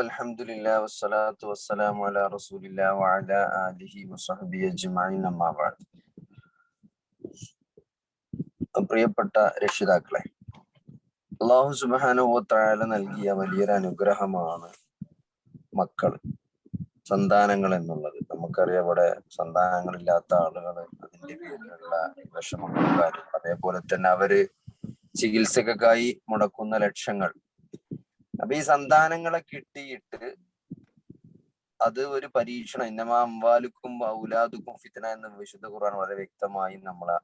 അൽഹംദുലില്ലാഹി വസ്സലാത്തു വസ്സലാമു അലാ റസൂലില്ലാഹി വഅലാ ആലിഹി വസഹ്ബിഹി അജ്മഈൻ അമ്മാ ബഅദ്. പ്രിയപ്പെട്ട രക്ഷിതാക്കളെ, അല്ലാഹു സുബ്ഹാനഹു വ തആല നൽകിയ വലിയൊരു അനുഗ്രഹമാണ് മക്കൾ, സന്താനങ്ങൾ എന്നുള്ളത്. നമുക്കറിയാം, ഇവിടെ സന്താനങ്ങളില്ലാത്ത ആളുകൾ അതിന്റെ പേരിലുള്ള വിഷമങ്ങളും കാര്യം, അതേപോലെ തന്നെ അവര് ചികിത്സക്കായി മുടക്കുന്ന ലക്ഷങ്ങൾ. അപ്പൊ ഈ സന്താനങ്ങളെ കിട്ടിയിട്ട് അത് ഒരു പരീക്ഷണം. ഇന്നമാ അംവാലുക്കും ഔലാദുക്കും ഫിത്ന എന്ന് വിശുദ്ധ ഖുർആൻ വളരെ വ്യക്തമായി നമ്മളെ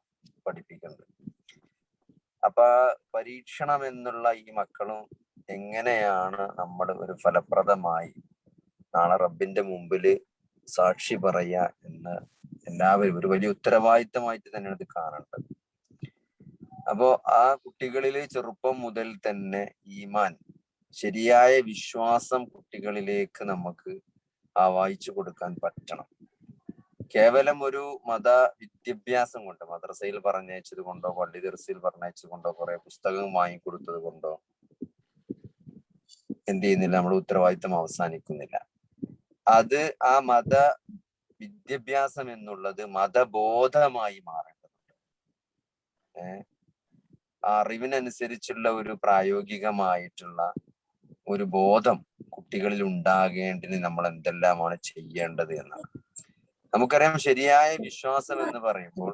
പഠിപ്പിക്കുന്നുണ്ട്. അപ്പൊ പരീക്ഷണം എന്നുള്ള ഈ മക്കളും എങ്ങനെയാണ് നമ്മൾ ഒരു ഫലപ്രദമായി നാളെ റബ്ബിന്റെ മുമ്പില് സാക്ഷി പറയാ എന്ന് എല്ലാവരും ഒരു വലിയ ഉത്തരവാദിത്തമായിട്ട് തന്നെയാണ് ഇത് കാണേണ്ടത്. അപ്പോ ആ കുട്ടികളിൽ ചെറുപ്പം മുതൽ തന്നെ ഈമാൻ, ശരിയായ വിശ്വാസം കുട്ടികളിലേക്ക് നമുക്ക് വായിച്ചു കൊടുക്കാൻ പറ്റണം. കേവലം ഒരു മത വിദ്യാഭ്യാസം കൊണ്ട്, മദ്രസയിൽ പറഞ്ഞയച്ചത് കൊണ്ടോ പള്ളി ദർസിൽ പറഞ്ഞയച്ചത് കൊണ്ടോ കുറെ പുസ്തകം വാങ്ങിക്കൊടുത്തത് കൊണ്ടോ എന്ത് ചെയ്യുന്നില്ല, നമ്മുടെ ഉത്തരവാദിത്തം അവസാനിക്കുന്നില്ല. അത് ആ മത വിദ്യാഭ്യാസം എന്നുള്ളത് മതബോധമായി മാറേണ്ടതുണ്ട്. അറിവിനനുസരിച്ചുള്ള ഒരു പ്രായോഗികമായിട്ടുള്ള ഒരു ബോധം കുട്ടികളിൽ ഉണ്ടാകേണ്ടതിന് നമ്മൾ എന്തെല്ലാമാണ് ചെയ്യേണ്ടത് എന്നാണ്. നമുക്കറിയാം, ശരിയായ വിശ്വാസം എന്ന് പറയുമ്പോൾ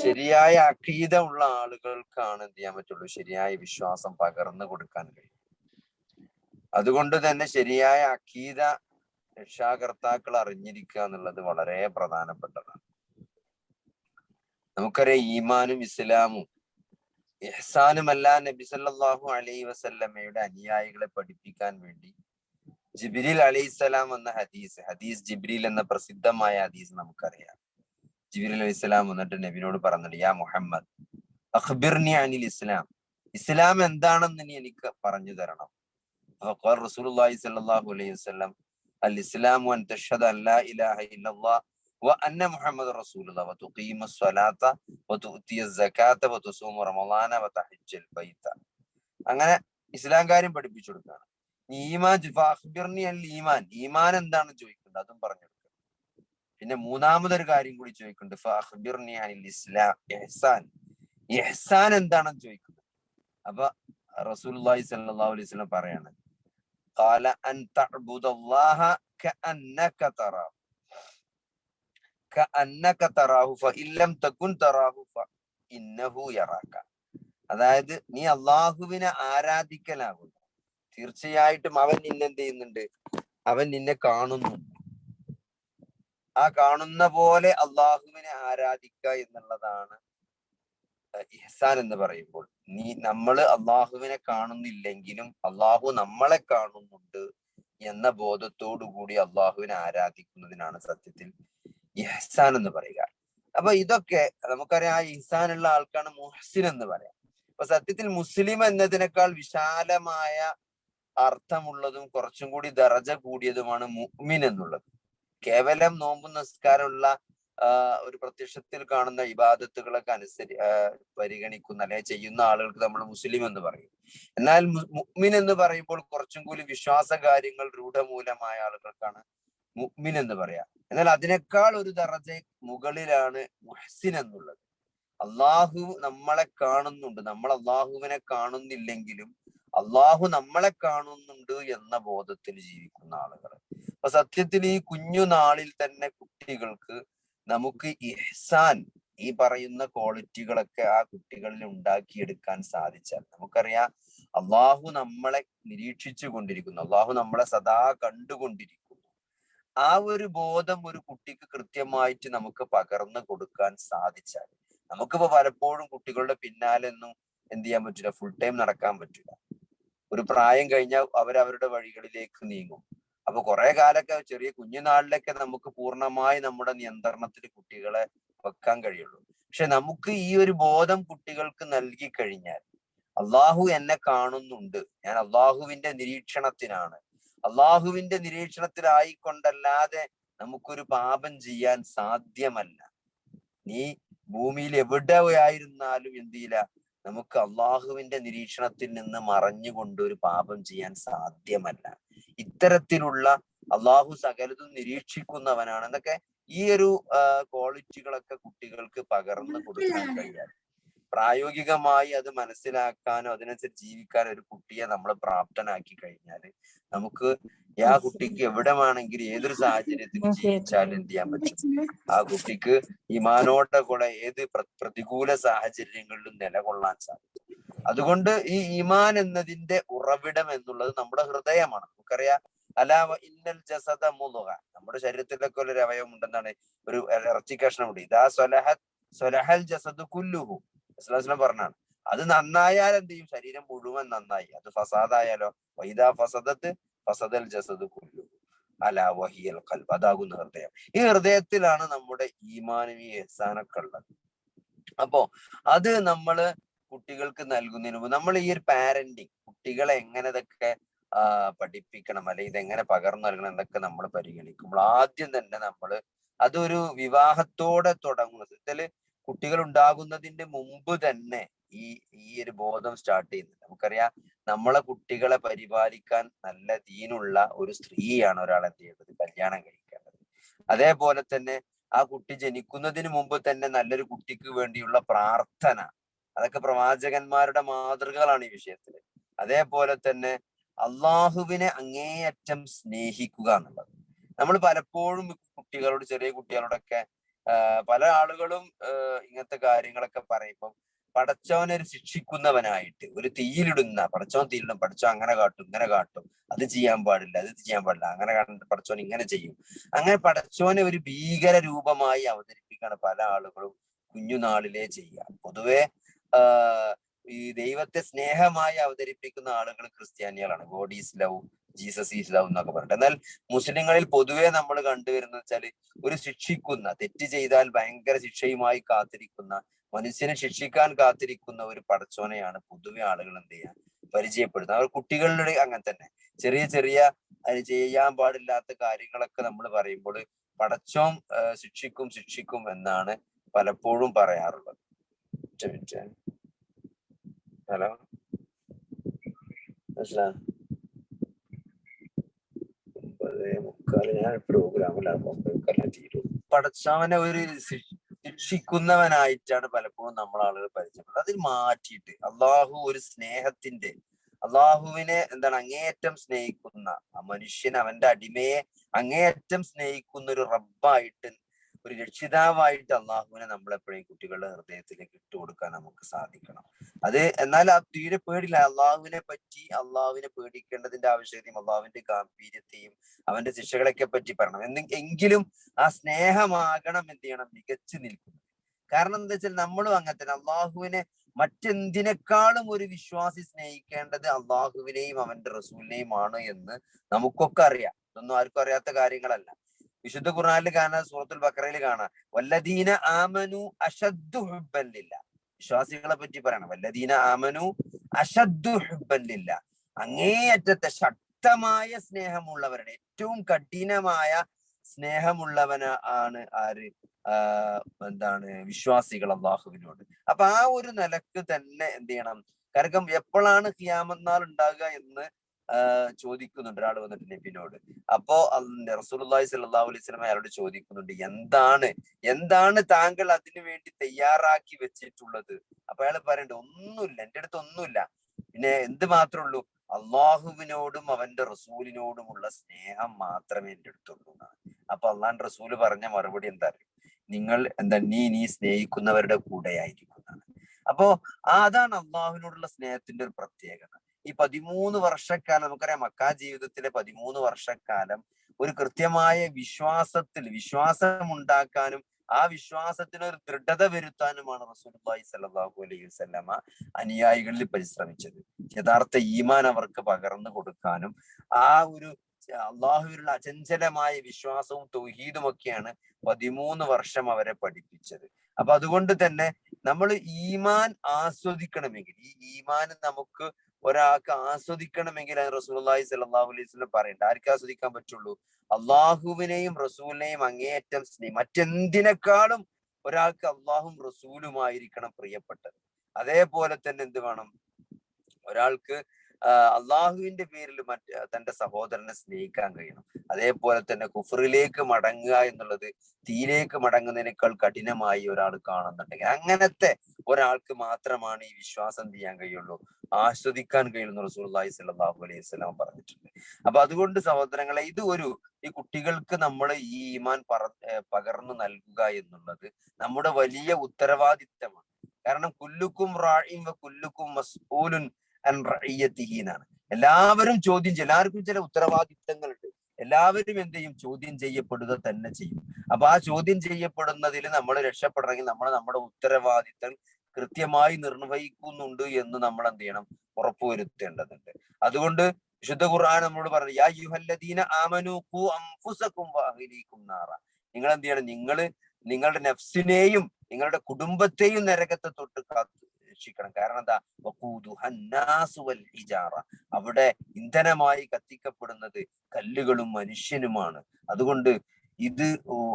ശരിയായ അഖീദ ഉള്ള ആളുകൾക്കാണ് എന്ത് ചെയ്യാൻ പറ്റുള്ളൂ, ശരിയായ വിശ്വാസം പകർന്നു കൊടുക്കാൻ കഴിയും. അതുകൊണ്ട് തന്നെ ശരിയായ അഖീദ രക്ഷാകർത്താക്കൾ അറിഞ്ഞിരിക്കുക എന്നുള്ളത് വളരെ പ്രധാനപ്പെട്ടതാണ്. നമുക്കറിയാം, ഈമാനും ഇസ്ലാമും ഇഹ്സാനുമല്ല നബി സല്ലല്ലാഹു അലൈഹി വസല്ലമയുടെ അനുയായികളെ പഠിപ്പിക്കാൻ വേണ്ടി ജിബ്രീൽ അലൈഹിസ്സലാം എന്ന ഹദീസ് ജിബ്രീൽ എന്ന പ്രസിദ്ധമായ ഹദീസ് നമുക്കറിയാം. ജിബ്രീൽ അലൈഹിസ്സലാം വന്നിട്ട് നബിനോട് പറഞ്ഞിട്ട്, യാ മുഹമ്മദ് അഖ്ബിർനി അനിൽ ഇസ്ലാം, ഇസ്ലാം എന്താണെന്ന് നീ എനിക്ക് പറഞ്ഞു തരണം. അപ്പോൾ റസൂലുള്ളാഹി സ്വല്ലല്ലാഹു അലൈഹി വസല്ലം, അൽ ഇസ്ലാമു അൻ തശ്ഹദ അൻ ലാ ഇലാഹ ഇല്ലല്ലാഹ് വ അന്ന മുഹമ്മദ് റസൂലുള്ളാഹ് വ തുഖീമസ് സ്വലാത്ത വ തുഅതിയസ് സകാത്ത വ തുസൂമു റമളാന വ തഹജ്ജൽ ബൈത. അങ്ങനെ ഇസ്ലാം കാര്യം പഠിപ്പിച്ചു കൊടുക്കുകയാണ്. ഈമാൻ, ഫഅഖ്ബിർനി അൽ ഈമാൻ, ഈമാൻ എന്താണെന്ന് ചോദിക്കുന്നുണ്ട്, അതും പറഞ്ഞു കൊടുക്കുക. പിന്നെ മൂന്നാമതൊരു കാര്യം കൂടി ചോദിക്കുന്നുണ്ട്, ഫഅഖ്ബിർനി അനിൽ ഇസ്ലാം, ഇഹ്സാൻ, ഇഹ്സാൻ എന്താണെന്ന് ചോദിക്കുന്നത്. അപ്പൊ റസൂലുള്ളാഹി സ്വല്ലല്ലാഹു അലൈഹി വസല്ലം പറയാണ്, ഖാല അൻ തഅബുദല്ലാഹ കഅന്നക തറാഹു കഅന്നക തറാഹു ഫഇൻ ലം തകുൻ തറാഹു ഫഇന്നഹു യറാക. അതായത്, നീ അള്ളാഹുവിനെ ആരാധിക്കലാകുന്നു, തീർച്ചയായിട്ടും അവൻ നിന്നെ എന്ത് ചെയ്യുന്നുണ്ട്, അവൻ നിന്നെ കാണുന്നുണ്ട്. ആ കാണുന്ന പോലെ അള്ളാഹുവിനെ ആരാധിക്കുക എന്നുള്ളതാണ് ഇഹ്സാൻ എന്ന് പറയുമ്പോൾ. നമ്മള് അള്ളാഹുവിനെ കാണുന്നില്ലെങ്കിലും അള്ളാഹു നമ്മളെ കാണുന്നുണ്ട് എന്ന ബോധത്തോടു കൂടി അള്ളാഹുവിനെ ആരാധിക്കുന്നതിനാണ് സത്യത്തിൽ ഇഹ്സാൻ എന്ന് പറയുക. അപ്പൊ ഇതൊക്കെ നമുക്കറിയാം, ആ ഇഹ്സാനുള്ള ആൾക്കാണ് മുഹ്സിൻ എന്ന് പറയാം. അപ്പൊ സത്യത്തിൽ മുസ്ലിം എന്നതിനേക്കാൾ വിശാലമായ അർത്ഥമുള്ളതും കുറച്ചും കൂടി ദറജ കൂടിയതുമാണ് മുഅ്മിൻ എന്നുള്ളത്. കേവലം നോമ്പും നിസ്കാരമുള്ള ഒരു പ്രത്യക്ഷത്തിൽ കാണുന്ന ഇബാദത്തുകളൊക്കെ പരിഗണിക്കുന്ന അല്ലെങ്കിൽ ചെയ്യുന്ന ആളുകൾക്ക് നമ്മൾ മുസ്ലിം എന്ന് പറയും. എന്നാൽ മുഅ്മിൻ എന്ന് പറയുമ്പോൾ കുറച്ചും കൂടി വിശ്വാസ കാര്യങ്ങൾ രൂഢമൂലമായ ആളുകൾക്കാണ് മുഅ്മിൻ എന്ന് പറയാം. എന്നാൽ അതിനേക്കാൾ ഒരു ദറജ മുകളിലാണ് മുഹ്സിൻ എന്നുള്ളത്. അള്ളാഹു നമ്മളെ കാണുന്നുണ്ട്, നമ്മൾ അള്ളാഹുവിനെ കാണുന്നില്ലെങ്കിലും അള്ളാഹു നമ്മളെ കാണുന്നുണ്ട് എന്ന ബോധത്തിൽ ജീവിക്കുന്ന ആളുകൾ. അപ്പൊ സത്യത്തിൽ ഈ കുഞ്ഞു നാളിൽ തന്നെ കുട്ടികൾക്ക് നമുക്ക് ഇഹ്സാൻ, ഈ പറയുന്ന ക്വാളിറ്റികളൊക്കെ ആ കുട്ടികളിൽ ഉണ്ടാക്കിയെടുക്കാൻ സാധിച്ചാൽ, നമുക്കറിയാം അള്ളാഹു നമ്മളെ നിരീക്ഷിച്ചു കൊണ്ടിരിക്കുന്നു, അള്ളാഹു നമ്മളെ സദാ കണ്ടുകൊണ്ടിരിക്കുന്നു. ആ ഒരു ബോധം ഒരു കുട്ടിക്ക് കൃത്യമായിട്ട് നമുക്ക് പകർന്നു കൊടുക്കാൻ സാധിച്ചാൽ, നമുക്കിപ്പോ പലപ്പോഴും കുട്ടികളുടെ പിന്നാലെയൊന്നും എന്ത് ചെയ്യാൻ പറ്റില്ല, ഫുൾ ടൈം നടക്കാൻ പറ്റില്ല. ഒരു പ്രായം കഴിഞ്ഞാൽ അവരവരുടെ വഴികളിലേക്ക് നീങ്ങും. അപ്പൊ കുറെ കാലൊക്കെ ചെറിയ കുഞ്ഞുനാളിലൊക്കെ നമുക്ക് പൂർണ്ണമായി നമ്മുടെ നിയന്ത്രണത്തിൽ കുട്ടികളെ വെക്കാൻ കഴിയുള്ളൂ. പക്ഷെ നമുക്ക് ഈ ഒരു ബോധം കുട്ടികൾക്ക് നൽകി കഴിഞ്ഞാൽ, അള്ളാഹു എന്നെ കാണുന്നുണ്ട്, ഞാൻ അള്ളാഹുവിന്റെ നിരീക്ഷണത്തിനാണ്, അള്ളാഹുവിന്റെ നിരീക്ഷണത്തിലായിക്കൊണ്ടല്ലാതെ നമുക്കൊരു പാപം ചെയ്യാൻ സാധ്യമല്ല. നീ ഭൂമിയിൽ എവിടെയായിരുന്നാലും എന്ത് ചെയ്യില്ല, നമുക്ക് അള്ളാഹുവിന്റെ നിരീക്ഷണത്തിൽ നിന്ന് മറഞ്ഞുകൊണ്ട് ഒരു പാപം ചെയ്യാൻ സാധ്യമല്ല. ഇത്തരത്തിലുള്ള അള്ളാഹു സകലതും നിരീക്ഷിക്കുന്നവനാണ് എന്നൊക്കെ ഈ ഒരു ക്വാളിറ്റികളൊക്കെ കുട്ടികൾക്ക് പകർന്നു കൊടുക്കാൻ കഴിയാം. പ്രായോഗികമായി അത് മനസ്സിലാക്കാനോ അതിനനുസരിച്ച് ജീവിക്കാനോ ഒരു കുട്ടിയെ നമ്മൾ പ്രാപ്തനാക്കി കഴിഞ്ഞാൽ നമുക്ക് ആ കുട്ടിക്ക് എവിടെ വേണമെങ്കിലും ഏതൊരു സാഹചര്യത്തിൽ ജീവിച്ചാലും എന്ത് ചെയ്യാൻ പറ്റും? ആ കുട്ടിക്ക് ഈമാനോടെ കൂടെ ഏത് പ്രതികൂല സാഹചര്യങ്ങളിലും നിലകൊള്ളാൻ സാധിക്കും. അതുകൊണ്ട് ഈ ഈമാൻ എന്നതിന്റെ ഉറവിടം എന്നുള്ളത് നമ്മുടെ ഹൃദയമാണ്. നമുക്കറിയാം അലാവ ഇന്നൽ ജസദ മുളുക, നമ്മുടെ ശരീരത്തിലൊക്കെ ഒരു അവയവം ഉണ്ടെന്നാണ്, ഒരു ഇറച്ചി കഷ്ണം ഉണ്ട്. ഇതാ സ്വലഹൽ ജസദ് കുല്ലുഹു പറഞ്ഞാണ്. അത് നന്നായാൽ എന്ത് ചെയ്യും? ശരീരം മുഴുവൻ നന്നായി. അത് ഫസാദായാലോ? വൈദാ ഫസദത്ത് ഫസദൽ ജസദ് കുല്ലു അലാ വഹിയൽ ഖൽബ്, അതാകുന്ന ഹൃദയം. ഈ ഹൃദയത്തിലാണ് നമ്മുടെ ഈമാനും ഈ ഇഹ്സാനൊക്കെ ഉള്ളത്. അപ്പോ അത് നമ്മള് കുട്ടികൾക്ക് നൽകുന്നതിന് മുമ്പ് നമ്മൾ ഈ ഒരു പാരന്റിങ്, കുട്ടികളെ എങ്ങനെ ഇതൊക്കെ പഠിപ്പിക്കണം അല്ലെങ്കിൽ ഇതെങ്ങനെ പകർന്നു നൽകണം എന്നൊക്കെ നമ്മൾ പരിഗണിക്കുമ്പോൾ ആദ്യം തന്നെ നമ്മൾ അതൊരു വിവാഹത്തോടെ തുടങ്ങുന്നത് ഇതില് കുട്ടികൾ ഉണ്ടാകുന്നതിന്റെ മുമ്പ് തന്നെ ഈ ഒരു ബോധം സ്റ്റാർട്ട് ചെയ്യുന്നത്. നമുക്കറിയാം, നമ്മളെ കുട്ടികളെ പരിപാലിക്കാൻ നല്ല ദീനുള്ള ഒരു സ്ത്രീയാണ് ഒരാൾ എന്ത് ചെയ്യേണ്ടത്? കല്യാണം കഴിക്കേണ്ടത്. അതേപോലെ തന്നെ ആ കുട്ടി ജനിക്കുന്നതിന് മുമ്പ് തന്നെ നല്ലൊരു കുട്ടിക്ക് വേണ്ടിയുള്ള പ്രാർത്ഥന, അതൊക്കെ പ്രവാചകന്മാരുടെ മാതൃകകളാണ് ഈ വിഷയത്തിൽ. അതേപോലെ തന്നെ അള്ളാഹുവിനെ അങ്ങേയറ്റം സ്നേഹിക്കുക എന്നുള്ളത്. നമ്മൾ പലപ്പോഴും കുട്ടികളോട്, ചെറിയ കുട്ടികളോടൊക്കെ പല ആളുകളും ഇങ്ങനത്തെ കാര്യങ്ങളൊക്കെ പറയുമ്പോൾ പടച്ചവനെ ഒരു ശിക്ഷിക്കുന്നവനായിട്ട്, ഒരു തീയിലിടുന്ന, പടച്ചവൻ തീയിലിടും, പടച്ചവൻ അങ്ങനെ കാട്ടും ഇങ്ങനെ കാട്ടും, അത് ചെയ്യാൻ പാടില്ല അത് ചെയ്യാൻ പാടില്ല, അങ്ങനെ പടച്ചവൻ ഇങ്ങനെ ചെയ്യും, അങ്ങനെ പടച്ചവനെ ഒരു ഭീകര രൂപമായി അവതരിപ്പിക്കാണ് പല ആളുകളും കുഞ്ഞുനാളിലേ ചെയ്യുക. പൊതുവെ ഈ ദൈവത്തെ സ്നേഹമായി അവതരിപ്പിക്കുന്ന ആളുകൾ ക്രിസ്ത്യാനികളാണ്. God is love, Jesus is love എന്നൊക്കെ പറഞ്ഞിട്ട്. എന്നാൽ മുസ്ലിങ്ങളിൽ പൊതുവെ നമ്മൾ കണ്ടുവരുന്ന വെച്ചാൽ ഒരു ശിക്ഷിക്കുന്ന, തെറ്റ് ചെയ്താൽ ഭയങ്കര ശിക്ഷയുമായി കാത്തിരിക്കുന്ന, മനുഷ്യനെ ശിക്ഷിക്കാൻ കാത്തിരിക്കുന്ന ഒരു പടച്ചോനെയാണ് പൊതുവെ ആളുകൾ എന്ത് ചെയ്യാൻ പരിചയപ്പെടുന്നത്. അവർ കുട്ടികളുടെ അങ്ങനെ തന്നെ ചെറിയ ചെറിയ ചെയ്യാൻ പാടില്ലാത്ത കാര്യങ്ങളൊക്കെ നമ്മൾ പറയുമ്പോൾ പടച്ചോൻ ശിക്ഷിക്കും എന്നാണ് പലപ്പോഴും പറയാറുള്ളത്. ഹലോ, ഞാൻ പ്രോഗ്രാമിലാണ് തീരും. പടച്ചവനെ ഒരു ശിക്ഷിക്കുന്നവനായിട്ടാണ് പലപ്പോഴും നമ്മൾ ആളുകൾ പരിചയപ്പെടുന്നത്. അതിൽ മാറ്റിയിട്ട് അള്ളാഹു ഒരു സ്നേഹത്തിന്റെ, അള്ളാഹുവിനെ എന്താണ് അങ്ങേയറ്റം സ്നേഹിക്കുന്ന, ആ മനുഷ്യൻ അവന്റെ അടിമയെ അങ്ങേയറ്റം സ്നേഹിക്കുന്ന ഒരു റബ്ബായിട്ട്, ഒരു രക്ഷിതാവായിട്ട് അള്ളാഹുവിനെ നമ്മളെപ്പോഴും കുട്ടികളുടെ ഹൃദയത്തിലേക്ക് ഇട്ടുകൊടുക്കാൻ നമുക്ക് സാധിക്കണം. അത് എന്നാൽ ആ തീരെ പേടില്ല. അള്ളാഹുവിനെ പറ്റി, അള്ളാഹുവിനെ പേടിക്കേണ്ടതിന്റെ ആവശ്യകതയും അള്ളാഹുവിന്റെ ഗാംഭീര്യത്തെയും അവന്റെ ശിക്ഷകളൊക്കെ പറ്റി പറയണം. എങ്കിലും ആ സ്നേഹമാകണം എന്ത് ചെയ്യണം? മികച്ചു നിൽക്കുന്നത്. കാരണം എന്താ വെച്ചാൽ നമ്മളും അങ്ങനെ തന്നെ അള്ളാഹുവിനെ മറ്റെന്തിനേക്കാളും ഒരു വിശ്വാസി സ്നേഹിക്കേണ്ടത് അള്ളാഹുവിനെയും അവന്റെ റസൂലിനെയും ആണ് എന്ന് നമുക്കൊക്കെ അറിയാം. ഇതൊന്നും ആർക്കും അറിയാത്ത കാര്യങ്ങളല്ല. വിശുദ്ധ ഖുർആനിൽ കാണാം, സൂറത്തുൽ ബഖറയിൽ കാണാം, വല്ലദീന ആമനു അശദ്ദു ഹുബ്ബൻ ലില്ലാഹ്. വിശ്വാസികളെ പറ്റി പറയണം, വല്ലദീന ആമനു അശദ്ദു ഹുബ്ബൻ ലില്ലാഹ്. അങ്ങേയറ്റത്തെ ശക്തമായ സ്നേഹമുള്ളവരുടെ, ഏറ്റവും കഠിനമായ സ്നേഹമുള്ളവന ആണ് ആര്? എന്താണ്? വിശ്വാസികൾ അള്ളാഹുവിനോട്. അപ്പൊ ആ ഒരു നിലക്ക് തന്നെ എന്ത് ചെയ്യണം? കാരണം എപ്പോഴാണ് ഖിയാമത്ത് നാൾ ഉണ്ടാകുക എന്ന് ചോദിക്കുന്നുണ്ട് ഒരാൾ വന്നിട്ട് നബിനോട്. അപ്പോ റസൂലുള്ളാഹി സ്വല്ലല്ലാഹു അലൈഹി വസല്ലം അയാളോട് ചോദിക്കുന്നുണ്ട്, എന്താണ് താങ്കൾ അതിനു വേണ്ടി തയ്യാറാക്കി വെച്ചിട്ടുള്ളത്? അപ്പൊ അയാൾ പറയണ്ട, ഒന്നുമില്ല, എന്റെ അടുത്ത് ഒന്നുമില്ല, പിന്നെ എന്ത് മാത്രമേ ഉള്ളൂ? അള്ളാഹുവിനോടും അവന്റെ റസൂലിനോടുമുള്ള സ്നേഹം മാത്രമേ എൻ്റെ അടുത്തുള്ളൂ എന്നാണ്. അപ്പൊ അള്ളാഹുവിന്റെ റസൂല് പറഞ്ഞ മറുപടി എന്താ? നിങ്ങൾ നീ സ്നേഹിക്കുന്നവരുടെ കൂടെ ആയിരിക്കുന്നതാണ്. അപ്പോ അതാണ് അള്ളാഹുവിനോടുള്ള സ്നേഹത്തിന്റെ ഒരു പ്രത്യേകത. ഈ 13 വർഷക്കാലം, നമുക്കറിയാം മക്കാ ജീവിതത്തിലെ 13 വർഷക്കാലം ഒരു കൃത്യമായ വിശ്വാസം ഉണ്ടാക്കാനും ആ വിശ്വാസത്തിന് ഒരു ദൃഢത വരുത്താനുമാണ് റസൂലുള്ളാഹി സ്വല്ലല്ലാഹു അലൈഹി വസല്ലമ അനുയായികളിൽ പരിശ്രമിച്ചത്. യഥാർത്ഥ ഈമാൻ അവർക്ക് പകർന്നു കൊടുക്കാനും ആ ഒരു അള്ളാഹുവിലുള്ള അചഞ്ചലമായ വിശ്വാസവും തൗഹീദും ഒക്കെയാണ് 13 വർഷം അവരെ പഠിപ്പിച്ചത്. അപ്പൊ അതുകൊണ്ട് തന്നെ നമ്മൾ ഈമാൻ ആസ്വദിക്കണമെങ്കിൽ, ഈ ഈമാൻ നമുക്ക് ഒരാൾക്ക് ആസ്വദിക്കണമെങ്കിൽ അത് റസൂലുള്ളാഹി സ്വല്ലല്ലാഹു അലൈഹി വസല്ലം പറയണ്ട. ആർക്ക് ആസ്വദിക്കാൻ പറ്റുള്ളൂ? അള്ളാഹുവിനെയും റസൂലിനെയും അങ്ങേയറ്റം മറ്റെന്തിനേക്കാളും ഒരാൾക്ക് അള്ളാഹും റസൂലുമായിരിക്കണം പ്രിയപ്പെട്ടത്. അതേപോലെ തന്നെ എന്ത് വേണം, ഒരാൾക്ക് അള്ളാഹുവിന്റെ പേരിൽ തന്റെ സഹോദരനെ സ്നേഹിക്കാൻ കഴിയണം. അതേപോലെ തന്നെ കുഫറിലേക്ക് മടങ്ങുക എന്നുള്ളത് തീയിലേക്ക് മടങ്ങുന്നതിനേക്കാൾ കഠിനമായി ഒരാൾ കാണുന്നുണ്ടെങ്കിൽ അങ്ങനത്തെ ഒരാൾക്ക് മാത്രമാണ് ഈ വിശ്വാസം ചെയ്യാൻ കഴിയുള്ളൂ, ആസ്വദിക്കാൻ കഴിയുള്ളൂ റസൂലുള്ളാഹി സ്വല്ലല്ലാഹു അലൈഹി വസല്ലം പറഞ്ഞിട്ടുണ്ട്. അപ്പൊ അതുകൊണ്ട് സഹോദരങ്ങളെ, ഈ കുട്ടികൾക്ക് നമ്മൾ ഈ ഈമാൻ പകർന്നു നൽകുക എന്നുള്ളത് നമ്മുടെ വലിയ ഉത്തരവാദിത്തമാണ്. കാരണം കുല്ലുക്കും റാഇൻ വ കുല്ലുക്കും മസ്ഊലുൻ അൻ റഇയ്യതിഹി എന്നാണ്. എല്ലാവരും ചോദ്യം ചെയ്യും, എല്ലാവർക്കും ചില ഉത്തരവാദിത്തങ്ങളുണ്ട്. എല്ലാവരും എന്ത് ചെയ്യും? ചോദ്യം ചെയ്യപ്പെടുക തന്നെ ചെയ്യും. അപ്പൊ ആ ചോദ്യം ചെയ്യപ്പെടുന്നതിൽ നമ്മൾ രക്ഷപ്പെടണമെങ്കിൽ നമ്മൾ നമ്മുടെ ഉത്തരവാദിത്തം കൃത്യമായി നിർവഹിക്കുന്നുണ്ട് എന്ന് നമ്മൾ എന്ത് ചെയ്യണം? ഉറപ്പുവരുത്തേണ്ടതുണ്ട്. അതുകൊണ്ട് വിശുദ്ധ ഖുർആൻ നമ്മളോട് പറഞ്ഞു, യാ അയ്യുഹല്ലദീന ആമനൂ ഖൂ അൻഫുസകും വഅഹ്ലീകും നാറ. നിങ്ങൾ എന്ത് ചെയ്യണം? നിങ്ങളുടെ നഫ്സിനെയും നിങ്ങളുടെ കുടുംബത്തെയും നരകത്തെ തൊട്ട് കാത്തു രക്ഷിക്കണം. കാരണം എന്താ? അവിടെ ഇന്ധനമായി കത്തിക്കപ്പെടുന്നത് കല്ലുകളും മനുഷ്യനുമാണ്. അതുകൊണ്ട് ഇത്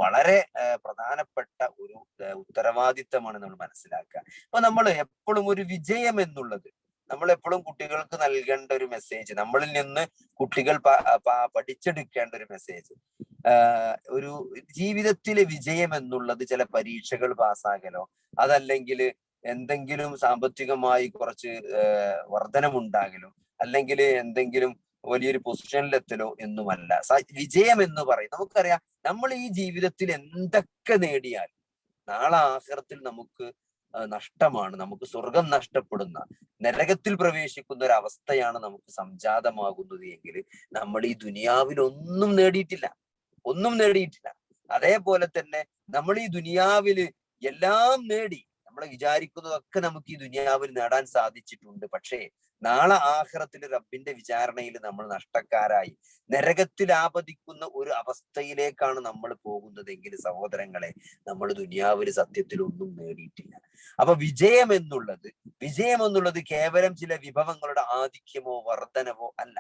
വളരെ പ്രധാനപ്പെട്ട ഒരു ഉത്തരവാദിത്തമാണ് നമ്മൾ മനസ്സിലാക്കുക. അപ്പൊ നമ്മൾ എപ്പോഴും ഒരു വിജയം എന്നുള്ളത് നമ്മൾ എപ്പോഴും കുട്ടികൾക്ക് നൽകേണ്ട ഒരു മെസ്സേജ്, നമ്മളിൽ നിന്ന് കുട്ടികൾ പഠിച്ചെടുക്കേണ്ട ഒരു മെസ്സേജ്, ഒരു ജീവിതത്തിലെ വിജയം എന്നുള്ളത് ചില പരീക്ഷകൾ പാസ്സാകലോ, അതല്ലെങ്കിൽ എന്തെങ്കിലും സാമ്പത്തികമായി കുറച്ച് വർധനമുണ്ടാകലോ, അല്ലെങ്കിൽ എന്തെങ്കിലും വലിയൊരു പൊസിഷനിലെത്തലോ എന്നുമല്ല. വിജയം എന്ന് പറയും, നമുക്കറിയാം നമ്മൾ ഈ ജീവിതത്തിൽ എന്തൊക്കെ നേടിയാൽ നാളെ ആഖിറത്തിൽ നമുക്ക് നഷ്ടമാണ്, നമുക്ക് സ്വർഗം നഷ്ടപ്പെടുന്ന, നരകത്തിൽ പ്രവേശിക്കുന്ന ഒരു അവസ്ഥയാണ് നമുക്ക് സംജാതമാകുന്നത് എങ്കിൽ നമ്മൾ ഈ ദുനിയാവിൽ ഒന്നും നേടിയിട്ടില്ല. അതേപോലെ തന്നെ നമ്മൾ ഈ ദുനിയാവില് എല്ലാം നേടി, നമ്മൾ വിചാരിക്കുന്നതൊക്കെ നമുക്ക് ഈ ദുനിയാവിൽ നേടാൻ സാധിച്ചിട്ടുണ്ട്. പക്ഷേ നാളെ ആഖിറത്തിൽ റബ്ബിന്റെ വിചാരണയിൽ നമ്മൾ നഷ്ടക്കാരായി നരകത്തിൽ ആപതിക്കുന്ന ഒരു അവസ്ഥയിലേക്കാണ് നമ്മൾ പോകുന്നതെങ്കിൽ സഹോദരങ്ങളെ, നമ്മൾ ദുനിയാവിൽ സത്യത്തിൽ ഒന്നും നേടിയിട്ടില്ല. അപ്പൊ വിജയം എന്നുള്ളത് കേവലം ചില വിഭവങ്ങളുടെ ആധിക്യമോ വർധനവോ അല്ല.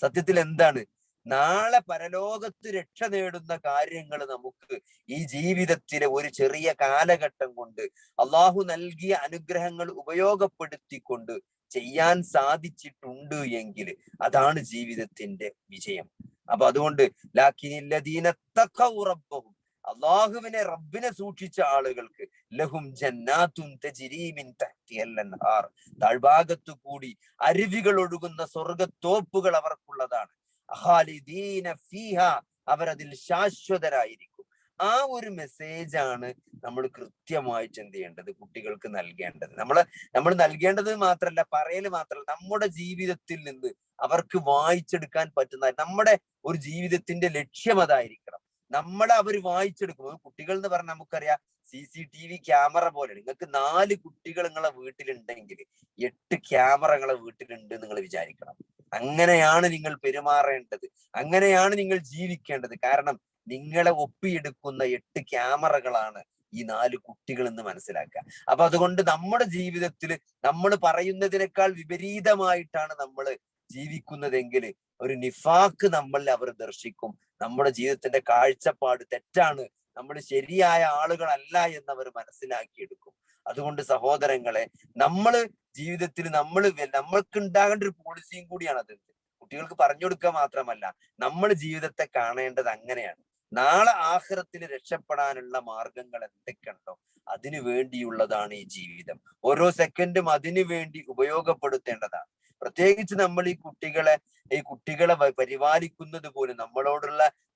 സത്യത്തിൽ എന്താണ്? നാളെ പരലോകത്ത് രക്ഷ നേടുന്ന കാര്യങ്ങൾ നമുക്ക് ഈ ജീവിതത്തിലെ ഒരു ചെറിയ കാലഘട്ടം കൊണ്ട് അള്ളാഹു നൽകിയ അനുഗ്രഹങ്ങൾ ഉപയോഗപ്പെടുത്തിക്കൊണ്ട് ചെയ്യാൻ സാധിച്ചിട്ടുണ്ട് എങ്കിൽ അതാണ് ജീവിതത്തിന്റെ വിജയം. അപ്പൊ അതുകൊണ്ട് റബ്ബിനെ സൂക്ഷിച്ച ആളുകൾക്ക് ലഹും ജന്നാത്തുൻ തജ്രീ മിൻ തഹ്തിഹൽ അൻഹാർ, താഴ്ഭാഗത്തു കൂടി അരുവികൾ ഒഴുകുന്ന സ്വർഗത്തോപ്പുകൾ അവർക്കുള്ളതാണ്. അവരതിൽ ശാശ്വതരായിരിക്കും. ആ ഒരു മെസ്സേജാണ് നമ്മൾ കൃത്യമായിട്ട് എന്ത് ചെയ്യേണ്ടത്? കുട്ടികൾക്ക് നൽകേണ്ടത്. നമ്മൾ നൽകേണ്ടത് മാത്രമല്ല, പറയല് മാത്രമല്ല, നമ്മുടെ ജീവിതത്തിൽ നിന്ന് അവർക്ക് വായിച്ചെടുക്കാൻ പറ്റുന്ന നമ്മുടെ ഒരു ജീവിതത്തിന്റെ ലക്ഷ്യം അതായിരിക്കണം. നമ്മളെ അവർ വായിച്ചെടുക്കും. കുട്ടികൾ എന്ന് പറഞ്ഞാൽ നമുക്കറിയാം CCTV ക്യാമറ പോലെ. നിങ്ങൾക്ക് 4 കുട്ടികൾ നിങ്ങളെ വീട്ടിലുണ്ടെങ്കിൽ 8 ക്യാമറ നിങ്ങളെ വീട്ടിലുണ്ട് നിങ്ങൾ വിചാരിക്കണം. അങ്ങനെയാണ് നിങ്ങൾ പെരുമാറേണ്ടത്, അങ്ങനെയാണ് നിങ്ങൾ ജീവിക്കേണ്ടത്. കാരണം നിങ്ങളെ ഒപ്പിയെടുക്കുന്ന 8 ക്യാമറകളാണ് ഈ 4 കുട്ടികൾ എന്ന് മനസ്സിലാക്കുക. അപ്പൊ അതുകൊണ്ട് നമ്മുടെ ജീവിതത്തിൽ നമ്മൾ പറയുന്നതിനേക്കാൾ വിപരീതമായിട്ടാണ് നമ്മൾ ജീവിക്കുന്നതെങ്കിൽ ഒരു നിഫാക്ക് നമ്മളിൽ അവർ ദർശിക്കും. നമ്മുടെ ജീവിതത്തിന്റെ കാഴ്ചപ്പാട് തെറ്റാണ്, നമ്മൾ ശരിയായ ആളുകളല്ല എന്നവർ മനസ്സിലാക്കിയെടുക്കും. അതുകൊണ്ട് സഹോദരങ്ങളെ, നമ്മള് ജീവിതത്തിൽ നമ്മൾക്ക് ഉണ്ടാകേണ്ട ഒരു പോളിസിയും കൂടിയാണ് അത്. കുട്ടികൾക്ക് പറഞ്ഞു കൊടുക്കുക മാത്രമല്ല, നമ്മൾ ജീവിതത്തെ കാണേണ്ടത് അങ്ങനെയാണ്. നാളെ ആഖിറത്തിൽ രക്ഷപ്പെടാനുള്ള മാർഗങ്ങൾ എന്തൊക്കെയുണ്ടോ അതിനു വേണ്ടിയുള്ളതാണ് ഈ ജീവിതം. ഓരോ സെക്കൻഡും അതിനു വേണ്ടി ഉപയോഗപ്പെടുത്തേണ്ടതാണ്. പ്രത്യേകിച്ച് നമ്മൾ ഈ കുട്ടികളെ പരിപാലിക്കുന്നത് പോലും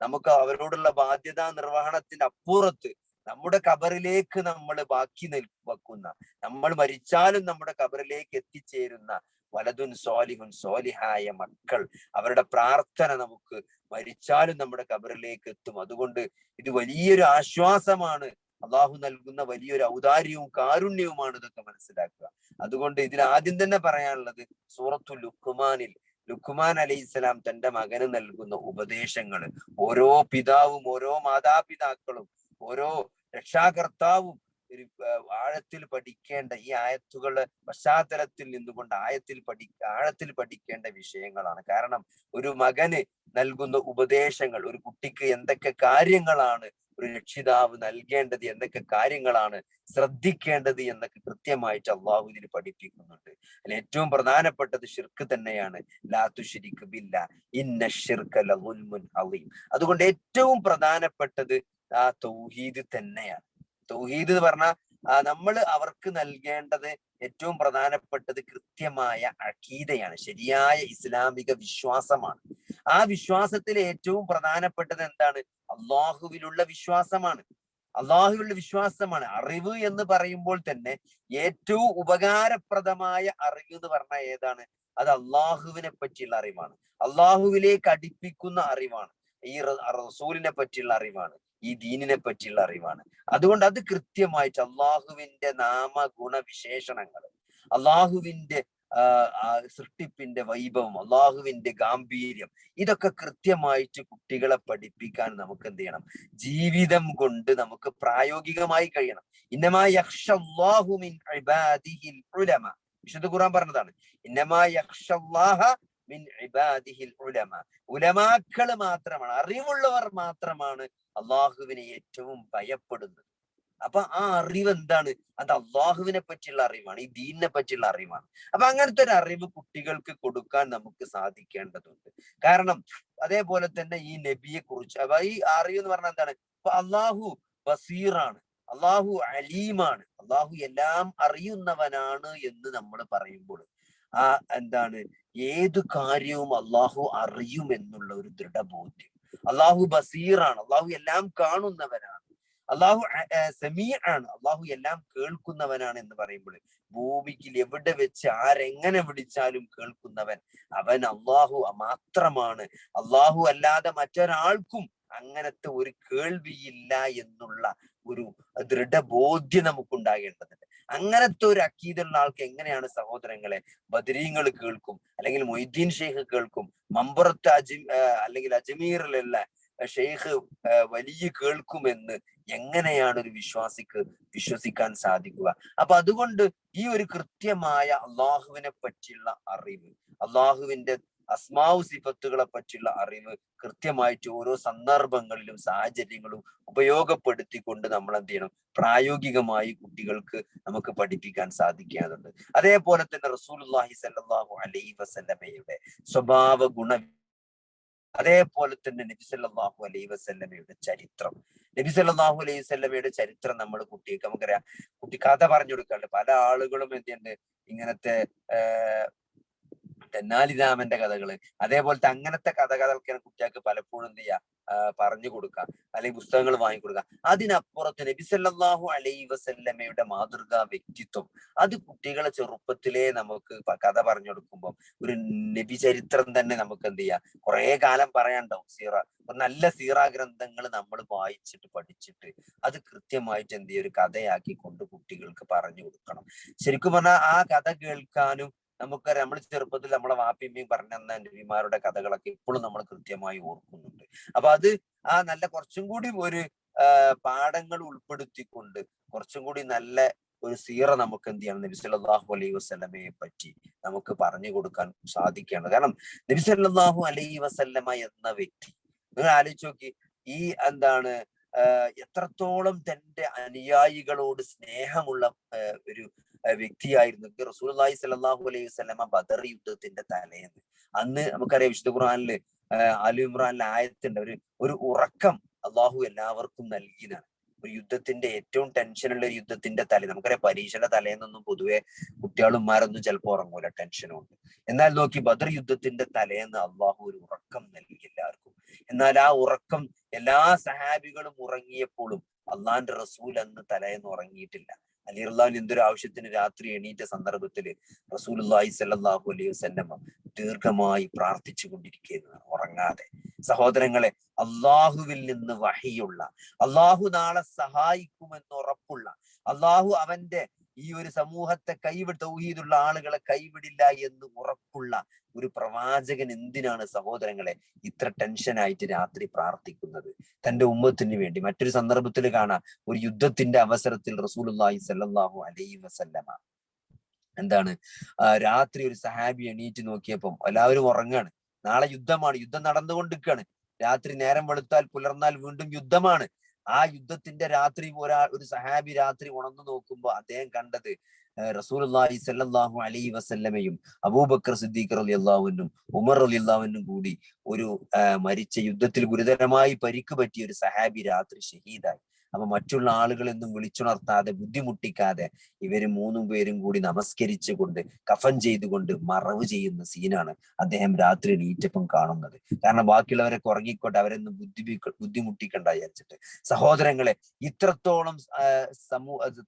നമുക്ക് അവരോടുള്ള ബാധ്യതാ നിർവഹണത്തിന്റെ അപ്പുറത്ത് നമ്മുടെ ഖബറിലേക്ക് നമ്മൾ ബാക്കി വെക്കുന്ന, നമ്മൾ മരിച്ചാലും നമ്മുടെ ഖബറിലേക്ക് എത്തിച്ചേരുന്ന വലതുൻ സ്വാലിഹുൻ, സ്വാലിഹായ മക്കൾ, അവരുടെ പ്രാർത്ഥന നമുക്ക് മരിച്ചാലും നമ്മുടെ ഖബറിലേക്ക് എത്തും. അതുകൊണ്ട് ഇത് വലിയൊരു ആശ്വാസമാണ്, അള്ളാഹു നൽകുന്ന വലിയൊരു ഔദാര്യവും കാരുണ്യവുമാണ് ഇതൊക്കെ മനസ്സിലാക്കുക. അതുകൊണ്ട് ഇതിൽ ആദ്യം തന്നെ പറയാനുള്ളത് സൂറത്തുൽ ലുഖ്മാൻ അലൈഹിസ്സലാം തന്റെ മകന് നൽകുന്ന ഉപദേശങ്ങൾ. ഓരോ പിതാവും ഓരോ മാതാപിതാക്കളും ഓരോ രക്ഷാകർത്താവും ആഴത്തിൽ പഠിക്കേണ്ട, ഈ ആയത്തുകളുടെ പശ്ചാത്തലത്തിൽ നിന്നുകൊണ്ട് ആഴത്തിൽ പഠിക്കേണ്ട വിഷയങ്ങളാണ്. കാരണം ഒരു മകന് നൽകുന്ന ഉപദേശങ്ങൾ, ഒരു കുട്ടിക്ക് എന്തൊക്കെ കാര്യങ്ങളാണ് ഒരു രക്ഷിതാവ് നൽകേണ്ടത്, എന്തൊക്കെ കാര്യങ്ങളാണ് ശ്രദ്ധിക്കേണ്ടത് എന്നൊക്കെ കൃത്യമായിട്ട് അള്ളാഹു ഇതിൽ പഠിപ്പിക്കുന്നുണ്ട്. അതിൽ ഏറ്റവും പ്രധാനപ്പെട്ടത് ശിർക്ക് തന്നെയാണ്. ലാ തുശ്രിക് ബില്ലാഹ് ഇന്ന ശിർക ലളുൽമുൻ അളീം. അതുകൊണ്ട് ഏറ്റവും പ്രധാനപ്പെട്ടത് ആ തൗഹീദ് തന്നെയാണ്. തൗഹീദ് എന്ന് പറഞ്ഞാൽ നമ്മൾ അവർക്ക് നൽകേണ്ടത് ഏറ്റവും പ്രധാനപ്പെട്ടത് കൃത്യമായ അഖീദയാണ്, ശരിയായ ഇസ്ലാമിക വിശ്വാസമാണ്. ആ വിശ്വാസത്തിൽ ഏറ്റവും പ്രധാനപ്പെട്ടത് എന്താണ്? അള്ളാഹുവിലുള്ള വിശ്വാസമാണ്. അള്ളാഹുവിലുള്ള വിശ്വാസമാണ്. അറിവ് എന്ന് പറയുമ്പോൾ തന്നെ ഏറ്റവും ഉപകാരപ്രദമായ അറിവ് എന്ന് പറഞ്ഞാൽ ഏതാണ്? അത് അള്ളാഹുവിനെ പറ്റിയുള്ള അറിവാണ്, അള്ളാഹുവിലേക്ക് അടുപ്പിക്കുന്ന അറിവാണ്, ഈ റസൂലിനെ പറ്റിയുള്ള അറിവാണ്, ഈ ദീനിനെ പറ്റിയുള്ള അറിവാണ്. അതുകൊണ്ട് അത് കൃത്യമായിട്ട് അള്ളാഹുവിന്റെ നാമഗുണവിശേഷണങ്ങൾ, അള്ളാഹുവിന്റെ സൃഷ്ടിപ്പിന്റെ വൈഭവം, അള്ളാഹുവിന്റെ ഗാംഭീര്യം, ഇതൊക്കെ കൃത്യമായിട്ട് കുട്ടികളെ പഠിപ്പിക്കാൻ നമുക്ക് എന്ത് ചെയ്യണം? ജീവിതം കൊണ്ട് നമുക്ക് പ്രായോഗികമായി കഴിയണം. ഇന്നമാ യഖ്ഷല്ലാഹു മിൻ ഇബാദിഹിൽ ഉലമ. വിശുദ്ധ ഖുർആൻ പറഞ്ഞതാണ്, ഇന്നമാ യഖ്ഷല്ലാഹ മിൻ ഇബാദിഹിൽ ഉലമ. ഉലമാക്കൾ മാത്രമാണ്, അറിവുള്ളവർ മാത്രമാണ് അള്ളാഹുവിനെ ഏറ്റവും ഭയപ്പെടുന്നത്. അപ്പൊ ആ അറിവ് എന്താണ്? അത് അള്ളാഹുവിനെ പറ്റിയുള്ള അറിവാണ്, ഈ ദീനിനെ പറ്റിയുള്ള അറിവാണ്. അപ്പൊ അങ്ങനത്തെ ഒരു അറിവ് കുട്ടികൾക്ക് കൊടുക്കാൻ നമുക്ക് സാധിക്കേണ്ടതുണ്ട്. കാരണം അതേപോലെ തന്നെ ഈ നബിയെ കുറിച്ച്, അപ്പൊ ഈ അറിവ് എന്ന് പറഞ്ഞാൽ എന്താണ്? അപ്പൊ അള്ളാഹു ബസീറാണ്, അള്ളാഹു അലീമാണ്, അള്ളാഹു എല്ലാം അറിയുന്നവനാണ് എന്ന് നമ്മൾ പറയുമ്പോൾ ആ എന്താണ്? ഏതു കാര്യവും അള്ളാഹു അറിയുമെന്നുള്ള ഒരു ദൃഢബോധ്യം. അള്ളാഹു ബസീറാണ്, അള്ളാഹു എല്ലാം കാണുന്നവനാണ്, അള്ളാഹു സമീഅാണ്, അള്ളാഹു എല്ലാം കേൾക്കുന്നവനാണ് എന്ന് പറയുമ്പോൾ ഭൂമിക്ക് എവിടെ വെച്ച് ആരെങ്ങനെ വിളിച്ചാലും കേൾക്കുന്നവൻ അവൻ അള്ളാഹു മാത്രമാണ്. അള്ളാഹു അല്ലാതെ മറ്റൊരാൾക്കും അങ്ങനത്തെ ഒരു കേൾവിയില്ല എന്നുള്ള ഒരു ദൃഢബോധ്യം നമുക്കുണ്ടാകേണ്ടതുണ്ട്. അങ്ങനത്തെ ഒരു അക്കീദുള്ള ആൾക്ക് എങ്ങനെയാണ് സഹോദരങ്ങളെ ബദരീങ്ങൾ കേൾക്കും, അല്ലെങ്കിൽ മൊയ്തീൻ ഷെയ്ഖ് കേൾക്കും, മമ്പുറത്ത് അല്ലെങ്കിൽ അജ്മീറിലുള്ള ഷെയ്ഖ് വലിയ കേൾക്കുമെന്ന് എങ്ങനെയാണ് ഒരു വിശ്വാസിക്ക് വിശ്വസിക്കാൻ സാധിക്കുക? അപ്പൊ അതുകൊണ്ട് ഈ ഒരു കൃത്യമായ അള്ളാഹുവിനെ പറ്റിയുള്ള അറിവ്, അള്ളാഹുവിന്റെ അസ്മാവ് സിഫത്തുകളെ പറ്റിയുള്ള അറിവ് കൃത്യമായിട്ട് ഓരോ സന്ദർഭങ്ങളിലും സാഹചര്യങ്ങളും ഉപയോഗപ്പെടുത്തിക്കൊണ്ട് നമ്മൾ എന്ത് ചെയ്യണം? പ്രായോഗികമായി കുട്ടികൾക്ക് നമുക്ക് പഠിപ്പിക്കാൻ സാധിക്കേണ്ടതുണ്ട്. അതേപോലെ തന്നെ റസൂലുള്ളാഹി സ്വല്ലല്ലാഹു അലൈഹി വസല്ലമയുടെ സ്വഭാവ ഗുണ, അതേപോലെ തന്നെ നബി സല്ലല്ലാഹു അലൈഹി വസല്ലമയുടെ ചരിത്രം, നബി സല്ലല്ലാഹു അലൈഹി വസല്ലമയുടെ ചരിത്രം നമ്മൾ കുട്ടികൾക്ക്, നമുക്കറിയാം, കുട്ടി കഥ പറഞ്ഞു കൊടുക്കാറുണ്ട്. പല ആളുകളും എന്തുണ്ട് ഇങ്ങനത്തെ തെന്നാലിരാമന്റെ കഥകള്, അതേപോലത്തെ അങ്ങനത്തെ കഥകളൊക്കെയാണ് കുട്ടികൾക്ക് പലപ്പോഴും എന്ത് ചെയ്യാ പറഞ്ഞു കൊടുക്കാം, അല്ലെങ്കിൽ പുസ്തകങ്ങൾ വാങ്ങിക്കൊടുക്കാം. അതിനപ്പുറത്ത് നബി സല്ലല്ലാഹു അലൈഹി വസല്ലമയുടെ മാതൃകാ വ്യക്തിത്വം, അത് കുട്ടികളെ ചെറുപ്പത്തിലേ നമുക്ക് കഥ പറഞ്ഞു കൊടുക്കുമ്പോൾ ഒരു നബി ചരിത്രം തന്നെ നമുക്ക് എന്ത് ചെയ്യാം, കുറെ കാലം പറയാനുണ്ടാവും. നല്ല സീറ ഗ്രന്ഥങ്ങൾ നമ്മൾ വായിച്ചിട്ട് പഠിച്ചിട്ട് അത് കൃത്യമായിട്ട് എന്ത് ചെയ്യും, ഒരു കഥയാക്കി കൊണ്ട് കുട്ടികൾക്ക് പറഞ്ഞു കൊടുക്കണം. ശരിക്കും പറഞ്ഞാൽ ആ കഥ കേൾക്കാനും നമുക്കറിയാം, നമ്മൾ ചെറുപ്പത്തിൽ നമ്മളെ വാപ്പിയമ്മയും പറഞ്ഞു തന്ന നബിമാരുടെ കഥകളൊക്കെ ഇപ്പോഴും നമ്മൾ കൃത്യമായി ഓർക്കുന്നുണ്ട്. അപ്പൊ അത് നല്ല കുറച്ചും കൂടി ഒരു പാഠങ്ങൾ ഉൾപ്പെടുത്തിക്കൊണ്ട് കുറച്ചും കൂടി നല്ല ഒരു സീറ നമുക്ക് എന്ത് ചെയ്യണം, നബി സല്ലല്ലാഹു അലൈഹി വസല്ലമയെ പറ്റി നമുക്ക് പറഞ്ഞു കൊടുക്കാൻ സാധിക്കുകയാണ്. കാരണം നബി സല്ലല്ലാഹു അലൈഹി വസല്ലമ എന്ന വ്യക്തി, നിങ്ങൾ ആലോചിച്ച് നോക്കി, ഈ എന്താണ് എത്രത്തോളം തന്റെ അനുയായികളോട് സ്നേഹമുള്ള ഒരു വ്യക്തിയായിരുന്നു. റസൂലുള്ളാഹി സ്വല്ലല്ലാഹു അലൈഹി വസല്ലമ ബദർ യുദ്ധത്തിന്റെ തലേന്ന്, അന്ന് നമുക്കറിയാം വിശുദ്ധ ഖുർആനില് ആലി ഇമ്രാനിലെ ആയത്തിന്റെ ഒരു ഉറക്കം അള്ളാഹു എല്ലാവർക്കും നൽകിയതാണ്. ഒരു യുദ്ധത്തിന്റെ ഏറ്റവും ടെൻഷനുള്ള ഒരു യുദ്ധത്തിന്റെ തലേ, നമുക്കറിയാം പരീക്ഷയുടെ തലേന്നൊന്നും പൊതുവെ കുട്ടികളുമാരൊന്നും ചിലപ്പോൾ ഉറങ്ങൂല, ടെൻഷനുണ്ട്. എന്നാൽ നോക്കി, ബദർ യുദ്ധത്തിന്റെ തലേന്ന് അള്ളാഹു ഒരു ഉറക്കം നൽകി എല്ലാവർക്കും. എന്നാൽ ആ ഉറക്കം എല്ലാ സഹാബികളും ഉറങ്ങിയപ്പോഴും അള്ളാന്റെ റസൂൽ അന്ന് തലേന്ന് ഉറങ്ങിയിട്ടില്ല. അലി റളിയല്ലാഹു എന്തൊരു ആവശ്യത്തിന് രാത്രി എണീറ്റ സന്ദർഭത്തിൽ റസൂലുള്ളാഹി സ്വല്ലല്ലാഹു അലൈഹി വസല്ലം ദീർഘമായി പ്രാർത്ഥിച്ചു കൊണ്ടിരിക്കുകയാണ് ഉറങ്ങാതെ. സഹോദരങ്ങളെ, അള്ളാഹുവിൽ നിന്ന് വഹിയുള്ള, അള്ളാഹു നാളെ സഹായിക്കുമെന്ന് ഉറപ്പുള്ള, അള്ളാഹു അവന്റെ ഈ ഒരു സമൂഹത്തെ തൗഹീദുള്ള ആളുകളെ കൈവിടില്ല എന്ന് ഉറപ്പുള്ള ഒരു പ്രവാചകൻ എന്തിനാണ് സഹോദരങ്ങളെ ഇത്ര ടെൻഷനായിട്ട് രാത്രി പ്രാർത്ഥിക്കുന്നത് തന്റെ ഉമ്മത്തിന് വേണ്ടി? മറ്റൊരു സന്ദർഭത്തിൽ കാണാം, ഒരു യുദ്ധത്തിന്റെ അവസരത്തിൽ റസൂലുള്ളാഹി സ്വല്ലല്ലാഹു അലൈഹി വസല്ലമ എന്താണ് രാത്രി ഒരു സഹാബി എണീറ്റ് നോക്കിയപ്പം എല്ലാവരും ഉറങ്ങാണ്, നാളെ യുദ്ധമാണ്, യുദ്ധം നടന്നുകൊണ്ടിരിക്കുകയാണ്, രാത്രി നേരം വെളുത്താൽ പുലർന്നാൽ വീണ്ടും യുദ്ധമാണ്. ആ യുദ്ധത്തിന്റെ രാത്രി ഒരു സഹാബി രാത്രി ഉണർന്നു നോക്കുമ്പോ അദ്ദേഹം കണ്ടത് റസൂലുള്ളാഹി സ്വല്ലല്ലാഹു അലൈഹി വസല്ലമയും അബൂബക്കർ സിദ്ദീഖ് റളിയല്ലാഹുവിനും ഉമർ റളിയല്ലാഹുവിനും കൂടി ഒരു മരിച്ച യുദ്ധത്തിൽ ഗുരുതരമായി പരിക്ക് പറ്റിയ ഒരു സഹാബി രാത്രി ഷഹീദായി. അപ്പൊ മറ്റുള്ള ആളുകളൊന്നും വിളിച്ചുണർത്താതെ ബുദ്ധിമുട്ടിക്കാതെ ഇവര് മൂന്നും പേരും കൂടി നമസ്കരിച്ചുകൊണ്ട് കഫൻ ചെയ്തുകൊണ്ട് മറവ് ചെയ്യുന്ന സീനാണ് അദ്ദേഹം രാത്രി എണീറ്റപ്പം കാണുന്നത്. കാരണം ബാക്കിയുള്ളവരൊക്കെ ഉറങ്ങിക്കോട്ടെ, അവരൊന്നും ബുദ്ധിമുട്ടിക്കണ്ട വിചാരിച്ചിട്ട്. സഹോദരങ്ങളെ, ഇത്രത്തോളം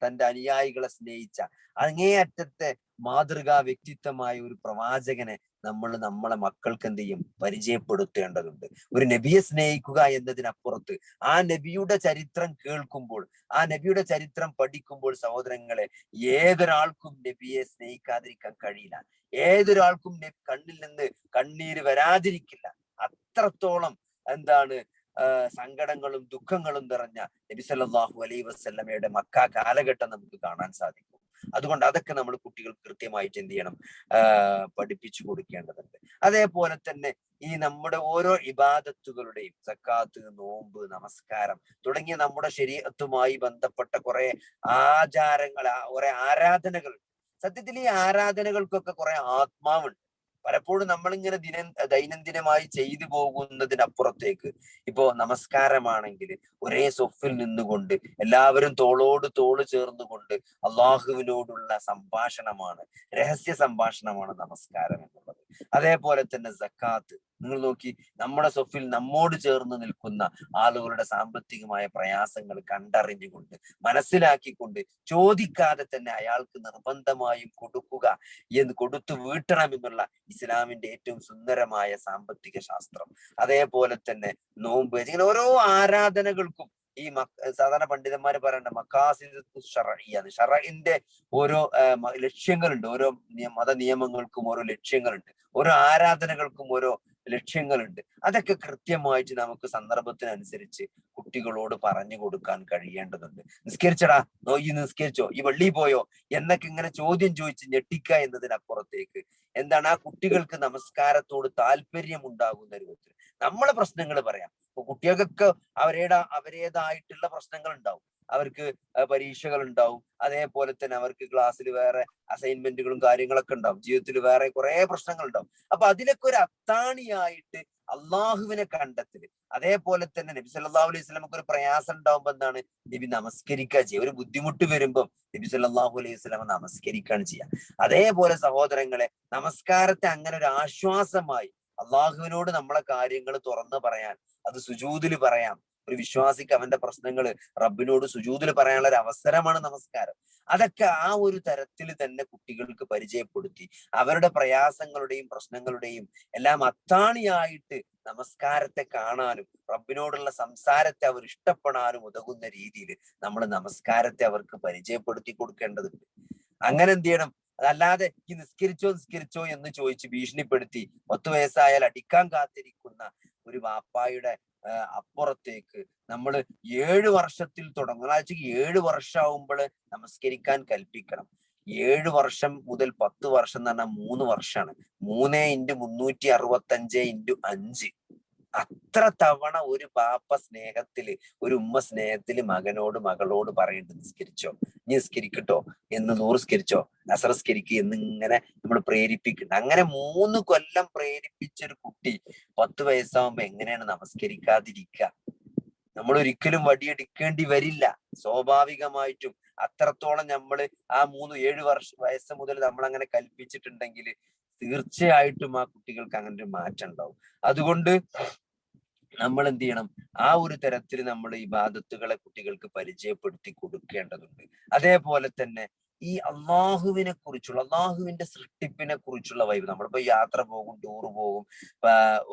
തന്റെ അനുയായികളെ സ്നേഹിച്ച അങ്ങേയറ്റത്തെ മാതൃകാ വ്യക്തിത്വമായ ഒരു പ്രവാചകനെ നമ്മൾ നമ്മളെ മക്കൾക്ക് എന്ത് ചെയ്യും, പരിചയപ്പെടുത്തേണ്ടതുണ്ട്. ഒരു നബിയെ സ്നേഹിക്കുക എന്നതിനപ്പുറത്ത് ആ നബിയുടെ ചരിത്രം കേൾക്കുമ്പോൾ, ആ നബിയുടെ ചരിത്രം പഠിക്കുമ്പോൾ സഹോദരങ്ങളെ, ഏതൊരാൾക്കും നബിയെ സ്നേഹിക്കാതിരിക്കാൻ കഴിയില്ല. ഏതൊരാൾക്കും കണ്ണിൽ നിന്ന് കണ്ണീര് വരാതിരിക്കില്ല. അത്രത്തോളം എന്താണ് സങ്കടങ്ങളും ദുഃഖങ്ങളും നിറഞ്ഞ നബി സല്ലല്ലാഹു അലൈഹി വസല്ലമയുടെ മക്ക കാലഘട്ടം നമുക്ക് കാണാൻ സാധിക്കും. അതുകൊണ്ട് അതൊക്കെ നമ്മൾ കുട്ടികൾക്ക് കൃത്യമായിട്ട് എന്ത് ചെയ്യണം, പഠിപ്പിച്ചു കൊടുക്കേണ്ടതുണ്ട്. അതേപോലെ തന്നെ ഈ നമ്മുടെ ഓരോ ഇബാദത്തുകളുടെയും സക്കാത്ത്, നോമ്പ്, നമസ്കാരം തുടങ്ങിയ നമ്മുടെ ശരീഅത്തുമായി ബന്ധപ്പെട്ട കുറെ ആചാരങ്ങൾ, കുറെ ആരാധനകൾ. സത്യത്തിൽ ഈ ആരാധനകൾക്കൊക്കെ കുറെ ആത്മാവുണ്ട്. പലപ്പോഴും നമ്മളിങ്ങനെ ദൈനംദിനമായി ചെയ്തു പോകുന്നതിനപ്പുറത്തേക്ക്, ഇപ്പോ നമസ്കാരമാണെങ്കിൽ ഒരേ സൊഫിൽ നിന്നുകൊണ്ട് എല്ലാവരും തോളോട് തോള് ചേർന്നുകൊണ്ട് അള്ളാഹുവിനോടുള്ള സംഭാഷണമാണ്, രഹസ്യ സംഭാഷണമാണ് നമസ്കാരം എന്നുള്ളത്. അതേപോലെ തന്നെ സക്കാത്ത്, നിങ്ങൾ നോക്കി, നമ്മുടെ സൊഫിൽ നമ്മോട് ചേർന്ന് നിൽക്കുന്ന ആളുകളുടെ സാമ്പത്തികമായ പ്രയാസങ്ങൾ കണ്ടറിഞ്ഞുകൊണ്ട് മനസ്സിലാക്കിക്കൊണ്ട് ചോദിക്കാതെ തന്നെ അയാൾക്ക് നിർബന്ധമായും കൊടുക്കുക, കൊടുത്തു വീട്ടണം എന്നുള്ള ഇസ്ലാമിന്റെ ഏറ്റവും സുന്ദരമായ സാമ്പത്തിക ശാസ്ത്രം. അതേപോലെ തന്നെ നോമ്പ്, ഇങ്ങനെ ഓരോ ആരാധനകൾക്കും ഈ സാധാരണ പണ്ഡിതന്മാര് പറയേണ്ട മഖാസിദ് ഷർഇയ്യാണ്. ഷർഇന്റെ ഓരോ ലക്ഷ്യങ്ങളുണ്ട്. ഓരോ മത നിയമങ്ങൾക്കും ഓരോ ലക്ഷ്യങ്ങളുണ്ട്. ഓരോ ആരാധനകൾക്കും ഓരോ ലക്ഷ്യങ്ങളുണ്ട്. അതൊക്കെ കൃത്യമായിട്ട് നമുക്ക് സന്ദർഭത്തിനനുസരിച്ച് കുട്ടികളോട് പറഞ്ഞു കൊടുക്കാൻ കഴിയേണ്ടതുണ്ട്. നിസ്കരിച്ചടാ, ഈ നിസ്കരിച്ചോ, ഈ പള്ളിയിൽ പോയോ എന്നൊക്കെ ഇങ്ങനെ ചോദ്യം ചോദിച്ച് ഞെട്ടിക്കുക എന്നതിനപ്പുറത്തേക്ക് എന്താണ്, ആ കുട്ടികൾക്ക് നമസ്കാരത്തോട് താല്പര്യം ഉണ്ടാകുന്ന രൂപത്തിൽ നമ്മളെ പ്രശ്നങ്ങൾ പറയാം. ഇപ്പൊ കുട്ടികൾക്കൊക്കെ അവരേതായിട്ടുള്ള പ്രശ്നങ്ങൾ ഉണ്ടാവും. അവർക്ക് പരീക്ഷകൾ ഉണ്ടാവും. അതേപോലെ തന്നെ അവർക്ക് ക്ലാസ്സിൽ വേറെ അസൈൻമെന്റുകളും കാര്യങ്ങളൊക്കെ ഉണ്ടാവും. ജീവിതത്തിൽ വേറെ കുറെ പ്രശ്നങ്ങൾ ഉണ്ടാവും. അപ്പൊ അതിലൊക്കെ ഒരു അത്താണിയായിട്ട് അള്ളാഹുവിനെ കണ്ടെത്തല്. അതേപോലെ തന്നെ നബി സല്ലല്ലാഹു അലൈഹി വസല്ലമക്ക് ഒരു പ്രയാസം ഉണ്ടാവുമ്പോ എന്താണ്, നബി നമസ്കരിക്കുക ചെയ്യുക. ഒരു ബുദ്ധിമുട്ട് വരുമ്പം നബി സല്ലല്ലാഹു അലൈഹി വസല്ലമ നമസ്കരിക്കുകയാണ് ചെയ്യുക. അതേപോലെ സഹോദരങ്ങളെ, നമസ്കാരത്തെ അങ്ങനെ ഒരു ആശ്വാസമായി അള്ളാഹുവിനോട് നമ്മളെ കാര്യങ്ങൾ തുറന്നു പറയാൻ, അത് സുജൂദിൽ പറയാം. ഒരു വിശ്വാസിക്ക് അവന്റെ പ്രശ്നങ്ങൾ റബ്ബിനോട് സുജൂദിൽ പറയാനുള്ള ഒരു അവസരമാണ് നമസ്കാരം. അതൊക്കെ ആ ഒരു തരത്തിൽ തന്നെ കുട്ടികൾക്ക് പരിചയപ്പെടുത്തി അവരുടെ പ്രയാസങ്ങളുടെയും പ്രശ്നങ്ങളുടെയും എല്ലാം അത്താണിയായിട്ട് നമസ്കാരത്തെ കാണാനും റബ്ബിനോടുള്ള സംസാരത്തെ അവർ ഇഷ്ടപ്പെടാനും ഉതകുന്ന രീതിയിൽ നമ്മൾ നമസ്കാരത്തെ അവർക്ക് പരിചയപ്പെടുത്തി കൊടുക്കേണ്ടതുണ്ട്. അങ്ങനെ എന്ത് ചെയ്യണം, അതല്ലാതെ ഈ നിസ്കരിച്ചോ എന്ന് ചോദിച്ച് ഭീഷണിപ്പെടുത്തി 10 വയസ്സായാൽ അടിക്കാൻ കാത്തിരിക്കുന്ന ഒരു വാപ്പായുടെ അപ്പുറത്തേക്ക് നമ്മൾ 7 വർഷത്തിൽ തുടങ്ങുന്ന 7 വർഷമാകുമ്പോൾ നമസ്കരിക്കാൻ കൽപ്പിക്കണം. 7 വർഷം മുതൽ 10 വർഷം എന്ന് പറഞ്ഞാൽ 3 വർഷമാണ്. 3 × 365 × 5. അത്ര തവണ ഒരു ബാപ്പ സ്നേഹത്തില്, ഒരു ഉമ്മ സ്നേഹത്തില് മകളോട് പറയുന്നുണ്ട്, നിസ്കരിച്ചോ, നീ നിസ്കരിക്കട്ടോ, എന്ന് 100 നിസ്കരിച്ചോ, അസറസ്കരിക്കുക എന്നിങ്ങനെ നമ്മൾ പ്രേരിപ്പിക്കുന്നുണ്ട്. അങ്ങനെ 3 കൊല്ലം പ്രേരിപ്പിച്ചൊരു കുട്ടി 10 വയസ്സാവുമ്പോ എങ്ങനെയാണ് നമസ്കരിക്കാതിരിക്കുക? നമ്മൾ ഒരിക്കലും വടിയെടുക്കേണ്ടി വരില്ല. സ്വാഭാവികമായിട്ടും അത്രത്തോളം നമ്മൾ ആ 7 വയസ്സ് മുതൽ നമ്മൾ അങ്ങനെ കൽപ്പിച്ചിട്ടുണ്ടെങ്കിൽ തീർച്ചയായിട്ടും ആ കുട്ടികൾക്ക് അങ്ങനെ ഒരു മാറ്റം ഉണ്ടാവും. അതുകൊണ്ട് നമ്മൾ എന്ത് ചെയ്യണം, ആ ഒരു തരത്തിൽ നമ്മൾ ഇബാദത്തുകളെ കുട്ടികൾക്ക് പരിചയപ്പെടുത്തി കൊടുക്കേണ്ടതുണ്ട്. അതേപോലെ തന്നെ ഈ അള്ളാഹുവിനെ കുറിച്ചുള്ള, അള്ളാഹുവിന്റെ സൃഷ്ടിപ്പിനെ കുറിച്ചുള്ള വൈബ്, നമ്മളിപ്പോ യാത്ര പോകും, ടൂറ് പോകും,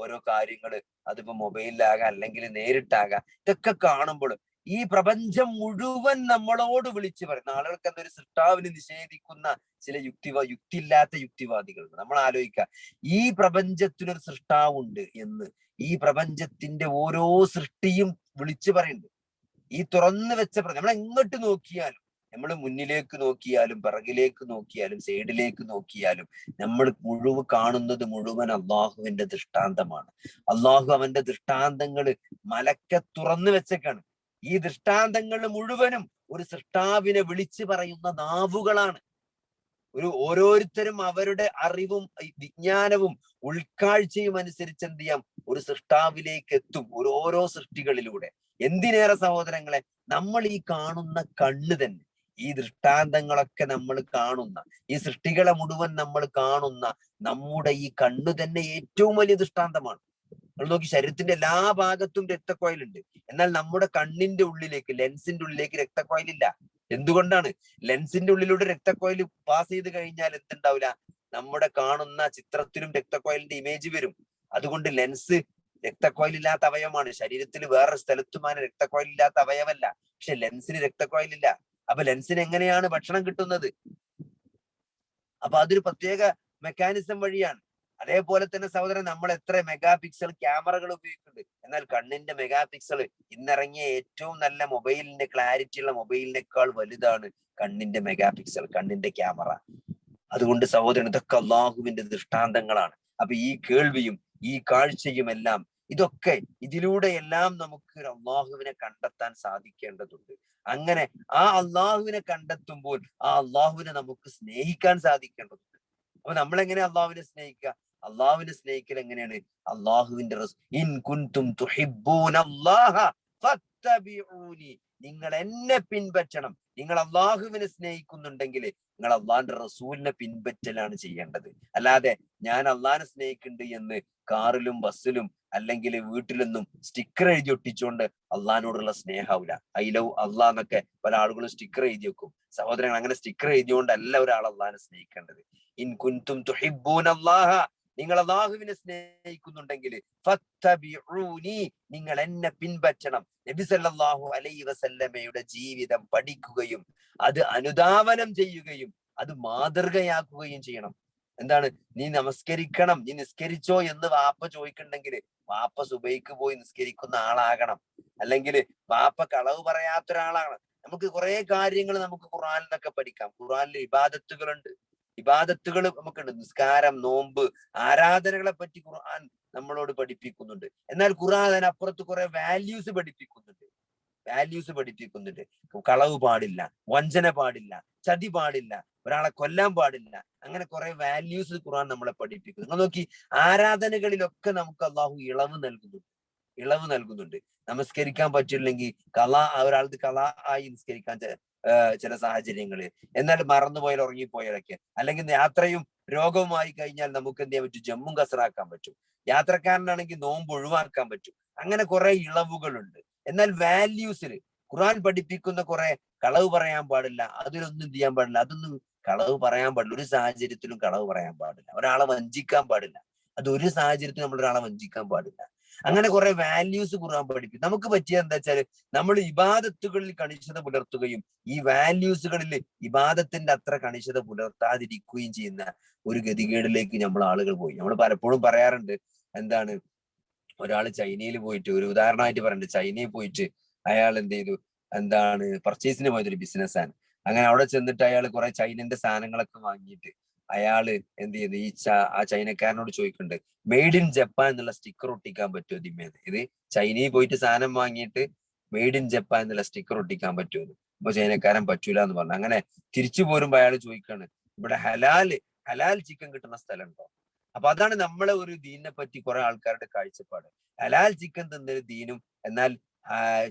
ഓരോ കാര്യങ്ങള് അതിപ്പോ മൊബൈലിലാകാം അല്ലെങ്കിൽ നേരിട്ടാകാം, ഇതൊക്കെ കാണുമ്പോൾ ഈ പ്രപഞ്ചം മുഴുവൻ നമ്മളോട് വിളിച്ചു പറയുന്ന ആളുകൾക്ക് എന്തൊരു സൃഷ്ടാവിന് നിഷേധിക്കുന്ന ചില യുക്തിയില്ലാത്ത യുക്തിവാദികളുണ്ട്. നമ്മൾ ആലോചിക്കുക, ഈ പ്രപഞ്ചത്തിനൊരു സൃഷ്ടാവുണ്ട് എന്ന് ഈ പ്രപഞ്ചത്തിന്റെ ഓരോ സൃഷ്ടിയും വിളിച്ചു പറയുന്നുണ്ട്. ഈ തുറന്നു വെച്ച നമ്മൾ എങ്ങോട്ട് നോക്കിയാലും, നമ്മൾ മുന്നിലേക്ക് നോക്കിയാലും പിറകിലേക്ക് നോക്കിയാലും സൈഡിലേക്ക് നോക്കിയാലും നമ്മൾ കാണുന്നത് മുഴുവൻ അള്ളാഹുവിന്റെ ദൃഷ്ടാന്തമാണ്. അള്ളാഹു അവന്റെ ദൃഷ്ടാന്തങ്ങൾ മലക്കെ തുറന്നു വെച്ചേക്കാണ്. ഈ ദൃഷ്ടാന്തങ്ങൾ മുഴുവനും ഒരു സൃഷ്ടാവിനെ വിളിച്ചു പറയുന്ന നാവുകളാണ്. ഓരോരുത്തരും അവരുടെ അറിവും വിജ്ഞാനവും ഉൾക്കാഴ്ചയും അനുസരിച്ച് എന്ത് ചെയ്യാം, ഒരു സൃഷ്ടാവിലേക്ക് എത്തും ഓരോ സൃഷ്ടികളിലൂടെ. എന്തിനേറെ സഹോദരങ്ങളെ, നമ്മൾ ഈ കാണുന്ന കണ്ണ് തന്നെ, ഈ ദൃഷ്ടാന്തങ്ങളൊക്കെ നമ്മൾ കാണുന്ന, ഈ സൃഷ്ടികളെ മുഴുവൻ നമ്മൾ കാണുന്ന നമ്മുടെ ഈ കണ്ണ് തന്നെ ഏറ്റവും വലിയ ദൃഷ്ടാന്തമാണ്. നമ്മൾ നോക്കി, ശരീരത്തിന്റെ എല്ലാ ഭാഗത്തും രക്തക്കോയിലുണ്ട്. എന്നാൽ നമ്മുടെ കണ്ണിന്റെ ഉള്ളിലേക്ക്, ലെൻസിന്റെ ഉള്ളിലേക്ക് രക്തക്കോയിലില്ല. എന്തുകൊണ്ടാണ്? ലെൻസിന്റെ ഉള്ളിലൂടെ രക്തക്കോയിൽ പാസ് ചെയ്ത് കഴിഞ്ഞാൽ എന്തുണ്ടാവില്ല, നമ്മുടെ കാണുന്ന ചിത്രത്തിലും രക്തക്കോയിലിന്റെ ഇമേജ് വരും. അതുകൊണ്ട് ലെൻസ് രക്തക്കോയിലില്ലാത്ത അവയവമാണ്. ശരീരത്തിൽ വേറെ സ്ഥലത്തുമാണ് രക്തക്കോയിലില്ലാത്ത അവയവല്ല. പക്ഷെ ലെൻസിന് രക്തക്കോയിലില്ല. അപ്പൊ ലെൻസിന് എങ്ങനെയാണ് ഭക്ഷണം കിട്ടുന്നത്? അപ്പൊ അതൊരു പ്രത്യേക മെക്കാനിസം വഴിയാണ്. അതേപോലെ തന്നെ സഹോദരൻ, നമ്മൾ എത്ര മെഗാ പിക്സൽ ക്യാമറകൾ ഉപയോഗിക്കുന്നുണ്ട്. എന്നാൽ കണ്ണിന്റെ മെഗാ പിക്സൽ ഇന്നിറങ്ങിയ ഏറ്റവും നല്ല മൊബൈലിന്റെ ക്ലാരിറ്റി ഉള്ള മൊബൈലിനേക്കാൾ വലുതാണ് കണ്ണിന്റെ മെഗാ പിക്സൽ, കണ്ണിന്റെ ക്യാമറ. അതുകൊണ്ട് സഹോദരൻ, ഇതൊക്കെ അള്ളാഹുവിന്റെ ദൃഷ്ടാന്തങ്ങളാണ്. അപ്പൊ ഈ കേൾവിയും ഈ കാഴ്ചയും എല്ലാം, ഇതിലൂടെ എല്ലാം നമുക്ക് അള്ളാഹുവിനെ കണ്ടെത്താൻ സാധിക്കേണ്ടതുണ്ട്. അങ്ങനെ ആ അള്ളാഹുവിനെ കണ്ടെത്തുമ്പോൾ ആ അള്ളാഹുവിനെ നമുക്ക് സ്നേഹിക്കാൻ സാധിക്കേണ്ടതുണ്ട്. അപ്പൊ നമ്മളെങ്ങനെ അള്ളാഹുവിനെ സ്നേഹിക്കുക? അള്ളാഹുവിനെ സ്നേഹിക്കൽ എങ്ങനെയാണ്? അള്ളാഹുവിന്റെ ഇൻ കുൻതും തുഹിബ്ബൂനല്ലാഹ ഫത്തബിഊനി, നിങ്ങൾ എന്നെ പിൻപറ്റണം. നിങ്ങൾ അള്ളാഹുവിനെ സ്നേഹിക്കുന്നുണ്ടെങ്കിൽ നിങ്ങൾ അള്ളാഹിന്റെ റസൂലിനെ പിൻപറ്റലാണ് ചെയ്യേണ്ടത്. അല്ലാതെ ഞാൻ അള്ളാഹിനെ സ്നേഹിക്കുന്നുണ്ട് എന്ന് കാറിലും ബസ്സിലും അല്ലെങ്കിൽ വീട്ടിലൊന്നും സ്റ്റിക്കർ എഴുതി ഒട്ടിച്ചുകൊണ്ട് അള്ളാഹിനോടുള്ള സ്നേഹാവില്ല. ഐ ലവ് അള്ളാഹ് എന്നൊക്കെ പല ആളുകളും സ്റ്റിക്കർ എഴുതി വെക്കും. സഹോദരങ്ങൾ, അങ്ങനെ സ്റ്റിക്കർ എഴുതിയോണ്ടല്ല ഒരാൾ അള്ളാഹിനെ സ്നേഹിക്കേണ്ടത്. ഇൻ കുൻതും തുഹിബ്ബൂനല്ലാഹ, നിങ്ങൾ അള്ളാഹുവിനെ സ്നേഹിക്കുന്നുണ്ടെങ്കിൽ ഫത്തബിഊനി, നിങ്ങൾ എന്നെ പിൻപറ്റണം. നബി സല്ലല്ലാഹു അലൈഹി വസല്ലമയുടെ ജീവിതം പഠിക്കുകയും അത് അനുധാവനം ചെയ്യുകയും അത് മാതൃകയാക്കുകയും ചെയ്യണം. എന്താണ്? നീ നമസ്കരിക്കണം, നീ നിസ്കരിച്ചോ എന്ന് വാപ്പ ചോദിക്കണ്ടെങ്കിൽ വാപ്പ സുബൈക്ക് പോയി നിസ്കരിക്കുന്ന ആളാകണം. അല്ലെങ്കിൽ വാപ്പ കളവ് പറയാത്ത ഒരാളാണ്. നമുക്ക് കുറെ കാര്യങ്ങൾ നമുക്ക് ഖുർആനിൽ നിന്നൊക്കെ പഠിക്കാം. ഖുർആനിൽ ഇബാദത്തുകളുണ്ട്, ഇബാദത്തുകൾ നമുക്കുണ്ട്. നിസ്കാരം, നോമ്പ്, ആരാധനകളെ പറ്റി ഖുർആൻ നമ്മളോട് പഠിപ്പിക്കുന്നുണ്ട്. എന്നാൽ ഖുർആൻ അതിനപ്പുറത്ത് കുറെ വാല്യൂസ് പഠിപ്പിക്കുന്നുണ്ട്. കളവ് പാടില്ല, വഞ്ചന പാടില്ല, ചതി പാടില്ല, ഒരാളെ കൊല്ലാൻ പാടില്ല. അങ്ങനെ കുറെ വാല്യൂസ് ഖുർആൻ നമ്മളെ പഠിപ്പിക്കുന്നു. നിങ്ങൾ നോക്കി, ആരാധനകളിലൊക്കെ നമുക്ക് അള്ളാഹു ഇളവ് നൽകുന്നുണ്ട്. നമസ്കരിക്കാൻ പറ്റില്ലെങ്കിൽ ഒരാൾക്ക് ആയി നിസ്കരിക്കാൻ ചില സാഹചര്യങ്ങള്, എന്നാൽ മറന്നുപോയാൽ, ഉറങ്ങിപ്പോയാലൊക്കെ, അല്ലെങ്കിൽ യാത്രയും രോഗവുമായി കഴിഞ്ഞാൽ നമുക്ക് എന്ത് ചെയ്യാൻ പറ്റും? ജമ്മും കസറാക്കാൻ പറ്റും. യാത്രക്കാരനാണെങ്കിൽ നോമ്പ് ഒഴിവാക്കാൻ പറ്റും. അങ്ങനെ കുറെ ഇളവുകളുണ്ട്. എന്നാൽ വാല്യൂസിൽ ഖുർആൻ പഠിപ്പിക്കുന്ന കുറെ കളവ് പറയാൻ പാടില്ല, അതിലൊന്നും ചെയ്യാൻ പാടില്ല, അതൊന്നും കളവ് പറയാൻ പാടില്ല. ഒരു സാഹചര്യത്തിലും കളവ് പറയാൻ പാടില്ല. ഒരാളെ വഞ്ചിക്കാൻ പാടില്ല. അതൊരു സാഹചര്യത്തിലും നമ്മൾ ഒരാളെ വഞ്ചിക്കാൻ പാടില്ല. അങ്ങനെ കുറെ വാല്യൂസ് ഖുർആൻ പഠിപ്പിക്കും. നമുക്ക് പറ്റിയ എന്താ വെച്ചാൽ നമ്മൾ ഇബാദത്തുകളിൽ കണിശത പുലർത്തുകയും ഈ വാല്യൂസുകളിൽ ഇബാദത്തിന്റെ അത്ര കണിശത പുലർത്താതിരിക്കുകയും ചെയ്യുന്ന ഒരു ഗതികേടിലേക്ക് ആളുകൾ പോയി. നമ്മൾ പലപ്പോഴും പറയാറുണ്ട്, എന്താണ്, ഒരാൾ ചൈനയിൽ പോയിട്ട്, ഒരു ഉദാഹരണമായിട്ട് പറയുന്നുണ്ട്, ചൈനയിൽ പോയിട്ട് അയാൾ എന്ത് ചെയ്തു, എന്താണ്, പർച്ചേസിന് പോയതൊരു ബിസിനസ്സാണ്. അങ്ങനെ അവിടെ ചെന്നിട്ട് അയാൾ കുറെ ചൈനന്റെ സാധനങ്ങളൊക്കെ വാങ്ങിയിട്ട് അയാള് എന്ത് ചെയ്യുന്നു, ആ ചൈനക്കാരനോട് ചോദിക്കുന്നുണ്ട്, മെയ്ഡ് ഇൻ ജപ്പാൻ എന്നുള്ള സ്റ്റിക്കർ ഒട്ടിക്കാൻ പറ്റുമോ ഇതിമേന്ന്? ഇത് ചൈനയിൽ പോയിട്ട് സാധനം വാങ്ങിയിട്ട് മെയ്ഡ് ഇൻ ജപ്പാൻ എന്നുള്ള സ്റ്റിക്കർ ഒട്ടിക്കാൻ പറ്റുമോ? അപ്പൊ ചൈനക്കാരൻ പറ്റൂല എന്ന് പറഞ്ഞു. അങ്ങനെ തിരിച്ചു പോരുമ്പോ അയാൾ ചോദിക്കാണ്, ഇവിടെ ഹലാൽ ചിക്കൻ കിട്ടുന്ന സ്ഥലം ഉണ്ടോ? അപ്പൊ അതാണ് നമ്മളെ ഒരു ദീനിനെ പറ്റി കുറെ ആൾക്കാരുടെ കാഴ്ചപ്പാട്. ഹലാൽ ചിക്കൻ തിന്നൊരു ദീനും, എന്നാൽ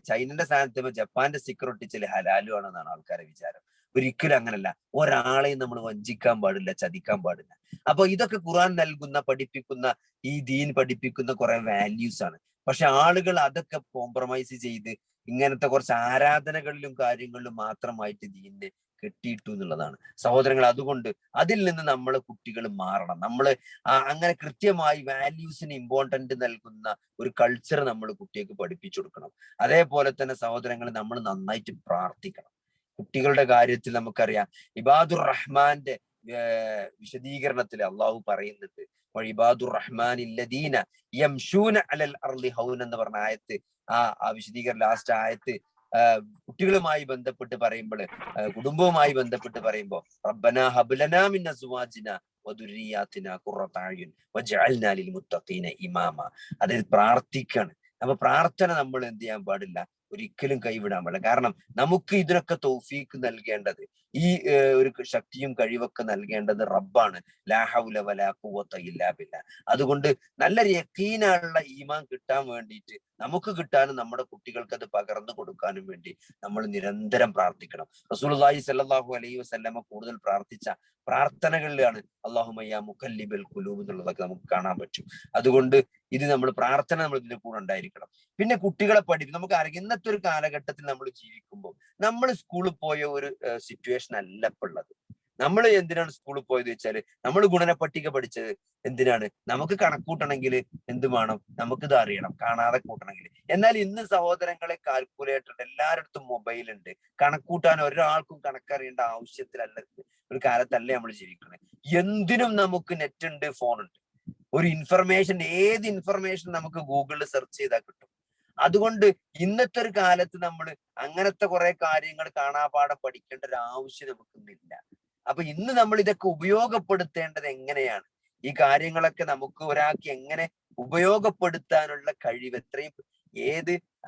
ചൈനന്റെ സ്ഥാനത്ത് ജപ്പാന്റെ സ്റ്റിക്കർ ഒട്ടിച്ചാൽ ഹലാലും ആണെന്നാണ് ആൾക്കാരുടെ വിചാരം. ഒരിക്കലും അങ്ങനല്ല. ഒരാളെയും നമ്മൾ വഞ്ചിക്കാൻ പാടില്ല, ചതിക്കാൻ പാടില്ല. അപ്പൊ ഇതൊക്കെ ഖുർആൻ പഠിപ്പിക്കുന്ന, ഈ ദീൻ പഠിപ്പിക്കുന്ന കുറെ വാല്യൂസ് ആണ്. പക്ഷെ ആളുകൾ അതൊക്കെ കോംപ്രമൈസ് ചെയ്ത് ഇങ്ങനത്തെ കുറച്ച് ആരാധനകളിലും കാര്യങ്ങളിലും മാത്രമായിട്ട് ദീനിനെ കെട്ടിയിട്ടു എന്നുള്ളതാണ് സഹോദരങ്ങൾ. അതുകൊണ്ട് അതിൽ നിന്ന് നമ്മളെ കുട്ടികൾ മാറണം. നമ്മൾ അങ്ങനെ കൃത്യമായി വാല്യൂസിന് ഇമ്പോർട്ടന്റ് നൽകുന്ന ഒരു കൾച്ചർ നമ്മൾ കുട്ടികൾക്ക് പഠിപ്പിച്ചു കൊടുക്കണം. അതേപോലെ തന്നെ സഹോദരങ്ങൾ, നമ്മൾ നന്നായിട്ട് പ്രാർത്ഥിക്കണം. കുട്ടികളുടെ കാര്യത്തിൽ നമുക്കറിയാം, ഇബാദുർ റഹ്മാന്റെ വിശദീകരണത്തിൽ അള്ളാഹു പറയുന്നുണ്ട്, ഇബാദുർ റഹ്മാൻ ഇല്ലദീന യംശൂന അലൽ അർളി ഹൗന എന്ന് പറഞ്ഞ ആയത്ത്, ആ വിശദീകരണം ലാസ്റ്റ് ആയത്ത് കുട്ടികളുമായി ബന്ധപ്പെട്ട് പറയുമ്പോൾ, കുടുംബവുമായി ബന്ധപ്പെട്ട് പറയുമ്പോൾ, റബ്ബനാ ഹബ്ലനാ മിൻ അസ്വാജിനാ വദുരിയാതിനാ ഖുറത അയുൻ വജഅൽനാ ലിൽ മുത്തഖീന ഇമാമ. അതായത് പ്രാർത്ഥിക്കാണ്. അപ്പൊ പ്രാർത്ഥന നമ്മൾ എന്ത് ചെയ്യാൻ പാടില്ല, ഒരിക്കലും കൈവിടാൻ പാടില്ല. കാരണം നമുക്ക് ഇതിനൊക്കെ തൗഫീക്ക് നൽകേണ്ടത്, ഈ ഒരു ശക്തിയും കഴിവൊക്കെ നൽകേണ്ടത് റബ്ബാണ്. ലാ ഹൗല വലാ ഖുവത ഇല്ലാ ബില്ലാഹ്. അതുകൊണ്ട് നല്ലൊരു യഖീനുള്ള ഈമാൻ കിട്ടാൻ വേണ്ടിയിട്ട് നമുക്ക് കിട്ടാനും നമ്മുടെ കുട്ടികൾക്ക് അത് പകർന്നു കൊടുക്കാനും വേണ്ടി നമ്മൾ നിരന്തരം പ്രാർത്ഥിക്കണം. റസൂലുള്ളാഹി സ്വല്ലല്ലാഹു അലൈഹി വസല്ലമ കൂടുതൽ പ്രാർത്ഥിച്ച പ്രാർത്ഥനകളിലാണ് അല്ലാഹുമ്മ യാ മുഖല്ലിബൽ ഖുലൂബ് എന്നുള്ളതൊക്കെ നമുക്ക് കാണാൻ പറ്റും. അതുകൊണ്ട് ഇത് നമ്മൾ പ്രാർത്ഥന നമ്മൾ ഇതിന്റെ കൂടെ ഉണ്ടായിരിക്കണം. പിന്നെ കുട്ടികളെ പഠിപ്പിക്കും. നമുക്ക് അറിയാം, ഇന്നത്തെ ഒരു കാലഘട്ടത്തിൽ നമ്മൾ ജീവിക്കുമ്പോൾ നമ്മൾ സ്കൂളിൽ പോയ ഒരു സിറ്റുവേഷൻ അല്ല ഇപ്പൊ ഉള്ളത്. നമ്മൾ എന്തിനാണ് സ്കൂളിൽ പോയത് വെച്ചാല് നമ്മൾ ഗുണന പട്ടിക പഠിച്ചത് എന്തിനാണ്? നമുക്ക് കണക്കൂട്ടണമെങ്കിൽ എന്ത് വേണം? നമുക്കിത് അറിയണം, കാണാതെ കൂട്ടണമെങ്കിൽ. എന്നാൽ ഇന്ന് സഹോദരങ്ങളെ കാൽക്കുലേറ്റർ എല്ലായിടത്തും മൊബൈൽ ഉണ്ട്. കണക്കൂട്ടാൻ ഒരാൾക്കും കണക്കറിയേണ്ട ആവശ്യത്തിലല്ല ഒരു കാലത്തല്ലേ നമ്മൾ ജീവിക്കുന്നത്. എന്തിനും നമുക്ക് നെറ്റ് ഉണ്ട്, ഫോൺ ഉണ്ട്. ഒരു ഇൻഫർമേഷൻ, ഏത് ഇൻഫർമേഷൻ നമുക്ക് ഗൂഗിളിൽ സെർച്ച് ചെയ്താൽ കിട്ടും. അതുകൊണ്ട് ഇന്നത്തെ ഒരു കാലത്ത് നമ്മൾ അങ്ങനത്തെ കുറെ കാര്യങ്ങൾ കാണാപാഠം പഠിക്കേണ്ട ഒരു ആവശ്യം നമുക്കിന്നില്ല. അപ്പൊ ഇന്ന് നമ്മൾ ഇതൊക്കെ ഉപയോഗപ്പെടുത്തേണ്ടത് എങ്ങനെയാണ്? ഈ കാര്യങ്ങളൊക്കെ നമുക്ക് ഒരാൾക്ക് എങ്ങനെ ഉപയോഗപ്പെടുത്താനുള്ള കഴിവ്, എത്രയും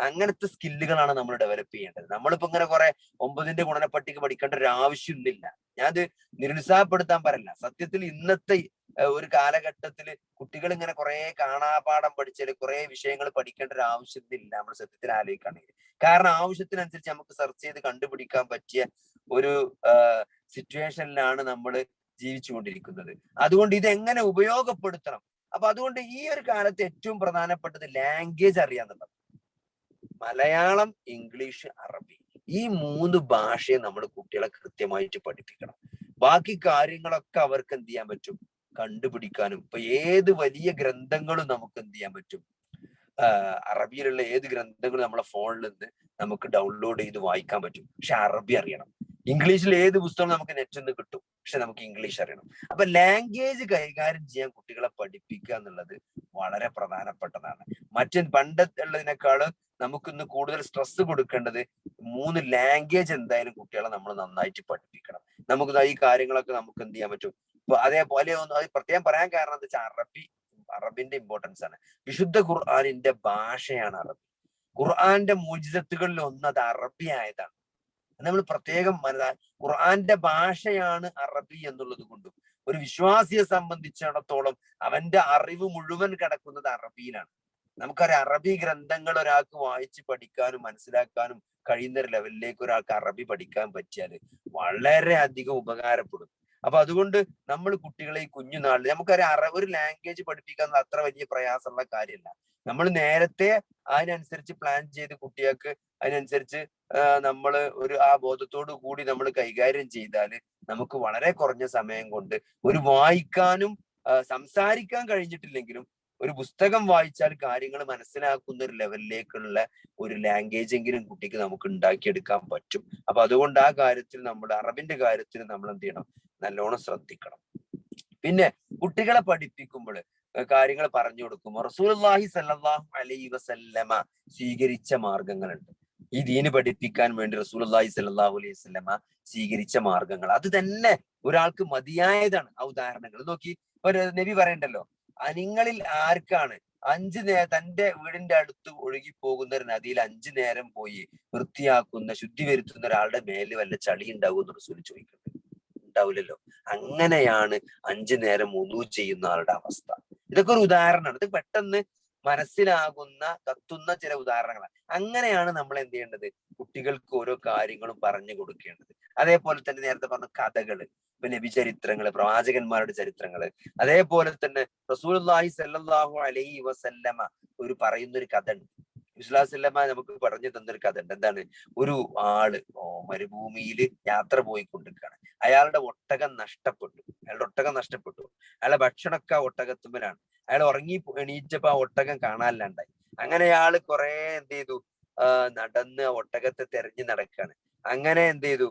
അങ്ങനത്തെ സ്കില്ലുകളാണ് നമ്മൾ ഡെവലപ്പ് ചെയ്യേണ്ടത്. നമ്മളിപ്പോ ഇങ്ങനെ കുറെ 9ന്റെ ഗുണനപ്പട്ടിക പഠിക്കേണ്ട ഒരു ആവശ്യമൊന്നുമില്ല. ഞാനത് നിരുത്സാഹപ്പെടുത്താൻ പറയില്ല. സത്യത്തിൽ ഇന്നത്തെ ഒരു കാലഘട്ടത്തിൽ കുട്ടികൾ ഇങ്ങനെ കുറെ കാണാപാഠം പഠിച്ചാൽ കുറെ വിഷയങ്ങൾ പഠിക്കേണ്ട ഒരു ആവശ്യത്തില്ല നമ്മൾ സത്യത്തിൽ ആലോചിക്കുകയാണെങ്കിൽ. കാരണം ആവശ്യത്തിനനുസരിച്ച് നമുക്ക് സെർച്ച് ചെയ്ത് കണ്ടുപിടിക്കാൻ പറ്റിയ ഒരു സിറ്റുവേഷനിലാണ് നമ്മൾ ജീവിച്ചുകൊണ്ടിരിക്കുന്നത്. അതുകൊണ്ട് ഇത് എങ്ങനെ ഉപയോഗപ്പെടുത്തണം. അപ്പൊ അതുകൊണ്ട് ഈ ഒരു കാലത്ത് ഏറ്റവും പ്രധാനപ്പെട്ടത് ലാംഗ്വേജ് അറിയാന്നുള്ളത്. മലയാളം, ഇംഗ്ലീഷ്, അറബി, ഈ 3 ഭാഷയെ നമ്മൾ കുട്ടികളെ കൃത്യമായിട്ട് പഠിപ്പിക്കണം. ബാക്കി കാര്യങ്ങളൊക്കെ അവർക്ക് എന്ത് ചെയ്യാൻ പറ്റും? കണ്ടുപിടിക്കാനും. ഇപ്പൊ ഏത് വലിയ ഗ്രന്ഥങ്ങളും നമുക്ക് എന്ത് ചെയ്യാൻ പറ്റും? അറബിയിലുള്ള ഏത് ഗ്രന്ഥങ്ങളും നമ്മളെ ഫോണിൽ നിന്ന് നമുക്ക് ഡൗൺലോഡ് ചെയ്ത് വായിക്കാൻ പറ്റും. പക്ഷെ അറബി അറിയണം. ഇംഗ്ലീഷിൽ ഏത് പുസ്തകം നമുക്ക് നെറ്റിൽ നിന്ന് കിട്ടും. പക്ഷെ നമുക്ക് ഇംഗ്ലീഷ് അറിയണം. അപ്പൊ ലാംഗ്വേജ് കൈകാര്യം ചെയ്യാൻ കുട്ടികളെ പഠിപ്പിക്കുക എന്നുള്ളത് വളരെ പ്രധാനപ്പെട്ടതാണ്. പണ്ടുള്ളതിനേക്കാള് നമുക്കിന്ന് കൂടുതൽ സ്ട്രെസ് കൊടുക്കേണ്ടത് 3 ലാംഗ്വേജ് എന്തായാലും കുട്ടികളെ നമ്മൾ നന്നായിട്ട് പഠിപ്പിക്കണം. നമുക്ക് ഈ കാര്യങ്ങളൊക്കെ നമുക്ക് എന്ത് ചെയ്യാൻ പറ്റും? ഇപ്പൊ അതേപോലെ അത് പ്രത്യേകം പറയാൻ കാരണം എന്താ വെച്ചാൽ അറബിന്റെ ഇമ്പോർട്ടൻസ് ആണ്. വിശുദ്ധ ഖുർആനിന്റെ ഭാഷയാണ് അറബി. ഖുർആന്റെ മുഅ്ജിസത്തുകളിൽ ഒന്ന് അത് അറബി ആയതാണ്. നമ്മൾ പ്രത്യേകം ഖുർആന്റെ ഭാഷയാണ് അറബി എന്നുള്ളത് കൊണ്ടും ഒരു വിശ്വാസിയെ സംബന്ധിച്ചിടത്തോളം അവന്റെ അറിവ് മുഴുവൻ കിടക്കുന്നത് അറബിയിലാണ്. നമുക്കറിയാം, അറബി ഗ്രന്ഥങ്ങൾ ഒരാൾക്ക് വായിച്ച് പഠിക്കാനും മനസ്സിലാക്കാനും കഴിയുന്ന ഒരു ലെവലിലേക്ക് ഒരാൾക്ക് അറബി പഠിക്കാൻ പറ്റിയാൽ വളരെ അധികം ഉപകാരപ്പെടും. അപ്പൊ അതുകൊണ്ട് നമ്മൾ കുട്ടികളെ ഈ കുഞ്ഞുനാളിൽ നമുക്കറിയാം, ഒരു ലാംഗ്വേജ് പഠിപ്പിക്കാൻ അത്ര വലിയ പ്രയാസമുള്ള കാര്യമല്ല. നമ്മൾ നേരത്തെ അതിനനുസരിച്ച് പ്ലാൻ ചെയ്ത് കുട്ടികൾക്ക് അതിനനുസരിച്ച് നമ്മൾ ആ ബോധത്തോടു കൂടി നമ്മൾ കൈകാര്യം ചെയ്താൽ നമുക്ക് വളരെ കുറഞ്ഞ സമയം കൊണ്ട് ഒരു വായിക്കാനും സംസാരിക്കാൻ കഴിഞ്ഞിട്ടില്ലെങ്കിലും ഒരു പുസ്തകം വായിച്ചാൽ കാര്യങ്ങൾ മനസ്സിലാക്കുന്ന ഒരു ലെവലിലേക്കുള്ള ഒരു ലാംഗ്വേജ് എങ്കിലും കുട്ടിക്ക് നമുക്ക് ഉണ്ടാക്കിയെടുക്കാൻ പറ്റും. അപ്പൊ അതുകൊണ്ട് ആ കാര്യത്തിൽ നമ്മൾ അറബിന്റെ കാര്യത്തിൽ നമ്മൾ എന്ത് ചെയ്യണം? നല്ലോണം ശ്രദ്ധിക്കണം. പിന്നെ കുട്ടികളെ പഠിപ്പിക്കുമ്പോൾ കാര്യങ്ങൾ പറഞ്ഞു കൊടുക്കുമ്പോൾ റസൂലുള്ളാഹി സ്വല്ലല്ലാഹു അലൈഹി വസല്ലമ സ്വീകരിച്ച മാർഗങ്ങളുണ്ട്. ഈ ദീന് പഠിപ്പിക്കാൻ വേണ്ടി റസൂലുള്ളാഹി സ്വല്ലല്ലാഹു അലൈഹി വസല്ലമ സ്വീകരിച്ച മാർഗങ്ങൾ അത് തന്നെ ഒരാൾക്ക് മതിയായതാണ്. ആ ഉദാഹരണങ്ങൾ നോക്കി. ഒരു നബി പറയണ്ടല്ലോ, നിങ്ങളിൽ ആർക്കാണ് തന്റെ വീടിന്റെ അടുത്ത് ഒഴുകി പോകുന്ന ഒരു നദിയിൽ 5 നേരം പോയി വൃത്തിയാക്കുന്ന, ശുദ്ധി വരുത്തുന്ന ഒരാളുടെ മേല് വല്ല ചളി ഉണ്ടാവും എന്ന് റസൂൽ ചോദിക്കുന്നുണ്ട്? ഉണ്ടാവില്ലല്ലോ. അങ്ങനെയാണ് 5 നേരം വുളൂ ചെയ്യുന്ന ആളുടെ അവസ്ഥ. ഇതൊക്കെ ഒരു ഉദാഹരണമാണ്. ഇത് പെട്ടെന്ന് മനസ്സിലാകുന്ന കത്തുന്ന ചില ഉദാഹരണങ്ങളാണ്. അങ്ങനെയാണ് നമ്മൾ എന്ത് ചെയ്യേണ്ടത്? കുട്ടികൾക്ക് ഓരോ കാര്യങ്ങളും പറഞ്ഞു കൊടുക്കേണ്ടത്. അതേപോലെ തന്നെ നേരത്തെ പറഞ്ഞ കഥകള്, ഇപ്പൊ നബി ചരിത്രങ്ങള്, പ്രവാചകന്മാരുടെ ചരിത്രങ്ങള്, അതേപോലെ തന്നെ റസൂലുള്ളാഹി സ്വല്ലല്ലാഹു അലൈഹി വസല്ലമ പറയുന്ന ഒരു കഥ ഉണ്ട്. വിസ്ലാസല്ലമ നമുക്ക് പറഞ്ഞു തന്നൊരു കഥ ഉണ്ട്. എന്താണ്? ഒരു ആള് മരുഭൂമിയിൽ യാത്ര പോയിക്കൊണ്ടിരിക്കുകയാണ്. അയാളുടെ ഒട്ടകം നഷ്ടപ്പെട്ടു. അയാളുടെ ഭക്ഷണമൊക്കെ ഒട്ടകത്തുമ്പലാണ്. അയാൾ ഉറങ്ങി എണീറ്റപ്പോ ആ ഒട്ടകം കാണാനില്ലാണ്ടായി. അങ്ങനെ അയാള് കുറെ എന്ത് ചെയ്തു? നടന്ന് ഒട്ടകത്തെ തെരഞ്ഞു നടക്കുകയാണ്. അങ്ങനെ എന്ത് ചെയ്തു?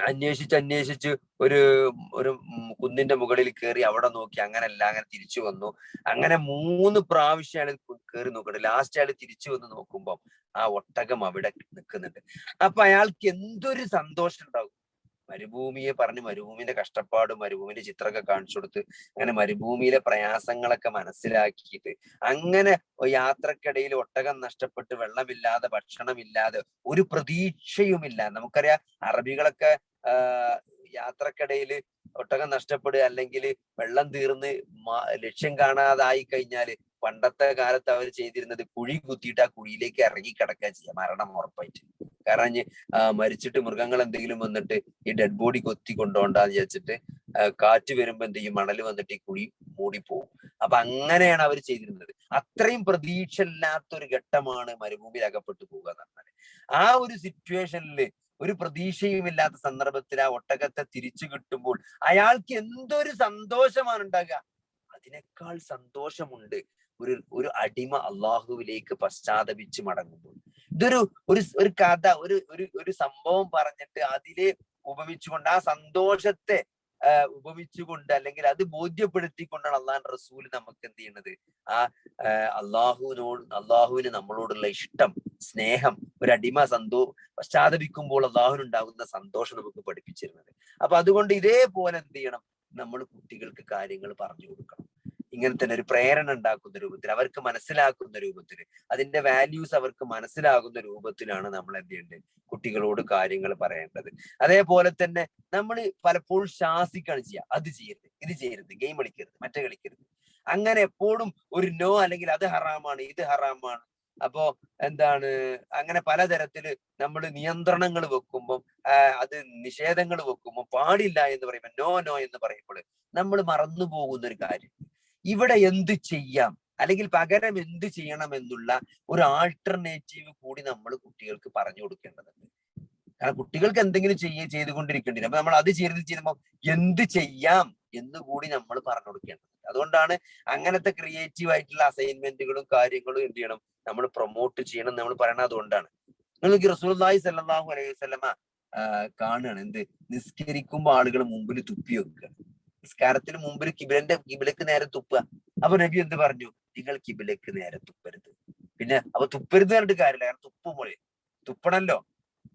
അന്വേഷിച്ച് ഒരു കുന്നിന്റെ മുകളിൽ കയറി അവിടെ നോക്കി. അങ്ങനെ തിരിച്ചു വന്നു. അങ്ങനെ 3 പ്രാവശ്യം അയാൾ കയറി നോക്കുന്നുണ്ട്. ലാസ്റ്റ് അയാൾ തിരിച്ചു വന്ന് നോക്കുമ്പോൾ ആ ഒട്ടകം അവിടെ നിൽക്കുന്നുണ്ട്. അപ്പൊ അയാൾക്ക് എന്തൊരു സന്തോഷം ഉണ്ടാവും. മരുഭൂമിയെ പറഞ്ഞ് മരുഭൂമിന്റെ കഷ്ടപ്പാടും മരുഭൂമിന്റെ ചിത്രമൊക്കെ കാണിച്ചു കൊടുത്ത് അങ്ങനെ മരുഭൂമിയിലെ പ്രയാസങ്ങളൊക്കെ മനസ്സിലാക്കിയിട്ട് അങ്ങനെ യാത്രക്കിടയിൽ ഒട്ടകം നഷ്ടപ്പെട്ട് വെള്ളമില്ലാതെ ഭക്ഷണമില്ലാതെ ഒരു പ്രതീക്ഷയുമില്ല. നമുക്കറിയാം അറബികളൊക്കെ യാത്രക്കിടയിൽ ഒട്ടകം നഷ്ടപ്പെടുക അല്ലെങ്കിൽ വെള്ളം തീർന്ന് ലക്ഷ്യം കാണാതായി കഴിഞ്ഞാല് പണ്ടത്തെ കാലത്ത് അവർ ചെയ്തിരുന്നത് കുഴി കുത്തിയിട്ട് ആ കുഴിയിലേക്ക് ഇറങ്ങി കിടക്കുക ചെയ്യുക, മരണം ഉറപ്പായിട്ട്. കാരണം മരിച്ചിട്ട് മൃഗങ്ങൾ എന്തെങ്കിലും വന്നിട്ട് ഈ ഡെഡ് ബോഡി കൊത്തി കൊണ്ടുപോകണ്ടെന്ന് വിചാരിച്ചിട്ട് കാറ്റ് വരുമ്പോ എന്ത് ചെയ്യും, മണൽ വന്നിട്ട് ഈ കുഴി മൂടിപ്പോകും. അപ്പൊ അങ്ങനെയാണ് അവർ ചെയ്തിരുന്നത്. അത്രയും പ്രതീക്ഷ ഇല്ലാത്തൊരു ഘട്ടമാണ് മരുഭൂമിയിൽ അകപ്പെട്ടു പോകുക എന്ന് പറഞ്ഞാൽ. ആ ഒരു സിറ്റുവേഷനിൽ ഒരു പ്രതീക്ഷയുമില്ലാത്ത സന്ദർഭത്തിൽ ആ ഒട്ടകത്തെ തിരിച്ചു കിട്ടുമ്പോൾ അയാൾക്ക് എന്തൊരു സന്തോഷമാണ് ഉണ്ടാകുക. അതിനേക്കാൾ സന്തോഷമുണ്ട് ഒരു അടിമ അള്ളാഹുവിലേക്ക് പശ്ചാത്തപിച്ച് മടങ്ങുമ്പോൾ. ഇതൊരു ഒരു കഥ, ഒരു സംഭവം പറഞ്ഞിട്ട് അതിലെ ഉപമിച്ചുകൊണ്ട് ആ സന്തോഷത്തെ ഉപമിച്ചുകൊണ്ട് അല്ലെങ്കിൽ അത് ബോധ്യപ്പെടുത്തിക്കൊണ്ടാണ് അള്ളാഹുവിന്റെ റസൂൽ നമുക്ക് എന്ത് ചെയ്യുന്നത്, ആ അള്ളാഹുവിന് നമ്മളോടുള്ള ഇഷ്ടം, സ്നേഹം, ഒരു അടിമ പശ്ചാത്തപിക്കുമ്പോൾ അള്ളാഹുവിനുണ്ടാകുന്ന സന്തോഷം നമുക്ക് പഠിപ്പിച്ചിരുന്നത്. അപ്പൊ അതുകൊണ്ട് ഇതേപോലെ എന്ത് ചെയ്യണം, നമ്മൾ കുട്ടികൾക്ക് കാര്യങ്ങൾ പറഞ്ഞു കൊടുക്കണം. ഇങ്ങനെ തന്നെ ഒരു പ്രേരണ ഉണ്ടാക്കുന്ന രൂപത്തിൽ, അവർക്ക് മനസ്സിലാക്കുന്ന രൂപത്തിൽ, അതിന്റെ വാല്യൂസ് അവർക്ക് മനസ്സിലാകുന്ന രൂപത്തിലാണ് നമ്മൾ എന്ത് ചെയ്യേണ്ടത്, കുട്ടികളോട് കാര്യങ്ങൾ പറയേണ്ടത്. അതേപോലെ തന്നെ നമ്മൾ പലപ്പോഴും ശാസിക്കുകയാണ് ചെയ്യുക, അത് ചെയ്യരുത്, ഇത് ചെയ്യരുത്, ഗെയിം കളിക്കരുത്, മറ്റേ കളിക്കരുത്. അങ്ങനെ എപ്പോഴും ഒരു നോ, അല്ലെങ്കിൽ അത് ഹറാമാണ്, ഇത് ഹറാമാണ്. അപ്പോ എന്താണ്, അങ്ങനെ പലതരത്തില് നമ്മൾ നിയന്ത്രണങ്ങൾ വെക്കുമ്പോൾ, അത് നിഷേധങ്ങൾ വെക്കുമ്പോൾ, പാടില്ല എന്ന് പറയുമ്പോൾ, നോ നോ എന്ന് പറയുമ്പോൾ നമ്മൾ മറന്നു പോകുന്ന ഒരു കാര്യം, ഇവിടെ എന്ത് ചെയ്യാം അല്ലെങ്കിൽ പകരം എന്ത് ചെയ്യണം എന്നുള്ള ഒരു ആൾട്ടർനേറ്റീവ് കൂടി നമ്മൾ കുട്ടികൾക്ക് പറഞ്ഞു കൊടുക്കേണ്ടതുണ്ട്. കാരണം കുട്ടികൾക്ക് എന്തെങ്കിലും ചെയ്തുകൊണ്ടിരിക്കേണ്ടി, അപ്പൊ നമ്മൾ അത് ചെയ്യുമ്പോൾ എന്ത് ചെയ്യാം എന്ന് കൂടി നമ്മൾ പറഞ്ഞു കൊടുക്കേണ്ടത്. അതുകൊണ്ടാണ് അങ്ങനത്തെ ക്രിയേറ്റീവ് ആയിട്ടുള്ള അസൈൻമെന്റുകളും കാര്യങ്ങളും എന്ത് ചെയ്യണം, നമ്മൾ പ്രൊമോട്ട് ചെയ്യണം നമ്മൾ പറയണത്. അതുകൊണ്ടാണ് നിങ്ങൾക്ക് റസൂലുള്ളാഹി സ്വല്ലല്ലാഹു അലൈഹി വസല്ലമ കാണുകയാണ്, എന്ത്, നിസ്കരിക്കുമ്പോൾ ആളുകൾ മുമ്പിൽ തുപ്പി വെക്കുക, നിസ്കാരത്തിന് മുമ്പിൽ കിബിലക്ക് നേരെ തുപ്പുക. അപ്പൊ നബി എന്ത് പറഞ്ഞു, നിങ്ങൾ കിബിലക്ക് നേരെ തുപ്പരുത്. പിന്നെ അപ്പൊ തുപ്പരുത് പറഞ്ഞിട്ട് കാര്യമില്ല, കാരണം തുപ്പുമ്പോഴേ തുപ്പണല്ലോ.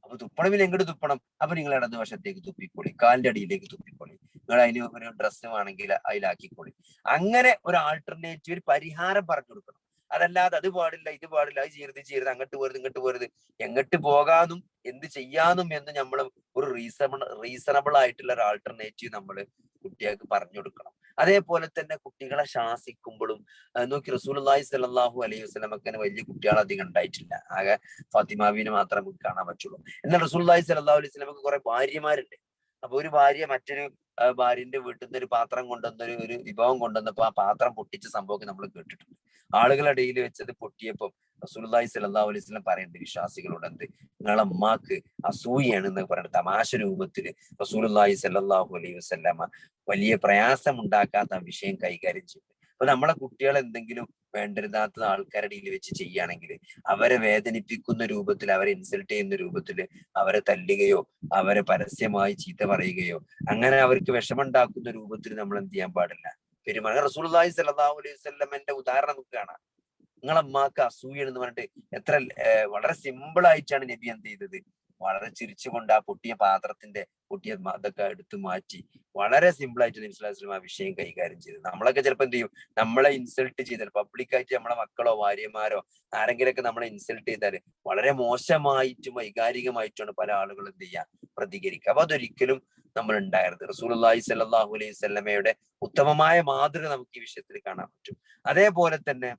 അപ്പൊ തുപ്പണമെങ്കിൽ എങ്ങോട്ട് തുപ്പണം, അപ്പൊ നിങ്ങൾ ഇടത് വശത്തേക്ക് തുപ്പിക്കോളി, കാലിന്റെ അടിയിലേക്ക് തുപ്പിക്കോളി, നിങ്ങൾ അതിന് ഒരു ഡ്രസ്സ് വേണമെങ്കിൽ അതിലാക്കിക്കോളി. അങ്ങനെ ഒരു ആൾട്ടർനേറ്റീവ്, ഒരു പരിഹാരം പറഞ്ഞു കൊടുക്കണം. അതല്ലാതെ അത് പാടില്ല, ഇത് പാടില്ല, അത് ചെയ്യരുത്, അങ്ങോട്ട് പോരുത്, ഇങ്ങോട്ട് പോരുത്, എങ്ങോട്ട് പോകാനും എന്ത് ചെയ്യാനും എന്ന് നമ്മൾ ഒരു റീസണബിൾ ആയിട്ടുള്ള ഒരു ആൾട്ടർനേറ്റീവ് നമ്മൾ കുട്ടികൾക്ക് പറഞ്ഞു കൊടുക്കണം. അതേപോലെ തന്നെ കുട്ടികളെ ശാസിക്കുമ്പോഴും നോക്കി, റസൂലുള്ളാഹി സ്വല്ലല്ലാഹു അലൈഹി വസല്ലമക്ക് വലിയ കുട്ടികൾ അധികം ഉണ്ടായിട്ടില്ല, ആകെ ഫാത്തിമാവിനെ മാത്രമേ നമുക്ക് കാണാൻ പറ്റുള്ളൂ. എന്നാൽ റസൂലുള്ളാഹി സ്വല്ലല്ലാഹു അലൈഹി വസല്ലമക്ക് കുറെ ഭാര്യമാരുണ്ട്. അപ്പൊ ഒരു ഭാര്യ മറ്റൊരു ഭാര്യന്റെ വീട്ടിൽ നിന്ന് ഒരു പാത്രം ഒരു വിഭവം കൊണ്ടുവന്നപ്പോ ആ പാത്രം പൊട്ടിച്ച സംഭവമൊക്കെ നമ്മൾ കേട്ടിട്ടുണ്ട്. ആളുകളുടെ ഇടയിൽ വെച്ചത് പൊട്ടിയപ്പോൾ റസൂലുള്ളാഹി സ്വല്ലല്ലാഹു അലൈഹി വസല്ലം പറയുന്നുണ്ട് വിശ്വാസികളോട്, എന്ത്, നിങ്ങളെ അമ്മാക്ക് അസൂയാണ് എന്ന് പറയുന്നത് തമാശ രൂപത്തില് റസൂലുള്ളാഹി സ്വല്ലല്ലാഹു അലൈഹി വസല്ലമ വലിയ പ്രയാസം ഉണ്ടാക്കാത്ത വിഷയം കൈകാര്യം ചെയ്തു. അപ്പൊ നമ്മളെ കുട്ടികൾ എന്തെങ്കിലും വേണ്ടരുതാത്ത ആൾക്കാരുടെ ഇടയിൽ വെച്ച് ചെയ്യുകയാണെങ്കിൽ, അവരെ വേദനിപ്പിക്കുന്ന രൂപത്തിൽ, അവരെ ഇൻസൾട്ട് ചെയ്യുന്ന രൂപത്തിൽ അവരെ തല്ലുകയോ അവരെ പരസ്യമായി ചീത്ത പറയുകയോ അങ്ങനെ അവർക്ക് വിഷമുണ്ടാക്കുന്ന രൂപത്തിൽ നമ്മൾ എന്ത് ചെയ്യാൻ പാടില്ല, പെരുമാറുക. റസൂലുള്ളാഹി സ്വല്ലല്ലാഹു അലൈഹി വസല്ലമന്റെ ഉദാഹരണം നമുക്ക് കാണാം. നിങ്ങളെ അമ്മാക്ക് അസൂയെന്ന് പറഞ്ഞിട്ട് എത്ര വളരെ സിമ്പിൾ ആയിട്ടാണ് നബി എന്ത് ചെയ്തത്, വളരെ ചിരിച്ചുകൊണ്ട് ആ പൊട്ടിയ പാത്രത്തിന്റെ അതൊക്കെ എടുത്തു മാറ്റി വളരെ സിമ്പിൾ ആയിട്ട് നബി സ്വല്ലല്ലാഹു അലൈഹി വസല്ലം ആ വിഷയം കൈകാര്യം ചെയ്തത്. നമ്മളൊക്കെ ചിലപ്പോൾ എന്ത് ചെയ്യും, നമ്മളെ ഇൻസൾട്ട് ചെയ്താൽ, പബ്ലിക്കായിട്ട് നമ്മളെ മക്കളോ ഭാര്യമാരോ ആരെങ്കിലൊക്കെ നമ്മളെ ഇൻസൾട്ട് ചെയ്താൽ വളരെ മോശമായിട്ടും വൈകാരികമായിട്ടാണ് പല ആളുകളും എന്ത് ചെയ്യുക, പ്രതികരിക്കുക. അപ്പൊ അതൊരിക്കലും നമ്മൾ ഉണ്ടാകരുത്. റസൂലുള്ളാഹി സ്വല്ലല്ലാഹു അലൈഹി വസല്ലമയുടെ ഉത്തമമായ മാതൃക നമുക്ക് ഈ വിഷയത്തിൽ കാണാൻ പറ്റും. അതേപോലെ തന്നെ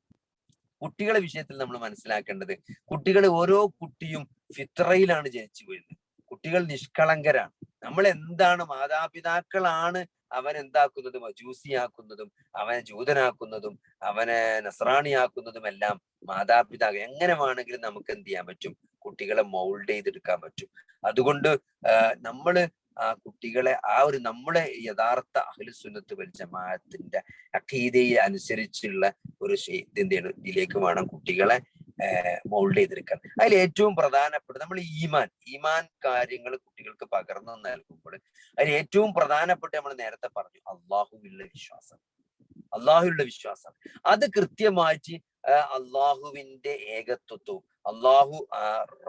കുട്ടികളെ വിഷയത്തിൽ നമ്മൾ മനസ്സിലാക്കേണ്ടത്, കുട്ടികൾ, ഓരോ കുട്ടിയും ഫിത്രയിലാണ് ജനിച്ചു വീഴുന്നത്. കുട്ടികൾ നിഷ്കളങ്കരാണ്. നമ്മൾ എന്താണ്, മാതാപിതാക്കളാണ് അവൻ എന്താക്കുന്നതും, മജൂസിയാക്കുന്നതും അവനെ ജൂതനാക്കുന്നതും അവനെ നസ്രാണിയാക്കുന്നതും എല്ലാം മാതാപിതാക്കൾ. എങ്ങനെ വേണമെങ്കിലും നമുക്ക് എന്ത് ചെയ്യാൻ പറ്റും, കുട്ടികളെ മൗൾഡ് ചെയ്തെടുക്കാൻ പറ്റും. അതുകൊണ്ട് നമ്മള് ആ കുട്ടികളെ നമ്മുടെ യഥാർത്ഥ അഹ്ലുസുന്നത്ത് വൽ ജമാഅത്തിന്റെ അഖീദയെ അനുസരിച്ചുള്ള ഒരു ഇതിലേക്ക് വേണം കുട്ടികളെ മൗൾഡ് ചെയ്തെടുക്കാൻ. അതിൽ ഏറ്റവും പ്രധാനപ്പെട്ട നമ്മൾ ഈമാൻ കാര്യങ്ങൾ കുട്ടികൾക്ക് പകർന്നു നൽകുമ്പോൾ അതിൽ ഏറ്റവും പ്രധാനപ്പെട്ട നമ്മൾ നേരത്തെ പറഞ്ഞു, അള്ളാഹുവിലുള്ള വിശ്വാസം. അത് കൃത്യമായിട്ട് അള്ളാഹുവിന്റെ ഏകത്വത്വവും. അള്ളാഹു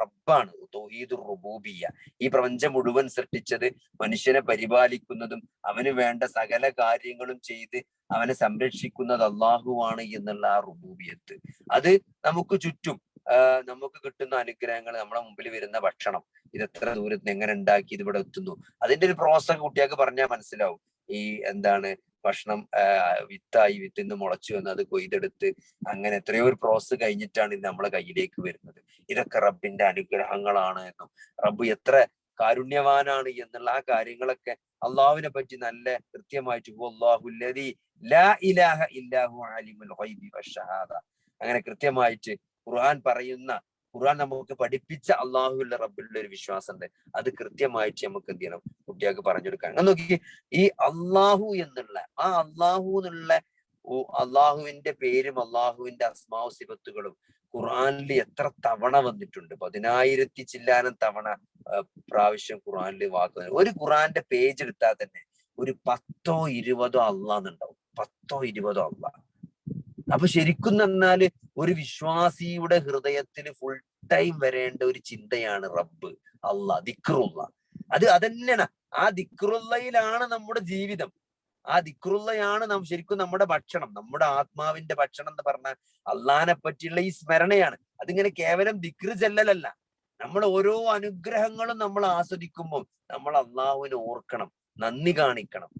റബ്ബാണ്, തൗഹീദുർ റുബൂബിയ്യ. ഈ പ്രപഞ്ചം മുഴുവൻ സൃഷ്ടിച്ചത്, മനുഷ്യനെ പരിപാലിക്കുന്നതും അവന് വേണ്ട സകല കാര്യങ്ങളും ചെയ്ത് അവനെ സംരക്ഷിക്കുന്നത് അള്ളാഹുവാണ് എന്നുള്ള ആ റുബൂബിയത്ത്. അത് നമുക്ക് ചുറ്റും നമുക്ക് കിട്ടുന്ന അനുഗ്രഹങ്ങൾ, നമ്മുടെ മുമ്പിൽ വരുന്ന ഭക്ഷണം, ഇത് എത്ര ദൂരത്ത് എങ്ങനെ ഉണ്ടാക്കി ഇത് ഇവിടെ എത്തുന്നു, അതിന്റെ ഒരു പ്രോസസ് കുട്ടികൾക്ക് പറഞ്ഞാൽ മനസ്സിലാവും. ഈ എന്താണ് ഭക്ഷണം വിത്തായി, വിത്തിൽ നിന്ന് മുളച്ചു വന്ന് അത് കൊയ്തെടുത്ത് അങ്ങനെ എത്രയോ ഒരു പ്രോസസ് കഴിഞ്ഞിട്ടാണ് ഇത് നമ്മളെ കയ്യിലേക്ക് വരുന്നത്. ഇതൊക്കെ റബ്ബിന്റെ അനുഗ്രഹങ്ങളാണ് എന്നും റബ്ബ് എത്ര കാരുണ്യവാനാണ് എന്നുള്ള ആ കാര്യങ്ങളൊക്കെ അള്ളാഹുവിനെ പറ്റി നല്ല കൃത്യമായിട്ട് അങ്ങനെ കൃത്യമായിട്ട് ഖുർആൻ പറയുന്ന, ഖുർആൻ നമുക്ക് പഠിപ്പിച്ച അള്ളാഹുവിന്റെ റബ്ബിലുള്ള ഒരു വിശ്വാസം ഉണ്ട്. അത് കൃത്യമായിട്ട് നമുക്ക് എന്ത് ചെയ്യണം, കുട്ടികൾക്ക് പറഞ്ഞെടുക്കാൻ. നോക്കി, ഈ അള്ളാഹു എന്നുള്ള ആ അള്ളാഹു എന്നുള്ള അള്ളാഹുവിന്റെ പേരും അള്ളാഹുവിന്റെ അസ്മാവ് സിഫത്തുകളും ഖുർആനിൽ എത്ര തവണ വന്നിട്ടുണ്ട്? 10,000 ചില്ലാനം തവണ പ്രാവശ്യം ഖുർആനിൽ വാക്ക്. ഒരു ഖുർആന്റെ പേജ് എടുത്താൽ തന്നെ ഒരു 10ഓ 20ഓ അള്ളാന്നുണ്ടാവും. 10ഓ 20ഓ അള്ളാഹ്. അപ്പൊ ശരിക്കും പറഞ്ഞാല് ഒരു വിശ്വാസിയുടെ ഹൃദയത്തിൽ ഫുൾ ടൈം വരേണ്ട ഒരു ചിന്തയാണ് റബ്ബ്, അള്ളാഹ്, ദിക്റുള്ള. അതന്നെയാണ്. ആ ദിക്റുള്ളയിലാണ് നമ്മുടെ ജീവിതം. ആ ദിക്റുള്ളയാണ് ശരിക്കും നമ്മുടെ ഭക്ഷണം, നമ്മുടെ ആത്മാവിന്റെ ഭക്ഷണം എന്ന് പറഞ്ഞാൽ അള്ളാഹിനെ പറ്റിയുള്ള ഈ സ്മരണയാണ്. അതിങ്ങനെ കേവലം ദിക്റ് ചെല്ലലല്ല. നമ്മൾ ഓരോ അനുഗ്രഹങ്ങളും നമ്മൾ ആസ്വദിക്കുമ്പോൾ നമ്മൾ അള്ളാഹുവിനെ ഓർക്കണം, നന്ദി കാണിക്കണം.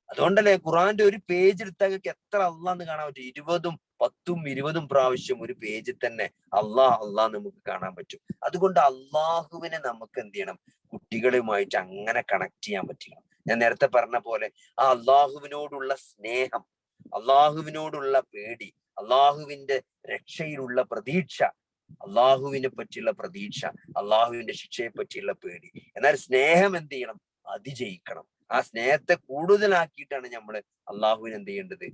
അതുകൊണ്ടല്ലേ ഖുർആന്റെ ഒരു പേജ് എടുത്താൽ എത്ര അള്ളാന്ന് കാണാൻ പറ്റും? 20ഉം 10ഉം 20ഉം പ്രാവശ്യം ഒരു പേജിൽ തന്നെ അള്ളാഹ് നമുക്ക് കാണാൻ പറ്റും. അതുകൊണ്ട് അള്ളാഹുവിനെ നമുക്ക് എന്ത് ചെയ്യണം? കുട്ടികളുമായിട്ട് അങ്ങനെ കണക്ട് ചെയ്യാൻ പറ്റണം. ഞാൻ നേരത്തെ പറഞ്ഞ പോലെ ആ അള്ളാഹുവിനോടുള്ള സ്നേഹം, അള്ളാഹുവിനോടുള്ള പേടി, അള്ളാഹുവിന്റെ രക്ഷയിലുള്ള പ്രതീക്ഷ, അള്ളാഹുവിനെ പറ്റിയുള്ള പ്രതീക്ഷ, അള്ളാഹുവിന്റെ ശിക്ഷയെ പറ്റിയുള്ള പേടി. എന്നാൽ സ്നേഹം എന്ത് ചെയ്യണം? അതിജയിക്കണം. ആ സ്നേഹത്തെ കൂടുതലാക്കിയിട്ടാണ് നമ്മൾ അള്ളാഹുവിനെ എന്ത് ചെയ്യേണ്ടത്?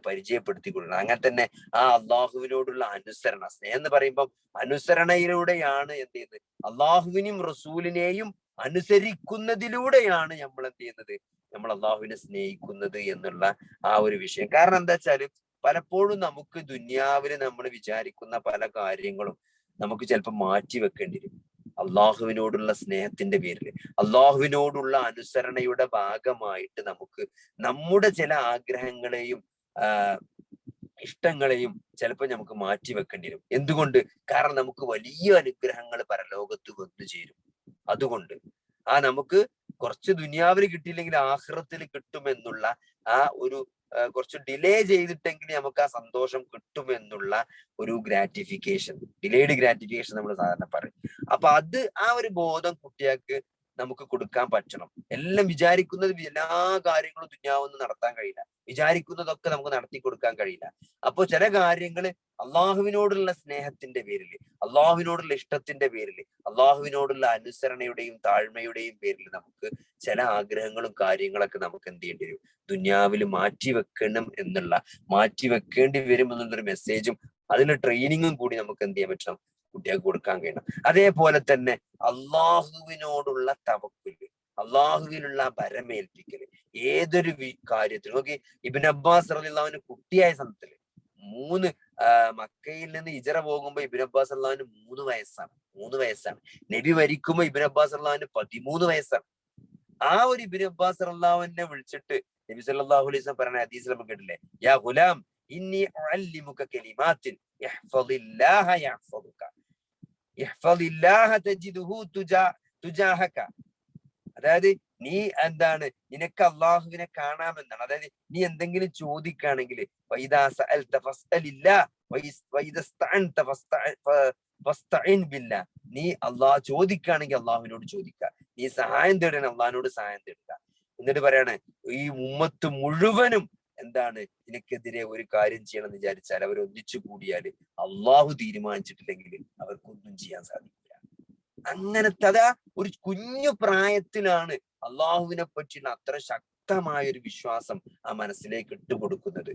പരിചയപ്പെടുത്തി കൊടുക്കണം. അങ്ങനെ തന്നെ ആ അള്ളാഹുവിനോടുള്ള അനുസരണ, സ്നേഹം എന്ന് പറയുമ്പം അനുസരണയിലൂടെയാണ് എന്ത് ചെയ്യുന്നത്? അള്ളാഹുവിനെയും റസൂലിനെയും അനുസരിക്കുന്നതിലൂടെയാണ് നമ്മൾ എന്ത് ചെയ്യുന്നത്? നമ്മൾ അള്ളാഹുവിനെ സ്നേഹിക്കുന്നത് എന്നുള്ള ആ ഒരു വിഷയം. കാരണം എന്താ വെച്ചാല് പലപ്പോഴും നമുക്ക് ദുന്യാവില് നമ്മൾ വിചാരിക്കുന്ന പല കാര്യങ്ങളും നമുക്ക് ചിലപ്പോൾ മാറ്റി വെക്കേണ്ടി വരും. അള്ളാഹുവിനോടുള്ള സ്നേഹത്തിന്റെ പേരിൽ, അള്ളാഹുവിനോടുള്ള അനുസരണയുടെ ഭാഗമായിട്ട് നമുക്ക് നമ്മുടെ ചില ആഗ്രഹങ്ങളെയും ഇഷ്ടങ്ങളെയും ചിലപ്പോൾ നമുക്ക് മാറ്റി വെക്കേണ്ടി വരും. എന്തുകൊണ്ട്? കാരണം നമുക്ക് വലിയ അനുഗ്രഹങ്ങൾ പരലോകത്ത് വന്നു ചേരും. അതുകൊണ്ട് നമുക്ക് കുറച്ച് ദുനിയാവിൽ കിട്ടിയില്ലെങ്കിൽ ആഖിറത്തിൽ കിട്ടുമെന്നുള്ള ആ ഒരു കുറച്ച് ഡിലേ ചെയ്തിട്ടെങ്കിൽ നമുക്ക് ആ സന്തോഷം കിട്ടുമെന്നുള്ള ഒരു ഗ്രാറ്റിഫിക്കേഷൻ, ഡിലേഡ് ഗ്രാറ്റിഫിക്കേഷൻ നമ്മൾ സാധാരണ പറയും. അപ്പൊ ആ ഒരു ബോധം കുട്ടികൾക്ക് നമുക്ക് കൊടുക്കാൻ പറ്റണം. എല്ലാം വിചാരിക്കുന്നത് എല്ലാ കാര്യങ്ങളും ദുനിയാവൊന്നും നടത്താൻ കഴിയില്ല, വിചാരിക്കുന്നതൊക്കെ നമുക്ക് നടത്തി കൊടുക്കാൻ കഴിയില്ല. അപ്പൊ ചില കാര്യങ്ങള് അള്ളാഹുവിനോടുള്ള സ്നേഹത്തിന്റെ പേരിൽ, അള്ളാഹുവിനോടുള്ള ഇഷ്ടത്തിന്റെ പേരിൽ, അള്ളാഹുവിനോടുള്ള അനുസരണയുടെയും താഴ്മയുടെയും പേരിൽ നമുക്ക് ചില ആഗ്രഹങ്ങളും കാര്യങ്ങളൊക്കെ നമുക്ക് എന്ത് ചെയ്യേണ്ടി വരും? ദുനിയാവിൽ മാറ്റിവെക്കണം മാറ്റിവെക്കേണ്ടി വരും എന്നുള്ളൊരു മെസ്സേജും അതിന്റെ ട്രെയിനിങ്ങും കൂടി നമുക്ക് എന്ത് ചെയ്യാൻ പറ്റണം? കുട്ടികൾക്ക് കൊടുക്കാൻ കഴിയണം. അതേപോലെ തന്നെ അള്ളാഹുവിനോടുള്ള തവക്കുല്, അള്ളാഹുവിനുള്ള ഭരമേൽപ്പിക്കല് ഏതൊരു കാര്യത്തിലും. നോക്കി, ഇബ്നു അബ്ബാസ് റളിയല്ലാഹു അൻഹു കുട്ടിയായ സമയത്തില് മക്കയിൽ നിന്ന് ഹിജറ പോകുമ്പോ ഇബ്നു അബ്ബാസ് റളിയല്ലാഹു അൻഹു 3 വയസ്സാണ്. നബി മരിക്കുമ്പോ ഇബ്നു അബ്ബാസ് റളിയല്ലാഹു അൻഹു 13 വയസ്സാണ്. ആ ഒരു ഇബ്നു അബ്ബാസ് റളിയല്ലാഹു അൻഹുവിനെ വിളിച്ചിട്ട് നബി സല്ലല്ലാഹു അലൈഹി വസല്ലം പറയുന്ന ഹദീസിൽ നമുക്ക് കേട്ടില്ലേ, യാ ഗുലാം ഇന്നി ഉഅല്ലിമുക കലിമാത്തിൻ ഇഹ്ഫളില്ലാഹ യഹ്ഫളുക ഇഹ്ഫളില്ലാഹ തജിദുഹു തുജാഹക. അതായത് നീ എന്താണ്, നിനക്ക് അള്ളാഹുവിനെ കാണാമെന്നാണ്. അതായത് നീ എന്തെങ്കിലും ചോദിക്കുകയാണെങ്കിൽ നീ ചോദിക്കുകയാണെങ്കിൽ അള്ളാഹുവിനോട് ചോദിക്കുക, നീ സഹായം തേടണ അള്ളാഹിനോട് സഹായം തേടുക. എന്നിട്ട് പറയാണ്, ഈ ഉമ്മത്ത് മുഴുവനും എന്താണ് നിനക്കെതിരെ ഒരു കാര്യം ചെയ്യണം എന്ന് വിചാരിച്ചാൽ അവർ ഒന്നിച്ചു കൂടിയാല് അള്ളാഹു തീരുമാനിച്ചിട്ടില്ലെങ്കിൽ അവർക്കൊന്നും ചെയ്യാൻ സാധിക്കില്ല. അങ്ങനത്തെ ഒരു കുഞ്ഞു പ്രായത്തിലാണ് അള്ളാഹുവിനെ പറ്റിയുള്ള അത്ര ശക്തമായ ഒരു വിശ്വാസം ആ മനസ്സിലേക്ക് ഇട്ടുകൊടുക്കുന്നത്.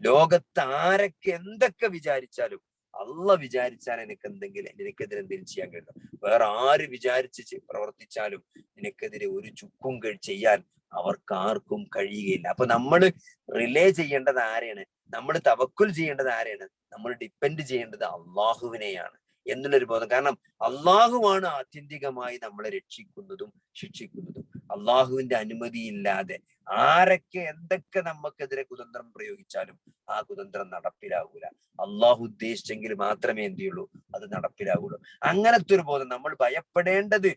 ലോകത്ത് ആരൊക്കെ എന്തൊക്കെ വിചാരിച്ചാലും അള്ളാഹ് വിചാരിച്ചാൽ നിനക്കെതിരെ എന്തെങ്കിലും ചെയ്യാൻ കഴിയും. വേറെ ആര് വിചാരിച്ച് പ്രവർത്തിച്ചാലും നിനക്കെതിരെ ഒരു ചുക്കും ചെയ്യാൻ അവർക്കാർക്കും കഴിയുകയില്ല. അപ്പൊ നമ്മൾ റിലേ ചെയ്യേണ്ടത് ആരെയാണ്? നമ്മൾ തവക്കുൽ ചെയ്യേണ്ടത് ആരെയാണ്? നമ്മൾ ഡിപ്പെൻഡ് ചെയ്യേണ്ടത് അള്ളാഹുവിനെയാണ് എന്നുള്ളൊരു ബോധം. കാരണം അള്ളാഹുവാണ് ആത്യന്തികമായി നമ്മളെ രക്ഷിക്കുന്നതും ശിക്ഷിക്കുന്നതും. അള്ളാഹുവിന്റെ അനുമതിയില്ലാതെ ആരൊക്കെ എന്തൊക്കെ നമുക്കെതിരെ കുതന്ത്രം പ്രയോഗിച്ചാലും ആ കുതന്ത്രം നടപ്പിലാകൂല. അള്ളാഹു ഉദ്ദേശിച്ചെങ്കിൽ മാത്രമേ എന്ത് ചെയ്യുള്ളൂ, അത് നടപ്പിലാകുള്ളൂ. അങ്ങനത്തെ ഒരു ബോധം. നമ്മൾ ഭയപ്പെടേണ്ടത്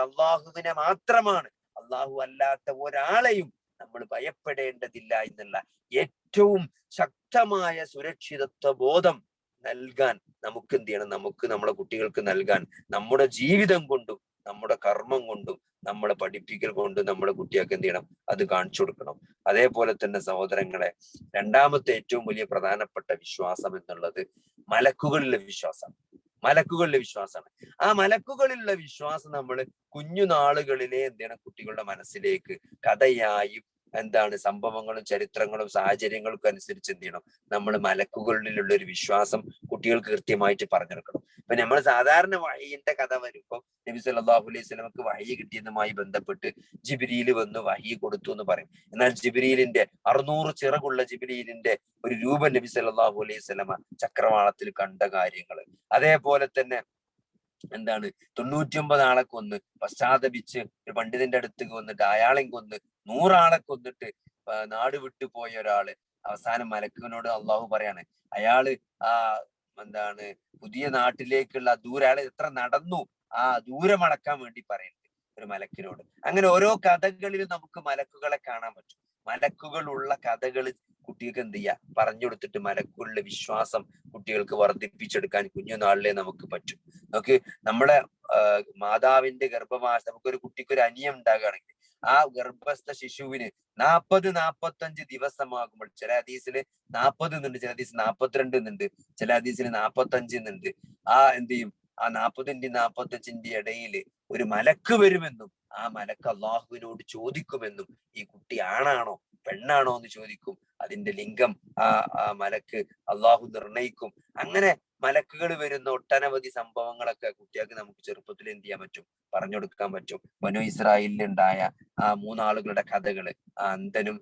അള്ളാഹുവിനെ മാത്രമാണ്. അള്ളാഹു അല്ലാത്ത ഒരാളെയും നമ്മൾ ഭയപ്പെടേണ്ടതില്ല എന്നുള്ള ഏറ്റവും ശക്തമായ സുരക്ഷിതത്വ ബോധം നൽകാൻ നമുക്ക് എന്ത് ചെയ്യണം? നമുക്ക് നമ്മുടെ കുട്ടികൾക്ക് നൽകാൻ നമ്മുടെ ജീവിതം കൊണ്ടും നമ്മുടെ കർമ്മം കൊണ്ടും നമ്മളെ പഠിപ്പിക്കൽ കൊണ്ടും നമ്മുടെ കുട്ടികൾക്ക് എന്ത് ചെയ്യണം? അത് കാണിച്ചു കൊടുക്കണം. അതേപോലെ തന്നെ സഹോദരങ്ങളെ, രണ്ടാമത്തെ ഏറ്റവും വലിയ പ്രധാനപ്പെട്ട വിശ്വാസം എന്നുള്ളത് മലക്കുകളിലെ വിശ്വാസമാണ്. ആ മലക്കുകളിലുള്ള വിശ്വാസം നമ്മൾ കുഞ്ഞുനാളുകളിലെ എന്ത് ചെയ്യണം? കുട്ടികളുടെ മനസ്സിലേക്ക് കഥയായും സംഭവങ്ങളും ചരിത്രങ്ങളും സാഹചര്യങ്ങൾക്കും അനുസരിച്ച് എന്ത് ചെയ്യണം? നമ്മൾ മലക്കുകളിലുള്ള ഒരു വിശ്വാസം കുട്ടികൾക്ക് കൃത്യമായിട്ട് പറഞ്ഞെടുക്കണം. ഇപ്പൊ നമ്മൾ സാധാരണ വഹീന്റെ കഥ വരുമ്പോൾ നബി സല്ലല്ലാഹു അലൈഹി വസല്ലമക്ക് വഹി കിട്ടിയതുമായി ബന്ധപ്പെട്ട് ജിബ്രീൽ വന്ന് വഹി കൊടുത്തു എന്ന് പറയും. എന്നാൽ ജിബ്രീലിന്റെ 600 ചിറകുള്ള ജിബ്രീലിന്റെ ഒരു രൂപം നബി സല്ലല്ലാഹു അലൈഹി വസല്ലമ ചക്രവാളത്തിൽ കണ്ട കാര്യങ്ങൾ, അതേപോലെ തന്നെ 99 ആളെ കൊന്ന് പശ്ചാത്തപിച്ച് ഒരു പണ്ഡിതന്റെ അടുത്തേക്ക് വന്നിട്ട് അയാളെയും കൊന്ന് 100 ആളെ കൊന്നിട്ട് നാട് വിട്ടു പോയ ഒരാള് അവസാനം മലക്കിനോട് അള്ളാഹു പറയാണ്, അയാള് പുതിയ നാട്ടിലേക്കുള്ള അയാൾ എത്ര നടന്നു ആ ദൂരം അളക്കാൻ വേണ്ടി പറയുന്നുണ്ട് ഒരു മലക്കിനോട്. അങ്ങനെ ഓരോ കഥകളിലും നമുക്ക് മലക്കുകളെ കാണാൻ പറ്റും. മലക്കുകളുള്ള കഥകൾ കുട്ടികൾക്ക് എന്ത് ചെയ്യുക? പറഞ്ഞു കൊടുത്തിട്ട് മലക്കുകളുടെ വിശ്വാസം കുട്ടികൾക്ക് വർദ്ധിപ്പിച്ചെടുക്കാൻ കുഞ്ഞുനാളിലെ നമുക്ക് പറ്റും. നമ്മുടെ മാതാവിന്റെ ഗർഭമാസ നമുക്കൊരു കുട്ടിക്ക് ഒരു അനിയം ഉണ്ടാകുകയാണെങ്കിൽ ആ ഗർഭസ്ഥ ശിശുവിന് 40-45 ദിവസമാകുമ്പോൾ, ചില ഹദീസില് 40 എന്നുണ്ട്, ചില ഹദീസ് 42 എന്നുണ്ട്, ചില ഹദീസിൽ 45 എന്നുണ്ട്. എന്ത് ചെയ്യും? ആ 40ന്റെ 45ന്റെ ഇടയിൽ ഒരു മലക്ക് വരുമെന്നും ആ മലക്ക് അള്ളാഹുവിനോട് ചോദിക്കുമെന്നും ഈ കുട്ടി ആണാണോ പെണ്ണാണോ എന്ന് ചോദിക്കും. അതിന്റെ ലിംഗം ആ മലക്ക് അള്ളാഹു നിർണയിക്കും. അങ്ങനെ മലക്കുകൾ വരുന്ന ഒട്ടനവധി സംഭവങ്ങളൊക്കെ കുട്ടികൾക്ക് നമുക്ക് ചെറുപ്പത്തിൽ എന്ത് ചെയ്യാൻ പറ്റും? പറഞ്ഞു കൊടുക്കാൻ പറ്റും. ബനൂ ഇസ്രായേലിൽ ഉണ്ടായ ആ 3 ആളുകളുടെ കഥകള്, ആ അന്ധനും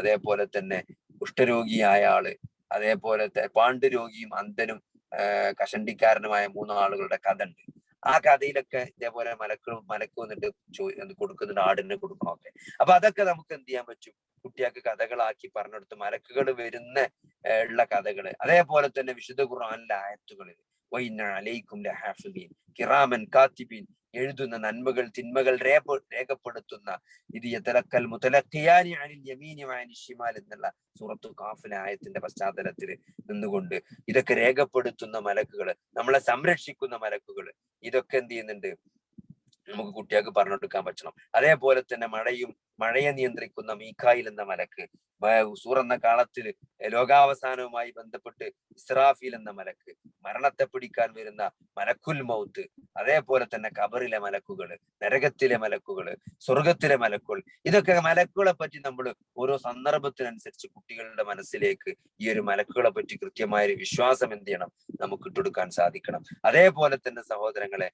അതേപോലെ തന്നെ കുഷ്ഠരോഗിയായ ആള്, അതേപോലത്തെ പാണ്ഡുരോഗിയും അന്ധനും കഷണ്ടിക്കാരനുമായ 3 ആളുകളുടെ കഥ ഉണ്ട്. ആ കഥയിലൊക്കെ ഇതേപോലെ മലക്ക് വന്നിട്ട് കൊടുക്കുന്നുണ്ട്, ആടിനെ കൊടുക്കണമൊക്കെ. അപ്പൊ അതൊക്കെ നമുക്ക് എന്ത് ചെയ്യാൻ പറ്റും? കുട്ടികൾക്ക് കഥകളാക്കി പറഞ്ഞെടുത്ത് മലക്കുകൾ വരുന്ന ഉള്ള കഥകള്. അതേപോലെ തന്നെ വിശുദ്ധ ഖുർആനിലെ ആയത്തുകളിൽ അലൈക്കും ലഹാഫിദീൻ കിറാമൻ കാത്തിബീൻ, എഴുതുന്ന നന്മകൾ തിന്മകൾ രേഖപ്പെടുത്തുന്ന ഇത് യതലക്കൽ മുതലഖിയാനി അനിൽ യമീനി വഅനിൽ ശിമാൽ എന്നുള്ള സൂറത്തു കാഫിലെ ആയത്തിന്റെ പശ്ചാത്തലത്തിൽ നിന്നുകൊണ്ട് ഇതൊക്കെ രേഖപ്പെടുത്തുന്ന മലക്കുകൾ, നമ്മളെ സംരക്ഷിക്കുന്ന മലക്കുകൾ, ഇതൊക്കെ എന്ത് ചെയ്യുന്നുണ്ട്? നമുക്ക് കുട്ടികൾക്ക് പറഞ്ഞെടുക്കാൻ പറ്റണം. അതേപോലെ തന്നെ മഴയെ നിയന്ത്രിക്കുന്ന മീഖായിൽ എന്ന മലക്ക്, സൂർ എന്ന കാലത്തിൽ ലോകാവസാനവുമായി ബന്ധപ്പെട്ട് ഇസ്രാഫീൽ എന്ന മലക്ക്, മരണത്തെ പിടിക്കാൻ വരുന്ന മലക്കുൽ മൗത്ത്, അതേപോലെ തന്നെ ഖബറിലെ മലക്കുകള്, നരകത്തിലെ മലക്കുകള്, സ്വർഗത്തിലെ മലക്കുകൾ, ഇതൊക്കെ മലക്കുകളെ പറ്റി നമ്മൾ ഓരോ സന്ദർഭത്തിനനുസരിച്ച് കുട്ടികളുടെ മനസ്സിലേക്ക് ഈ ഒരു മലക്കുകളെ പറ്റി കൃത്യമായ ഒരു വിശ്വാസം എന്ത് ചെയ്യണം? നമുക്ക് ഇട്ടെടുക്കാൻ സാധിക്കണം. അതേപോലെ തന്നെ സഹോദരങ്ങളെ,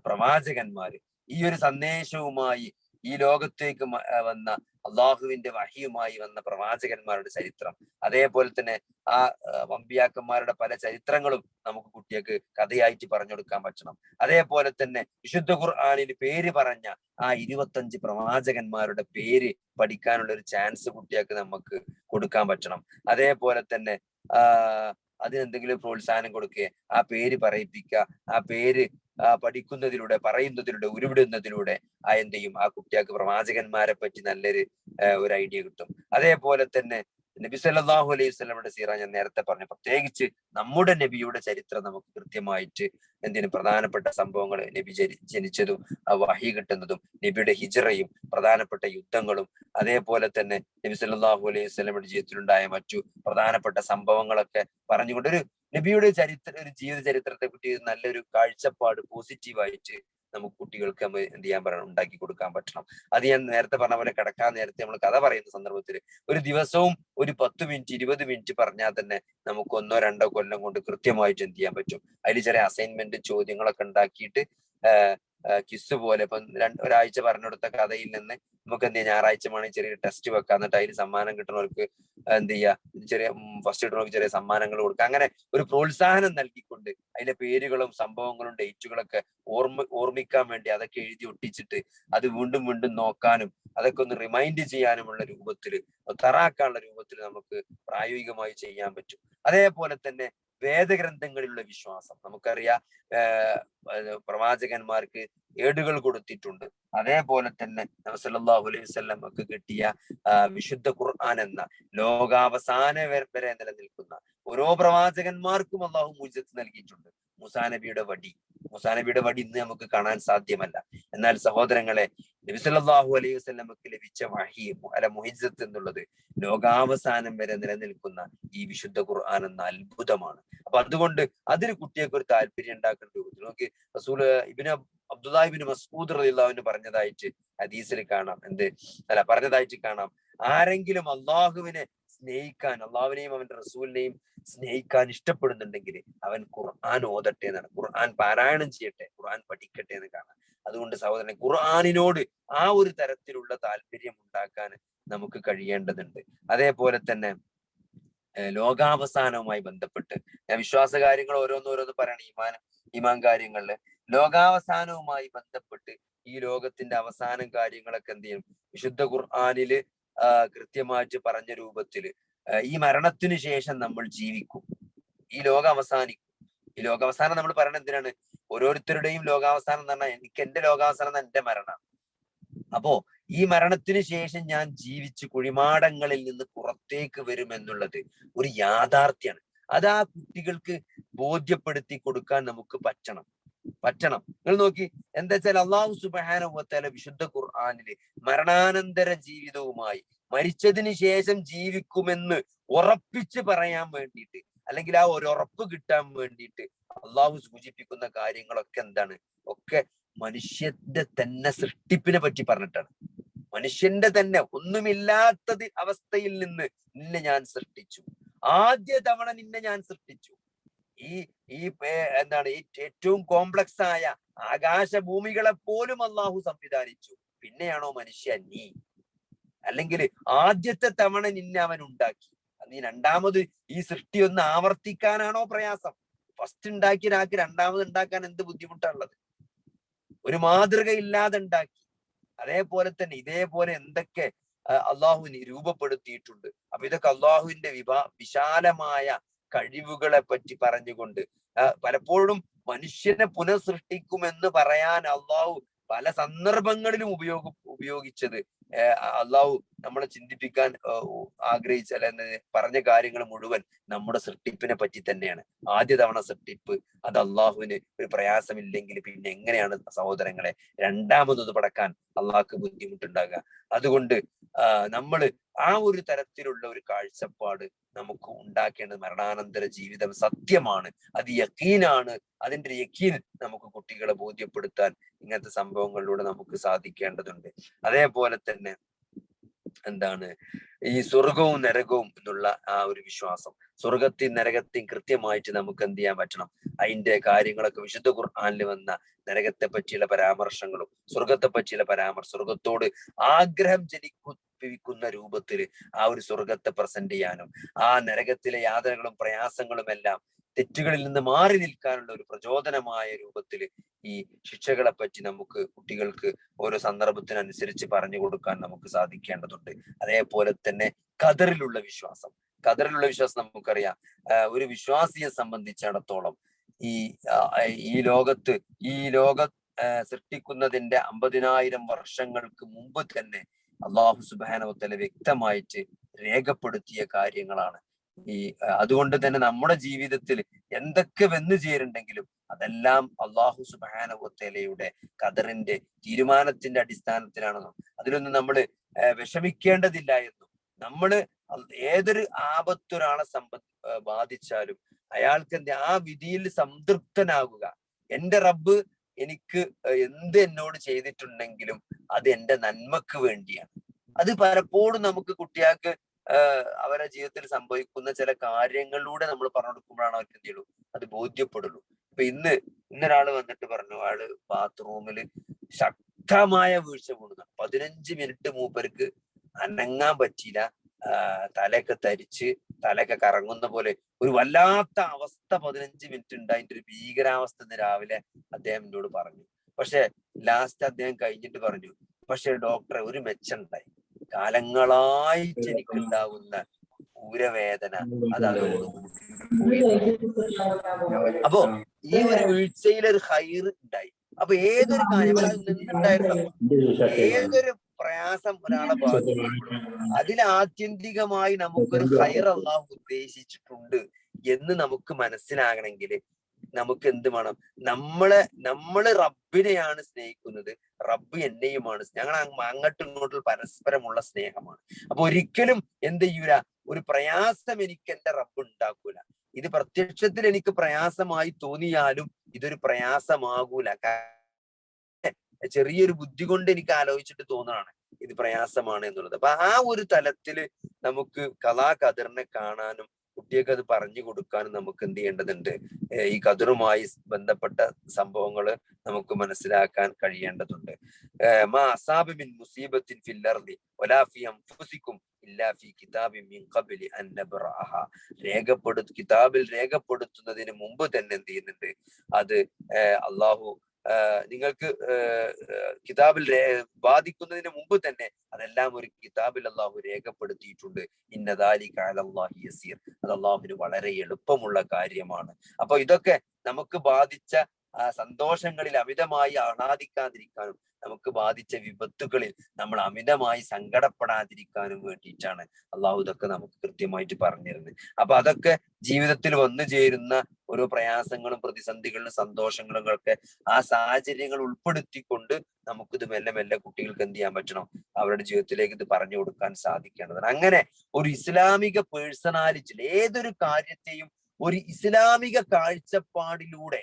പ്രവാചകന്മാര് ഈ ഒരു സന്ദേശവുമായി ഈ ലോകത്തേക്ക് വന്ന അള്ളാഹുവിന്റെ വഹിയുമായി വന്ന പ്രവാചകന്മാരുടെ ചരിത്രം, അതേപോലെ തന്നെ ആ അമ്പിയാക്കന്മാരുടെ പല ചരിത്രങ്ങളും നമുക്ക് കുട്ടികൾക്ക് കഥയായിട്ട് പറഞ്ഞു കൊടുക്കാൻ പറ്റണം. അതേപോലെ തന്നെ വിശുദ്ധ ഖുർആനിൽ പേര് പറഞ്ഞ ആ 25 പ്രവാചകന്മാരുടെ പേര് പഠിക്കാനുള്ള ഒരു ചാൻസ് കുട്ടികൾക്ക് നമുക്ക് കൊടുക്കാൻ പറ്റണം. അതേപോലെ തന്നെ അതിനെന്തെങ്കിലും പ്രോത്സാഹനം കൊടുക്കുക, ആ പേര് പറയിപ്പിക്കുക, ആ പേര് പഠിക്കുന്നതിലൂടെ, പറയുന്നതിലൂടെ, ഉരുവിടുന്നതിലൂടെ എന്ത് ചെയ്യും? ആ കുട്ടികൾക്ക് പ്രവാചകന്മാരെ പറ്റി നല്ലൊരു ഒരു ഐഡിയ കിട്ടും. അതേപോലെ തന്നെ നബി സല്ലല്ലാഹു അലൈഹി വസല്ലമയുടെ സീറ ഞാൻ നേരത്തെ പറഞ്ഞു. പ്രത്യേകിച്ച് നമ്മുടെ നബിയുടെ ചരിത്രം നമുക്ക് കൃത്യമായിട്ട് പ്രധാനപ്പെട്ട സംഭവങ്ങൾ, നബി ജനിച്ചതും വഹി കിട്ടുന്നതും, നബിയുടെ ഹിജ്റയും പ്രധാനപ്പെട്ട യുദ്ധങ്ങളും, അതേപോലെ തന്നെ നബി സല്ലല്ലാഹു അലൈഹി വസല്ലമയുടെ ജീവിതത്തിലുണ്ടായ മറ്റു പ്രധാനപ്പെട്ട സംഭവങ്ങളൊക്കെ പറഞ്ഞുകൊണ്ട് ഒരു നബിയുടെ ഒരു ജീവിത ചരിത്രത്തെ പറ്റി നല്ലൊരു കാഴ്ചപ്പാട് പോസിറ്റീവായിട്ട് നമുക്ക് കുട്ടികൾക്ക് നമ്മൾ എന്ത് ചെയ്യാൻ ഉണ്ടാക്കി കൊടുക്കാൻ പറ്റണം. അത് ഞാൻ നേരത്തെ പറഞ്ഞ പോലെ കിടക്കാൻ നേരത്തെ നമ്മൾ കഥ പറയുന്ന സന്ദർഭത്തിൽ ഒരു ദിവസവും ഒരു 10 മിനിറ്റ് 20 മിനിറ്റ് പറഞ്ഞാൽ തന്നെ നമുക്ക് 1-2 കൊല്ലം കൊണ്ട് കൃത്യമായിട്ട് എന്ത് ചെയ്യാൻ പറ്റും? അതിൽ ചില അസൈൻമെന്റ് ചോദ്യങ്ങളൊക്കെ ഉണ്ടാക്കിയിട്ട് ക്വിസ് പോലെ. ഇപ്പൊ ഒരാഴ്ച പറഞ്ഞു കൊടുത്ത കഥയിൽ നിന്ന് നമുക്ക് എന്ത് ചെയ്യാം, ഞായറാഴ്ച വേണമെങ്കിൽ ചെറിയ ടെസ്റ്റ് വെക്കാം, എന്നിട്ട് അതിന് സമ്മാനം കിട്ടുന്നവർക്ക് എന്ത് ചെയ്യുക, ചെറിയ ഫസ്റ്റ് കിട്ടുന്നവർക്ക് ചെറിയ സമ്മാനങ്ങൾ കൊടുക്കുക. അങ്ങനെ ഒരു പ്രോത്സാഹനം നൽകിക്കൊണ്ട് അതിന്റെ പേരുകളും സംഭവങ്ങളും ഡേറ്റുകളൊക്കെ ഓർമ്മിക്കാൻ വേണ്ടി അതൊക്കെ എഴുതി ഒട്ടിച്ചിട്ട് അത് വീണ്ടും വീണ്ടും നോക്കാനും അതൊക്കെ ഒന്ന് റിമൈൻഡ് ചെയ്യാനുമുള്ള രൂപത്തിൽ, തറാക്കാനുള്ള രൂപത്തിൽ നമുക്ക് പ്രായോഗികമായി ചെയ്യാൻ പറ്റും. അതേപോലെ തന്നെ വേദഗ്രന്ഥങ്ങളിലുള്ള വിശ്വാസം നമുക്കറിയാം. പ്രവാചകന്മാർക്ക് ഏടുകൾ കൊടുത്തിട്ടുണ്ട്. അതേപോലെ തന്നെ നബി സല്ലല്ലാഹു അലൈഹി വസല്ലമക്ക് കിട്ടിയ വിശുദ്ധ ഖുർആൻ എന്ന ലോകാവസാന വരെ നിലനിൽക്കുന്ന ഓരോ പ്രവാചകന്മാർക്കും അള്ളാഹു മുഅ്ജിസത്ത് നൽകിയിട്ടുണ്ട്. മൂസാ നബിയുടെ വടി ഇന്ന് നമുക്ക് കാണാൻ സാധ്യമല്ല. എന്നാൽ സഹോദരങ്ങളെ, നബി സല്ലല്ലാഹു അലൈഹി വസല്ലമക്ക് ലഭിച്ച വഹി മുഅ്ജിസത്ത് എന്നുള്ളത് ലോകാവസാനം വരെ നിലനിൽക്കുന്ന ഈ വിശുദ്ധ ഖുർആൻ എന്ന അത്ഭുതമാണ്. അപ്പൊ അതുകൊണ്ട് അതിന് കുട്ടിയൊക്കെ ഒരു താല്പര്യം ഉണ്ടാക്കേണ്ട രൂപത്തിൽ നോക്കി റസൂൽ അബ്ദുല്ലാഹി ഇബ്നു മസ്ഊദ് റളിയല്ലാഹു അൻഹു പറഞ്ഞതായിട്ട് ഹദീസിൽ കാണാം. പറഞ്ഞതായിട്ട് കാണാം, ആരെങ്കിലും അള്ളാഹുവിനെ സ്നേഹിക്കാൻ, അള്ളാഹുവിനെയും അവന്റെ റസൂലിനെയും സ്നേഹിക്കാൻ ഇഷ്ടപ്പെടുന്നുണ്ടെങ്കിൽ അവൻ ഖുർആൻ ഓതട്ടെ എന്നാണ്, ഖുർആൻ പാരായണം ചെയ്യട്ടെ, ഖുർആൻ പഠിക്കട്ടെ എന്ന് കാണാം. അതുകൊണ്ട് സഹോദരൻ, ഖുർആനിനോട് ആ ഒരു തരത്തിലുള്ള താല്പര്യം ഉണ്ടാക്കാൻ നമുക്ക് കഴിയേണ്ടതുണ്ട്. അതേപോലെ തന്നെ ലോകാവസാനവുമായി ബന്ധപ്പെട്ട് ഞാൻ വിശ്വാസ കാര്യങ്ങൾ ഓരോന്നോരോന്ന് പറയണം. ഈമാൻ കാര്യങ്ങളില് ലോകാവസാനവുമായി ബന്ധപ്പെട്ട് ഈ ലോകത്തിന്റെ അവസാനം കാര്യങ്ങളൊക്കെ എന്ത് ചെയ്യും, വിശുദ്ധ ഖുർആനില് കൃത്യമായിട്ട് പറഞ്ഞ രൂപത്തില് ഈ മരണത്തിന് ശേഷം നമ്മൾ ജീവിക്കും, ഈ ലോകം അവസാനിക്കും. ഈ ലോകാവസാനം നമ്മൾ പറയണത് എന്തിനാണ്? ഓരോരുത്തരുടെയും ലോകാവസാനം എന്ന് പറഞ്ഞാൽ എനിക്ക് എന്റെ ലോകാവസാനം എന്റെ മരണമാണ്. അപ്പോ ഈ മരണത്തിന് ശേഷം ഞാൻ ജീവിച്ച് കുഴിമാടങ്ങളിൽ നിന്ന് പുറത്തേക്ക് വരുമെന്നുള്ളത് ഒരു യാഥാർത്ഥ്യമാണ്. അത് ആ കുട്ടികൾക്ക് ബോധ്യപ്പെടുത്തി കൊടുക്കാൻ നമുക്ക് പറ്റണം. നിങ്ങൾ നോക്കി, എന്താ വെച്ചാൽ അള്ളാഹു സുബ്ഹാനഹു വ തആല വിശുദ്ധ ഖുർആനില് മരണാനന്തര ജീവിതവുമായി മരിച്ചതിന് ശേഷം ജീവിക്കുമെന്ന് ഉറപ്പിച്ച് പറയാൻ വേണ്ടിയിട്ട്, അല്ലെങ്കിൽ ആ ഒരു ഉറപ്പ് കിട്ടാൻ വേണ്ടിയിട്ട് അള്ളാഹു സൂചിപ്പിക്കുന്ന കാര്യങ്ങളൊക്കെ എന്താണ്? ഒക്കെ മനുഷ്യന്റെ തന്നെ സൃഷ്ടിപ്പിനെ പറ്റി പറഞ്ഞിട്ടാണ്. മനുഷ്യന്റെ തന്നെ ഒന്നുമില്ലാത്തത് അവസ്ഥയിൽ നിന്ന് നിന്നെ ഞാൻ സൃഷ്ടിച്ചു, ആദ്യ തവണ നിന്നെ ഞാൻ സൃഷ്ടിച്ചു. ഈ എന്താണ് ഈ ഏറ്റവും കോംപ്ലക്സ് ആയ ആകാശഭൂമികളെ പോലും അള്ളാഹു സംവിധാനിച്ചു. പിന്നെയാണോ മനുഷ്യ നീ? അല്ലെങ്കിൽ ആദ്യത്തെ തവണ നിന്നെ അവൻ ഉണ്ടാക്കി, നീ രണ്ടാമത് ഈ സൃഷ്ടി ഒന്ന് ആവർത്തിക്കാനാണോ പ്രയാസം? ഫസ്റ്റ് ഉണ്ടാക്കിയ ഒരാൾക്ക് രണ്ടാമത് ഉണ്ടാക്കാൻ എന്ത് ബുദ്ധിമുട്ടാണുള്ളത്? ഒരു മാതൃക ഇല്ലാതെ ഉണ്ടാക്കി. അതേപോലെ തന്നെ ഇതേപോലെ എന്തൊക്കെ അള്ളാഹു രൂപപ്പെടുത്തിയിട്ടുണ്ട്. അപ്പൊ ഇതൊക്കെ അള്ളാഹുവിന്റെ വിശാലമായ കഴിവുകളെ പറ്റി പറഞ്ഞുകൊണ്ട് പലപ്പോഴും മനുഷ്യനെ പുനഃസൃഷ്ടിക്കുമെന്ന് പറയാൻ അള്ളാഹു പല സന്ദർഭങ്ങളിലും ഉപയോഗിച്ചത് അള്ളാഹു നമ്മളെ ചിന്തിപ്പിക്കാൻ ആഗ്രഹിച്ച പറഞ്ഞ കാര്യങ്ങൾ മുഴുവൻ നമ്മുടെ സൃഷ്ടിപ്പിനെ പറ്റി തന്നെയാണ്. ആദ്യ തവണ സൃഷ്ടിപ്പ് അത് അള്ളാഹുവിന് ഒരു പ്രയാസമില്ലെങ്കിൽ പിന്നെ എങ്ങനെയാണ് സഹോദരങ്ങളെ രണ്ടാമത് പടക്കാൻ അള്ളാഹ്ക്ക് ബുദ്ധിമുട്ടുണ്ടാകുക? അതുകൊണ്ട് നമ്മൾ ആ ഒരു തരത്തിലുള്ള ഒരു കാഴ്ചപ്പാട് നമുക്ക് ഉണ്ടാക്കേണ്ടത്. മരണാനന്തര ജീവിതം സത്യമാണ്, അത് യഖീനാണ്. അതിന്റെ യഖീൻ നമുക്ക് കുട്ടികളെ ബോധ്യപ്പെടുത്താൻ ഇങ്ങനത്തെ സംഭവങ്ങളിലൂടെ നമുക്ക് സാധിക്കേണ്ടതുണ്ട്. അതേപോലെ തന്നെ എന്താണ് ഈ സ്വർഗവും നരകവും എന്നുള്ള ആ ഒരു വിശ്വാസം, സ്വർഗത്തെയും നരകത്തെയും കൃത്യമായിട്ട് നമുക്ക് എന്ത് ചെയ്യാൻ പറ്റണം? അതിന്റെ കാര്യങ്ങളൊക്കെ വിശുദ്ധ ഖുർആനിൽ വന്ന നരകത്തെ പറ്റിയുള്ള പരാമർശങ്ങളും സ്വർഗത്തെ പറ്റിയുള്ള സ്വർഗത്തോട് ആഗ്രഹം ജനിപ്പിക്കുന്ന രൂപത്തിൽ ആ ഒരു സ്വർഗത്തെ പ്രസന്റ് ചെയ്യാനും ആ നരകത്തിലെ യാതനകളും പ്രയാസങ്ങളും എല്ലാം തെറ്റുകളിൽ നിന്ന് മാറി നിൽക്കാനുള്ള ഒരു പ്രചോദനമായ രൂപത്തിൽ ഈ ശിക്ഷകളെ പറ്റി നമുക്ക് കുട്ടികൾക്ക് ഓരോ സന്ദർഭത്തിനനുസരിച്ച് പറഞ്ഞു കൊടുക്കാൻ നമുക്ക് സാധിക്കേണ്ടതുണ്ട്. അതേപോലെ തന്നെ ഖദറിലുള്ള വിശ്വാസം നമുക്കറിയാം. ഒരു വിശ്വാസിയെ സംബന്ധിച്ചിടത്തോളം ഈ ലോക സൃഷ്ടിക്കുന്നതിന്റെ 50,000 വർഷങ്ങൾക്ക് മുമ്പ് തന്നെ അള്ളാഹു സുബ്ഹാനഹു വ തആല വ്യക്തമായിട്ട് രേഖപ്പെടുത്തിയ കാര്യങ്ങളാണ്. അതുകൊണ്ട് തന്നെ നമ്മുടെ ജീവിതത്തിൽ എന്തൊക്കെ വന്നു ചേരുണ്ടെങ്കിലും അതെല്ലാം അള്ളാഹു സുബ്ഹാനഹു വ തആലയുടെ ഖദറിന്റെ തീരുമാനത്തിന്റെ അടിസ്ഥാനത്തിലാണെന്നും അതിലൊന്നും നമ്മൾ വിഷമിക്കേണ്ടതില്ല എന്നും, നമ്മൾ ഏതൊരു ആപത്തൊരാളെ ബാധിച്ചാലും അയാൾക്ക് ആ വിധിയിൽ സംതൃപ്തനാകുക. എന്റെ റബ്ബ് എനിക്ക് എന്ത് എന്നോട് ചെയ്തിട്ടുണ്ടെങ്കിലും അത് എന്റെ നന്മക്ക് വേണ്ടിയാണ്. അത് പലപ്പോഴും നമുക്ക് കുട്ടികൾക്ക് അവരുടെ ജീവിതത്തിൽ സംഭവിക്കുന്ന ചില കാര്യങ്ങളിലൂടെ നമ്മൾ പറഞ്ഞു കൊടുക്കുമ്പോഴാണ് അവർക്ക് എന്ത് ചെയ്യുള്ളൂ അത് ബോധ്യപ്പെടുള്ളൂ. ഇപ്പൊ ഇന്ന് ഇന്നൊരാള് വന്നിട്ട് പറഞ്ഞു, ആള് ബാത്റൂമില് ശക്തമായ വീഴ്ച വീണു. 15 മിനിറ്റ് മൂപ്പർക്ക് അനങ്ങാൻ പറ്റിയില്ല. തലയൊക്കെ തരിച്ച് തലയൊക്കെ കറങ്ങുന്ന പോലെ ഒരു വല്ലാത്ത അവസ്ഥ 15 മിനിറ്റ് ഉണ്ടായിട്ട് ഒരു ഭീകരാവസ്ഥ എന്ന് രാവിലെ അദ്ദേഹം എന്നോട് പറഞ്ഞു. പക്ഷെ ലാസ്റ്റ് അദ്ദേഹം കഴിഞ്ഞിട്ട് പറഞ്ഞു, പക്ഷെ ഡോക്ടറെ ഒരു മെച്ചമുണ്ടായി, കാലങ്ങളായിട്ട് എനിക്കുണ്ടാവുന്ന ഊരവേദന അത് അതോടുകൂടി. അപ്പോ ഈ ഒരു വീഴ്ചയിൽ ഒരു ഹൈറ് ഉണ്ടായി. അപ്പൊ ഏതൊരു കാര്യം നിന്നുണ്ടായ സംഭവം, ഏതൊരു പ്രയാസം ഒരാളെ ബാധിക്കുമ്പോഴും അതിൽ ആത്യന്തികമായി നമുക്കൊരു ഹൈർ അല്ലാഹു ഉദ്ദേശിച്ചിട്ടുണ്ട് എന്ന് നമുക്ക് മനസ്സിലാകണമെങ്കിൽ നമുക്ക് എന്ത് വേണം? നമ്മള് റബ്ബിനെയാണ് സ്നേഹിക്കുന്നത്, റബ്ബ് എന്നെയുമാണ്. ഞങ്ങൾ അങ്ങോട്ടും ഇങ്ങോട്ടും പരസ്പരമുള്ള സ്നേഹമാണ്. അപ്പൊ ഒരിക്കലും എന്ത് ചെയ്യൂല, ഒരു പ്രയാസം എനിക്ക് എന്റെ റബ്ബ് ഉണ്ടാക്കൂല. ഇത് പ്രത്യക്ഷത്തിൽ എനിക്ക് പ്രയാസമായി തോന്നിയാലും ഇതൊരു പ്രയാസമാകൂല. ചെറിയൊരു ബുദ്ധി കൊണ്ട് എനിക്ക് ആലോചിച്ചിട്ട് തോന്നുകയാണ് ഇത് പ്രയാസമാണ് എന്നുള്ളത്. അപ്പൊ ആ ഒരു തലത്തില് നമുക്ക് ഖദറിനെ കാണാനും കുട്ടിയൊക്കെ അത് പറഞ്ഞു കൊടുക്കാനും നമുക്ക് എന്ത് ചെയ്യേണ്ടതുണ്ട്? ഈ ഖദറുമായി ബന്ധപ്പെട്ട സംഭവങ്ങൾ നമുക്ക് മനസ്സിലാക്കാൻ കഴിയേണ്ടതുണ്ട്. മാ അസാബ മിൻ മുസീബത്തിൻ ഫിൽ അർളി വലാ ഫീ അൻഫുസികും ഇല്ലാ ഫീ കിതാബിൻ മിൻ ഖബ്ലി അൻ നബ്റഅഹ. കിതാബിൽ രേഖപ്പെടുത്തുന്നതിന് മുമ്പ് തന്നെ എന്ത് ചെയ്യുന്നുണ്ട്? അത് അള്ളാഹു നിങ്ങൾക്ക് കിതാബിൽ ബാധിക്കുന്നതിന് മുമ്പ് തന്നെ അതെല്ലാം ഒരു കിതാബിൽ അള്ളാഹു രേഖപ്പെടുത്തിയിട്ടുണ്ട്. ഇന്ന ദാലിക അലല്ലാഹി യസീർ. അത് അള്ളാഹുവിന് വളരെ എളുപ്പമുള്ള കാര്യമാണ്. അപ്പൊ ഇതൊക്കെ നമുക്ക് ബാധിച്ച സന്തോഷങ്ങളിൽ അമിതമായി ആഹ്ലാദിക്കാതിരിക്കാനും നമുക്ക് ബാധിച്ച വിപത്തുകളിൽ നമ്മൾ അമിതമായി സങ്കടപ്പെടാതിരിക്കാനും വേണ്ടിയിട്ടാണ് അള്ളാഹു ഇതൊക്കെ നമുക്ക് കൃത്യമായിട്ട് പറഞ്ഞിരുന്നത്. അപ്പൊ അതൊക്കെ ജീവിതത്തിൽ വന്നു ചേരുന്ന ഓരോ പ്രയാസങ്ങളും പ്രതിസന്ധികളും സന്തോഷങ്ങളും ഒക്കെ ആ സാഹചര്യങ്ങൾ ഉൾപ്പെടുത്തിക്കൊണ്ട് നമുക്കിത് മെല്ലെ മെല്ലെ കുട്ടികൾക്ക് എന്ത് ചെയ്യാൻ പറ്റണം? അവരുടെ ജീവിതത്തിലേക്ക് ഇത് പറഞ്ഞു കൊടുക്കാൻ സാധിക്കേണ്ടതാണ്. അങ്ങനെ ഒരു ഇസ്ലാമിക പേഴ്സണാലിറ്റിയിൽ ഏതൊരു കാര്യത്തെയും ഒരു ഇസ്ലാമിക കാഴ്ചപ്പാടിലൂടെ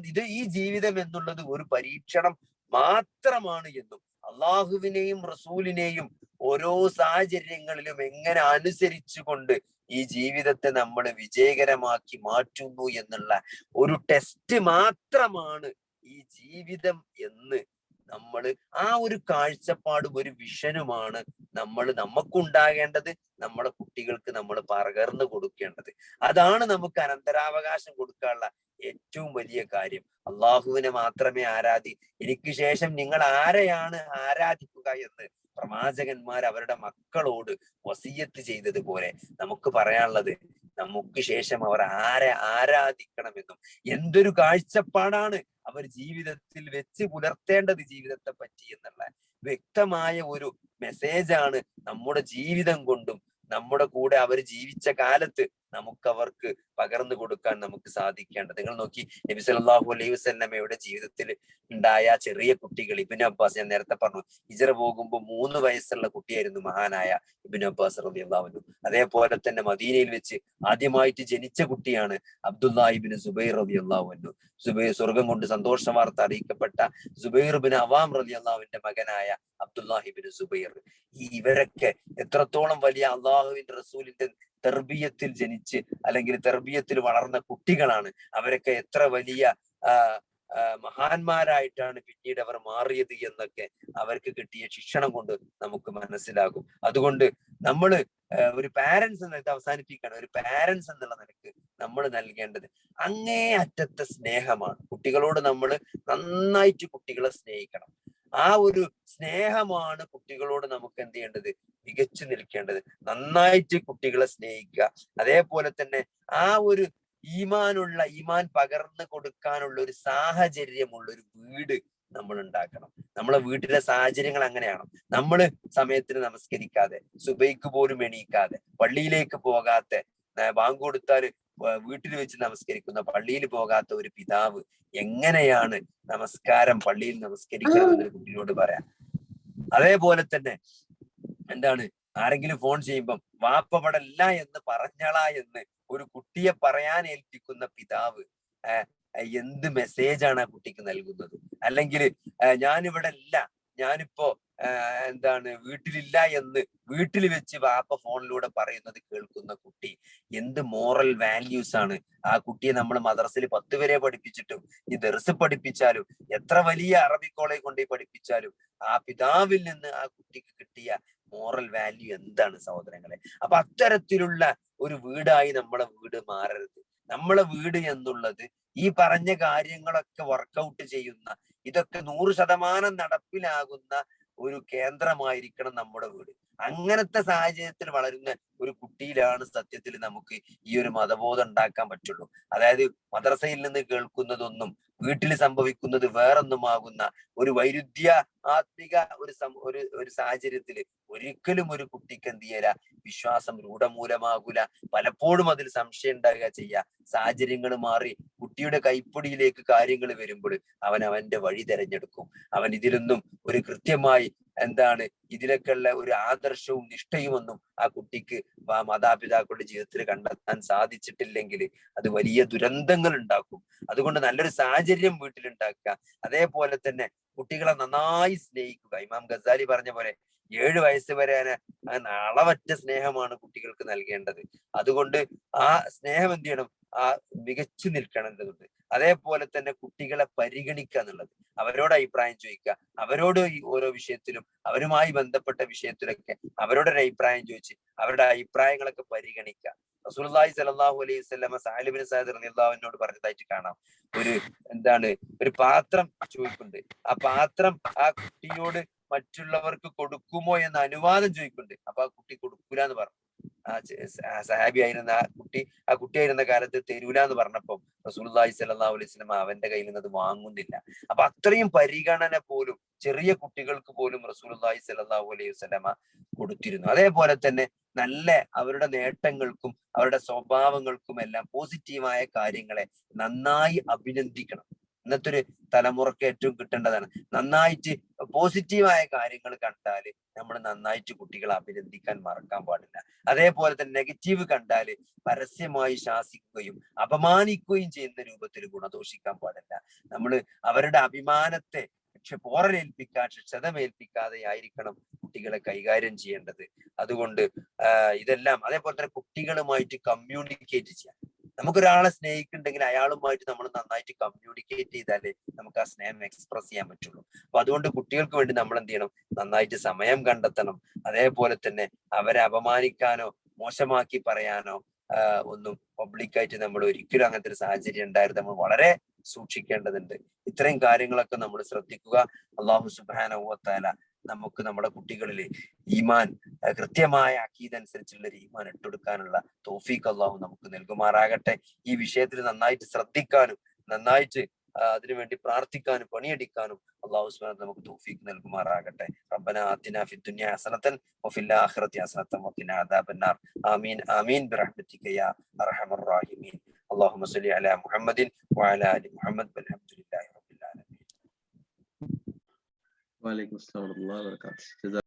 ഇത് ഈ ജീവിതം എന്നുള്ളത് ഒരു പരീക്ഷണം മാത്രമാണ് എന്നും അള്ളാഹുവിനെയും റസൂലിനെയും ഓരോ സാഹചര്യങ്ങളിലും എങ്ങനെ അനുസരിച്ചുകൊണ്ട് ഈ ജീവിതത്തെ നമ്മൾ വിജയകരമാക്കി മാറ്റുന്നു എന്നുള്ള ഒരു ടെസ്റ്റ് മാത്രമാണ് ഈ ജീവിതം എന്ന് നമ്മൾ ആ ഒരു കാഴ്ചപ്പാടും ഒരു വിഷനുമാണ് നമുക്കുണ്ടാകേണ്ടത്, നമ്മുടെ കുട്ടികൾക്ക് നമ്മൾ പകർന്നു കൊടുക്കേണ്ടത്. അതാണ് നമുക്ക് അനന്തരാവകാശം കൊടുക്കാനുള്ള ഏറ്റവും വലിയ കാര്യം. അള്ളാഹുവിനെ മാത്രമേ എനിക്ക് ശേഷം നിങ്ങൾ ആരെയാണ് ആരാധിക്കുക എന്ന് പ്രവാചകന്മാർ അവരുടെ മക്കളോട് വസിയത്ത് ചെയ്തതുപോലെ നമുക്ക് പറയാനുള്ളത് നമുക്ക് ശേഷം അവർ ആരെ ആരാധിക്കണമെന്നും എന്തൊരു കാഴ്ചപ്പാടാണ് അവർ ജീവിതത്തിൽ വെച്ച് പുലർത്തേണ്ടത് ജീവിതത്തെ പറ്റി എന്നുള്ള വ്യക്തമായ ഒരു മെസ്സേജാണ് നമ്മുടെ ജീവിതം കൊണ്ടും നമ്മുടെ കൂടെ അവർ ജീവിച്ച കാലത്ത് അവർക്ക് പകർന്നു കൊടുക്കാൻ നമുക്ക് സാധിക്കേണ്ടത്. നിങ്ങൾ നോക്കി, നബി സല്ലല്ലാഹു അലൈഹി വസല്ലമയുടെ ജീവിതത്തിൽ ഉണ്ടായ ചെറിയ കുട്ടികൾ, ഇബ്നു അബ്ബാസ്, ഞാൻ നേരത്തെ പറഞ്ഞു ഹിജ്റ പോകുമ്പോൾ 3 വയസ്സുള്ള കുട്ടിയായിരുന്നു മഹാനായ ഇബ്നു അബ്ബാസ് റളിയല്ലാഹു അൻഹു. അതേപോലെ തന്നെ മദീനയിൽ വെച്ച് ആദ്യമായിട്ട് ജനിച്ച കുട്ടിയാണ് അബ്ദുല്ലാഹി ഇബ്നു സുബൈർ റളിയല്ലാഹു അൻഹു. സ്വർഗം കൊണ്ട് സന്തോഷ വാർത്ത അറിയിക്കപ്പെട്ട സുബൈർ ഇബ്നു അവാം റളിയല്ലാഹുവിന്റെ മകനായ അബ്ദുല്ലാഹി ഇബ്നു സുബൈർ. ഇവരൊക്കെ എത്രത്തോളം വലിയ അള്ളാഹുവിന്റെ റസൂലിന്റെ തെർബിയത്തിൽ ജനിച്ച് അല്ലെങ്കിൽ തെർബിയത്തിൽ വളർന്ന കുട്ടികളാണ്. അവരൊക്കെ എത്ര വലിയ മഹാന്മാരായിട്ടാണ് പിന്നീട് അവർ മാറിയത് എന്നൊക്കെ അവർക്ക് കിട്ടിയ ശിക്ഷണം കൊണ്ട് നമുക്ക് മനസ്സിലാകും. അതുകൊണ്ട് നമ്മള് ഒരു പാരന്റ്സ് എന്ന ഇത് അവസാനിപ്പിക്കണം. ഒരു പാരന്റ്സ് എന്നുള്ള നിലക്ക് നമ്മൾ നൽകേണ്ടത് അങ്ങേ അറ്റത്തെ സ്നേഹമാണ്. കുട്ടികളോട് നമ്മൾ നന്നായിട്ട് കുട്ടികളെ സ്നേഹിക്കണം. ആ ഒരു സ്നേഹമാണ് കുട്ടികളോട് നമുക്ക് എന്ത് ചെയ്യേണ്ടത്? മികച്ചു നിൽക്കേണ്ടത്. നന്നായിട്ട് കുട്ടികളെ സ്നേഹിക്കുക. അതേപോലെ തന്നെ ആ ഒരു ഈമാൻ പകർന്നു കൊടുക്കാനുള്ള ഒരു സാഹചര്യമുള്ള ഒരു വീട് നമ്മൾ ഉണ്ടാക്കണം. നമ്മളെ വീട്ടിലെ സാഹചര്യങ്ങൾ അങ്ങനെയാണ്. നമ്മള് സമയത്തിന് നമസ്കരിക്കാതെ, സുബൈക്ക് പോലും എണീക്കാതെ, പള്ളിയിലേക്ക് പോകാത്ത, ബാങ്ക് കൊടുത്താൽ വീട്ടിൽ വെച്ച് നമസ്കരിക്കുന്ന, പള്ളിയിൽ പോകാത്ത ഒരു പിതാവ് എങ്ങനെയാണ് നമസ്കാരം പള്ളിയിൽ നമസ്കരിക്കണമെന്ന് കുട്ടിയോട് പറയാം? അതേപോലെ തന്നെ എന്താണ്, ആരെങ്കിലും ഫോൺ ചെയ്യുമ്പം വാപ്പവടല്ല എന്ന് പറഞ്ഞളാ എന്ന് ഒരു കുട്ടിയെ പറയാൻ ഏൽപ്പിക്കുന്ന പിതാവ് എന്ത് മെസ്സേജാണ് ആ കുട്ടിക്ക് നൽകുന്നത്? അല്ലെങ്കിൽ ഞാനിവിടെ അല്ല, ഞാനിപ്പോ എന്താണ് വീട്ടിലില്ല എന്ന് വീട്ടിൽ വെച്ച് വാപ്പ ഫോണിലൂടെ പറയുന്നത് കേൾക്കുന്ന കുട്ടി, എന്ത് മോറൽ വാല്യൂസ് ആണ് ആ കുട്ടിയെ നമ്മൾ മദ്രസയിൽ 10 വരെ പഠിപ്പിച്ചിട്ടും ഈ ദർസ് പഠിപ്പിച്ചാലും എത്ര വലിയ അറബി കോളേജ് കൊണ്ടുപോയി പഠിപ്പിച്ചാലും ആ പിതാവിൽ നിന്ന് ആ കുട്ടിക്ക് കിട്ടിയ മോറൽ വാല്യൂ എന്താണ് സഹോദരങ്ങളെ? അപ്പൊ അത്തരത്തിലുള്ള ഒരു വീടായി നമ്മളെ വീട് മാറരുത്. നമ്മളെ വീട് എന്നുള്ളത് ഈ പറഞ്ഞ കാര്യങ്ങളൊക്കെ വർക്കൗട്ട് ചെയ്യുന്ന, ഇതൊക്കെ 100% നടപ്പിലാകുന്ന ഒരു കേന്ദ്രമായിരിക്കണം നമ്മുടെ വീട്. അങ്ങനത്തെ സാഹചര്യത്തിൽ വളരുന്ന ഒരു കുട്ടിയിലാണ് സത്യത്തിൽ നമുക്ക് ഈ ഒരു മതബോധം ഉണ്ടാക്കാൻ പറ്റുള്ളൂ. അതായത് മദ്രസയിൽ നിന്ന് കേൾക്കുന്നതൊന്നും വീട്ടിൽ സംഭവിക്കുന്നത് വേറൊന്നുമാകുന്ന ഒരു വൈരുദ്ധ്യ ആത്മിക ഒരു സാഹചര്യത്തിൽ ഒരിക്കലും ഒരു കുട്ടിക്ക് എന്ത് ചെയ്യല, വിശ്വാസം രൂഢമൂലമാകൂല. പലപ്പോഴും അതിൽ സംശയം ഉണ്ടാകുക ചെയ്യുക. സാഹചര്യങ്ങൾ മാറി കുട്ടിയുടെ കൈപ്പിടിയിലേക്ക് കാര്യങ്ങൾ വരുമ്പോൾ അവന്റെ വഴി തെരഞ്ഞെടുക്കും. അവൻ ഇതിലൊന്നും ഒരു കൃത്യമായി എന്താണ് ഇതിലൊക്കെയുള്ള ഒരു ആദർശവും നിഷ്ഠയുമൊന്നും ആ കുട്ടിക്ക് മാതാപിതാക്കളുടെ ജീവിതത്തിൽ കണ്ടെത്താൻ സാധിച്ചിട്ടില്ലെങ്കിൽ അത് വലിയ ദുരന്തങ്ങൾ ഉണ്ടാക്കും. അതുകൊണ്ട് നല്ലൊരു സാഹചര്യം വീട്ടിലുണ്ടാക്കുക. അതേപോലെ തന്നെ കുട്ടികളെ നന്നായി സ്നേഹിക്കുക. ഇമാം ഗസാലി പറഞ്ഞ പോലെ 7 വയസ്സ് വരെ അളവറ്റ സ്നേഹമാണ് കുട്ടികൾക്ക് നൽകേണ്ടത്. അതുകൊണ്ട് ആ സ്നേഹം എന്ത് ചെയ്യണം, ആ മികച്ചു നിൽക്കണമെന്നുണ്ട്. അതേപോലെ തന്നെ കുട്ടികളെ പരിഗണിക്കുക എന്നുള്ളത്, അവരോട് അഭിപ്രായം ചോദിക്കുക, അവരോട് ഓരോ വിഷയത്തിലും അവരുമായി ബന്ധപ്പെട്ട വിഷയത്തിലൊക്കെ അവരോടൊരു അഭിപ്രായം ചോദിച്ച് അവരുടെ അഭിപ്രായങ്ങളൊക്കെ പരിഗണിക്കുക. റസൂലുള്ളാഹി സ്വല്ലല്ലാഹു അലൈഹി വസല്ലമ സഅദ് ഇബ്നു സഅദ് റളിയല്ലാഹു അൻഹുവിനോട് പറഞ്ഞതായിട്ട് കാണാം. ഒരു പാത്രം ചോദിക്കുന്നുണ്ട്. ആ പാത്രം ആ കുട്ടിയോട് മറ്റുള്ളവർക്ക് കൊടുക്കുമോ എന്ന് അനുവാദം ചോദിക്കുന്നുണ്ട്. അപ്പൊ ആ കുട്ടി കൊടുക്കൂല എന്ന് പറഞ്ഞു. സഹാബി ആയിരുന്ന ആ കുട്ടിയായിരുന്ന കാലത്ത് തരൂല എന്ന് പറഞ്ഞപ്പം റസൂലുള്ളാഹി സ്വല്ലല്ലാഹു അലൈഹി വസല്ലം അവന്റെ കയ്യിൽ നിന്ന് അത് വാങ്ങുന്നില്ല. അപ്പൊ അത്രയും പരിഗണന പോലും ചെറിയ കുട്ടികൾക്ക് പോലും റസൂലുള്ളാഹി സ്വല്ലല്ലാഹു അലൈഹി വസല്ലമ കൊടുത്തിരുന്നു. അതേപോലെ തന്നെ നല്ല അവരുടെ നേട്ടങ്ങൾക്കും അവരുടെ സ്വഭാവങ്ങൾക്കും എല്ലാം പോസിറ്റീവായ കാര്യങ്ങളെ നന്നായി അഭിനന്ദിക്കണം. ഇന്നത്തെ ഒരു തലമുറക്ക് ഏറ്റവും കിട്ടേണ്ടതാണ്. നന്നായിട്ട് പോസിറ്റീവായ കാര്യങ്ങൾ കണ്ടാല് നമ്മൾ നന്നായിട്ട് കുട്ടികളെ അഭിനന്ദിക്കാൻ മറക്കാൻ പാടില്ല. അതേപോലെ തന്നെ നെഗറ്റീവ് കണ്ടാല് പരസ്യമായി ശാസിക്കുകയും അപമാനിക്കുകയും ചെയ്യുന്ന രൂപത്തിൽ ഗുണദോഷിക്കാൻ പാടില്ല. നമ്മൾ അവരുടെ അഭിമാനത്തെ പോറലേൽപ്പിക്കാതെ ക്ഷതമേൽപ്പിക്കാതെ ആയിരിക്കണം കുട്ടികളെ കൈകാര്യം ചെയ്യേണ്ടത്. അതുകൊണ്ട് ഇതെല്ലാം അതേപോലെ തന്നെ കുട്ടികളുമായിട്ട് കമ്മ്യൂണിക്കേറ്റ് ചെയ്യാം. നമുക്കൊരാളെ സ്നേഹിക്കുന്നുണ്ടെങ്കിൽ അയാളുമായിട്ട് നമ്മൾ നന്നായിട്ട് കമ്മ്യൂണിക്കേറ്റ് ചെയ്താലേ നമുക്ക് ആ സ്നേഹം എക്സ്പ്രസ് ചെയ്യാൻ പറ്റുള്ളൂ. അപ്പൊ അതുകൊണ്ട് കുട്ടികൾക്ക് വേണ്ടി നമ്മൾ എന്ത് ചെയ്യണം, നന്നായിട്ട് സമയം കണ്ടെത്തണം. അതേപോലെ തന്നെ അവരെ അപമാനിക്കാനോ മോശമാക്കി പറയാനോ ഒന്നും പബ്ലിക്കായിട്ട് നമ്മൾ ഒരിക്കലും അങ്ങനത്തെ ഒരു സാഹചര്യം ഉണ്ടായിരുന്നു നമ്മൾ വളരെ സൂക്ഷിക്കേണ്ടതുണ്ട്. ഇത്രയും കാര്യങ്ങളൊക്കെ നമ്മൾ ശ്രദ്ധിക്കുക. അല്ലാഹു സുബ്ഹാനഹു വ തആല നമുക്ക് നമ്മുടെ കുട്ടികളിൽ ഈമാൻ, കൃത്യമായ അഖീദ അനുസരിച്ചുള്ള ഒരു ഈമാൻ ഇട്ടെടുക്കാനുള്ള തൗഫീഖ് അല്ലാഹു നമുക്ക് നൽകുമാറാകട്ടെ. ഈ വിഷയത്തിൽ നന്നായിട്ട് ശ്രദ്ധിക്കാനും നന്നായിട്ട് അതിനുവേണ്ടി പ്രാർത്ഥിക്കാനും പണിയെടുക്കാനും അല്ലാഹു സുബ്ഹാനഹു നമുക്ക് തൗഫീഖ് നൽകുമാറാകട്ടെ. റബ്ബനാ ആതിനാ ഫിദ്ദുനിയ ഹസനതൻ വഫിൽ ആഖിറതി ഹസനതൻ വഖിനാ അദാബന്നാർ. ആമീൻ ആമീൻ ബിറഹ്മതിക യാ അർഹമർ റഹീമീൻ. അല്ലാഹുമ്മ സ്വല്ലി അലാ മുഹമ്മദിൻ വഅലാ ആലി മുഹമ്മദ് വൽഹംദുലില്ലാഹി റബ്ബിൽ ആലമീൻ. വഅലൈക്കും അസ്സലാം വറഹ്മത്തുള്ളാഹി വബറകാതുഹു.